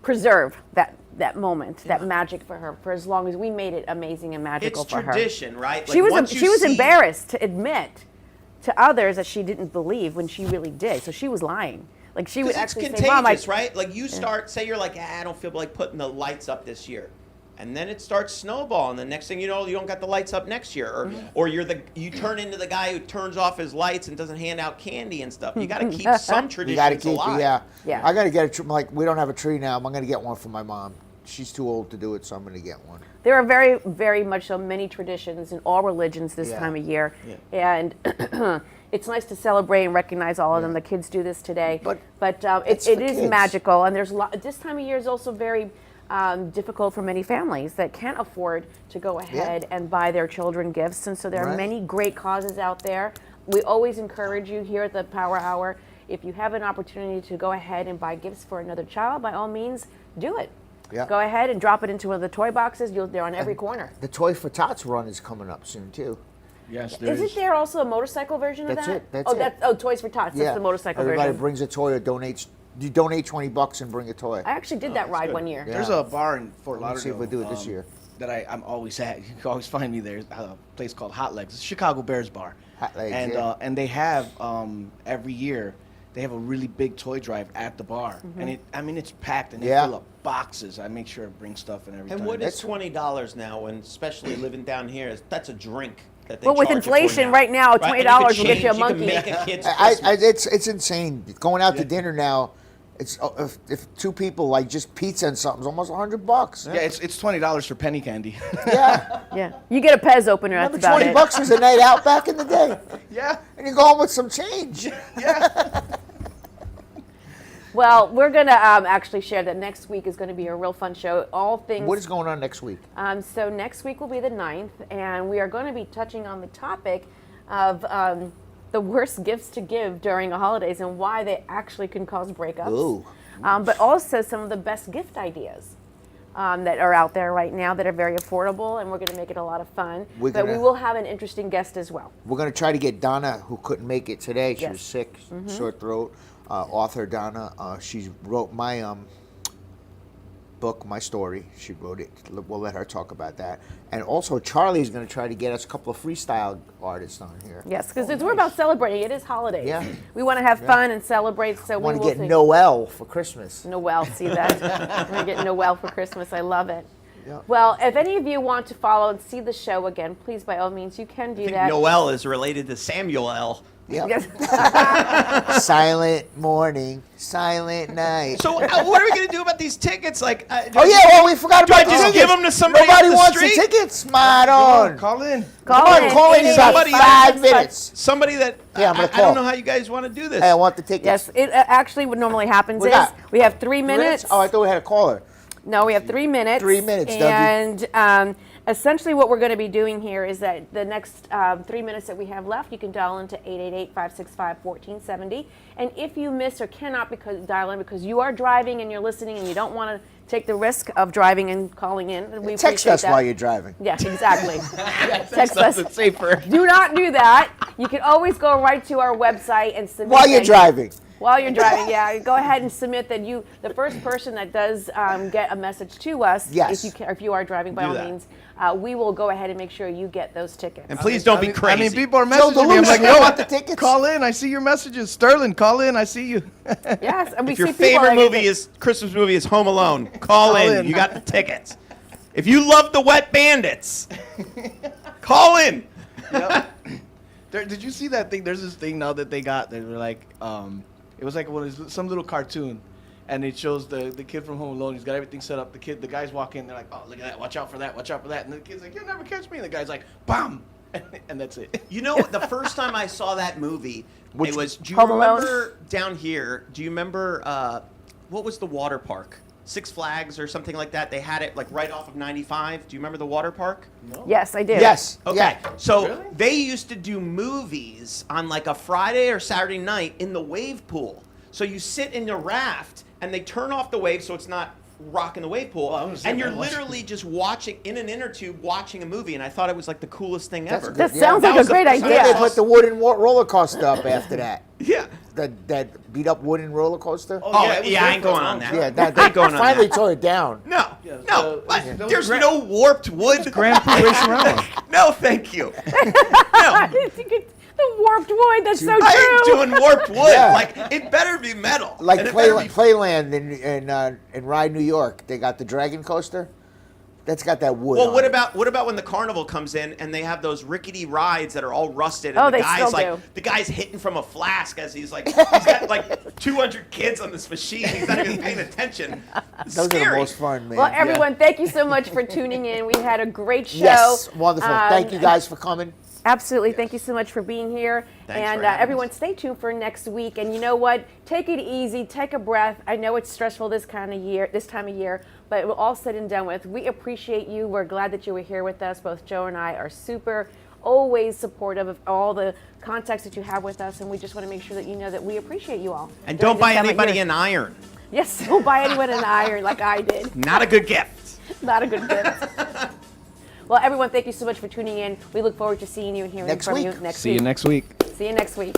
Preserve that moment, that magic for her, for as long as we made it amazing and magical It's for her. tradition, right? She Like, was once you she was see- embarrassed to admit to others that she didn't believe when she really did. So she was lying. Like she would Because it's actually contagious, say, "Mom, right? Like you start, say you're like, I don't feel like putting the lights up this year. And then it starts snowballing. The next thing you know, you don't got the lights up next year. Or you turn into the guy who turns off his lights and doesn't hand out candy and stuff. You got to keep some You traditions gotta keep alive. Yeah. I gotta get a tree. Like we don't have a tree now. I'm gonna get one for my mom. She's too old to do it, so I'm gonna get one. There are very, very much so many traditions in all religions this Yeah. time of year, and it's nice to celebrate and recognize all of them. The kids do this today, But it for is kids. magical, and there's a lot. This time of year is also very difficult for many families that can't afford to go ahead and buy their children gifts, and so there are Right. many great causes out there. We always encourage you here at the Power Hour, if you have an opportunity to go ahead and buy gifts for another child, by all means, do it. Yeah. Go ahead and drop it into one of the toy boxes. They're on every corner. The Toy for Tots run is coming up soon too. Yes, there Isn't there also a motorcycle version of That's that? it, that's it. Toys for Tots. That's the motorcycle Everybody version. brings a toy or donates. You donate $20 and bring a toy. I actually did that ride one year. Yeah. There's a bar in Fort Let's see Lauderdale. if we do it this year. That I'm always at. You can always find me there. A place called Hot Legs. It's a Chicago Bears bar. Hot Legs, and yeah. and they have every year they have a really big toy drive at the bar, and it's packed and they Yeah. fill up boxes. I make sure to bring stuff in every time. And what is $20 now? When especially living down here, that's a drink. That they Well, with charge you for inflation right now, Right? And you could $20 will get you a change- monkey. You can make a kid's Christmas. It's insane. Going out to dinner now, it's if two people like just pizza and something's almost $100. Yeah, it's $20 for penny candy. Yeah. Yeah. You get a Pez opener, Remember that's about it. $20 was a night out back in the day, yeah. and you go home with some change. Well, we're going to actually share that next week is going to be a real fun show. All things. What is going on next week? So next week will be the 9th, and we are going to be touching on the topic of the worst gifts to give during the holidays and why they actually can cause breakups. Ooh. But also some of the best gift ideas. that are out there right now that are very affordable, and we're going to make it a lot of fun. We're But we gonna- will have an interesting guest as well. We're going to try to get Donna, who couldn't make it today. She Yes. was sick, Mhm. sore throat. Author Donna, she wrote my book, my story. She wrote it. We'll let her talk about that. And also, Charlie's going to try to get us a couple of freestyle artists on here. Yes, because we're about celebrating. It is holidays. Yeah. We want to have Yeah. fun and celebrate, so I we want will to get think- Noel for Christmas. Noel, see that? We're going to get Noel for Christmas. I love it. Yeah. Well, if any of you want to follow and see the show again, please, by all means, you can do I think that. Noel is related to Samuel L. Yeah. Silent morning, silent night. So what are we gonna do about these tickets? Like, Oh yeah, well we forgot Do I about the just tickets. give them to somebody Nobody off the wants street? the tickets, Maron. Call in. Come on, call in in about Somebody- 5 minutes. Somebody that Yeah, I'm gonna I don't call. know how you guys want to do this. Hey, I want the tickets. Yes, it actually what normally happens We is got- we have 3 minutes. Oh, I thought we had a caller. No, we have 3 minutes. 3 minutes, Dougie. And essentially what we're going to be doing here is that the next 3 minutes that we have left, you can dial into 888-565-1470. And if you miss or cannot dial in because you are driving and you're listening and you don't want to take the risk of driving and calling in, we Text appreciate us that. while you're driving. Yeah, exactly. Text us. It's safer. Do not do that. You can always go right to our website and submit. While you're that- driving. While you're driving, yeah. Go ahead and submit that the first person that does get a message to us, Yes. if you are driving, by Do all that. means, we will go ahead and make sure you get those tickets. And please don't be crazy. I mean, people are Joe messaging me. I'm DeLucia, like, you yo, want the tickets? call in. I see your messages. Sterling, call in. I see you. Yes, and we if your see people favorite like movie is Christmas movie is Home Alone, call in. in. You got the tickets. If you love the Wet Bandits, call in. Did you see that thing? There's this thing now that they got. They were like, it was like some little cartoon, and it shows the kid from Home Alone. He's got everything set up. The guys walk in. They're like, oh, look at that. Watch out for that. Watch out for that. And the kid's like, you'll never catch me. And the guy's like, bam, and that's it. You know, the first time I saw that movie, Which it was. Do you Home Alone? remember down here? Do you remember what was the water park? Six Flags or something like that. They had it like right off of 95. Do you remember the water park? Yes, I do. Yes. Okay. Yeah. So Really? they used to do movies on like a Friday or Saturday night in the wave pool. So you sit in the raft and they turn off the wave so it's not rocking the wave pool. Well, I was And thinking you're I watched- literally just watching in an inner tube watching a movie. And I thought it was like the coolest thing That's ever. good. That Yeah. sounds That like a was the great first time I Then they idea. saw put the wooden roller coaster up after that. Yeah. That beat up wooden roller coaster. Oh, yeah, it was yeah, I there ain't for a going long on that. time. Yeah, I ain't going on finally that. tore it down. No, Yeah, no, the- but that was there's Grand- no warped wood. Grand Prix Racing Around. No, thank you. No, The warped wood. That's so I ain't true. doing warped wood. Yeah. Like it better be metal. Like And it better be- Playland in Rye, New York. They got the Dragon Coaster. That's got that wood. Well, on what it. about when the carnival comes in and they have those rickety rides that are all rusted and Oh, the they guy's still like do. the guy's hitting from a flask as he's got like 200 kids on this machine. He's not even paying attention. It's Those are the scary. most fun, man. Well, everyone, thank you so much for tuning in. We had a great show. Yes, wonderful. Thank you Um, guys for coming. Absolutely. Thank you so much for being here. Thanks and for having everyone, us. stay tuned for next week. And you know what? Take it easy. Take a breath. I know it's stressful this time of year, but we're all said and done with. We appreciate you. We're glad that you were here with us. Both Joe and I are super, always supportive of all the contacts that you have with us. And we just want to make sure that you know that we appreciate you all. And during don't this buy time of anybody year. an iron. Yes, don't buy anyone an iron like I did. Not a good gift. Not a good gift. Well, everyone, thank you so much for tuning in. We look forward to seeing you and hearing Next from week. you next See week. you next week. See you next week.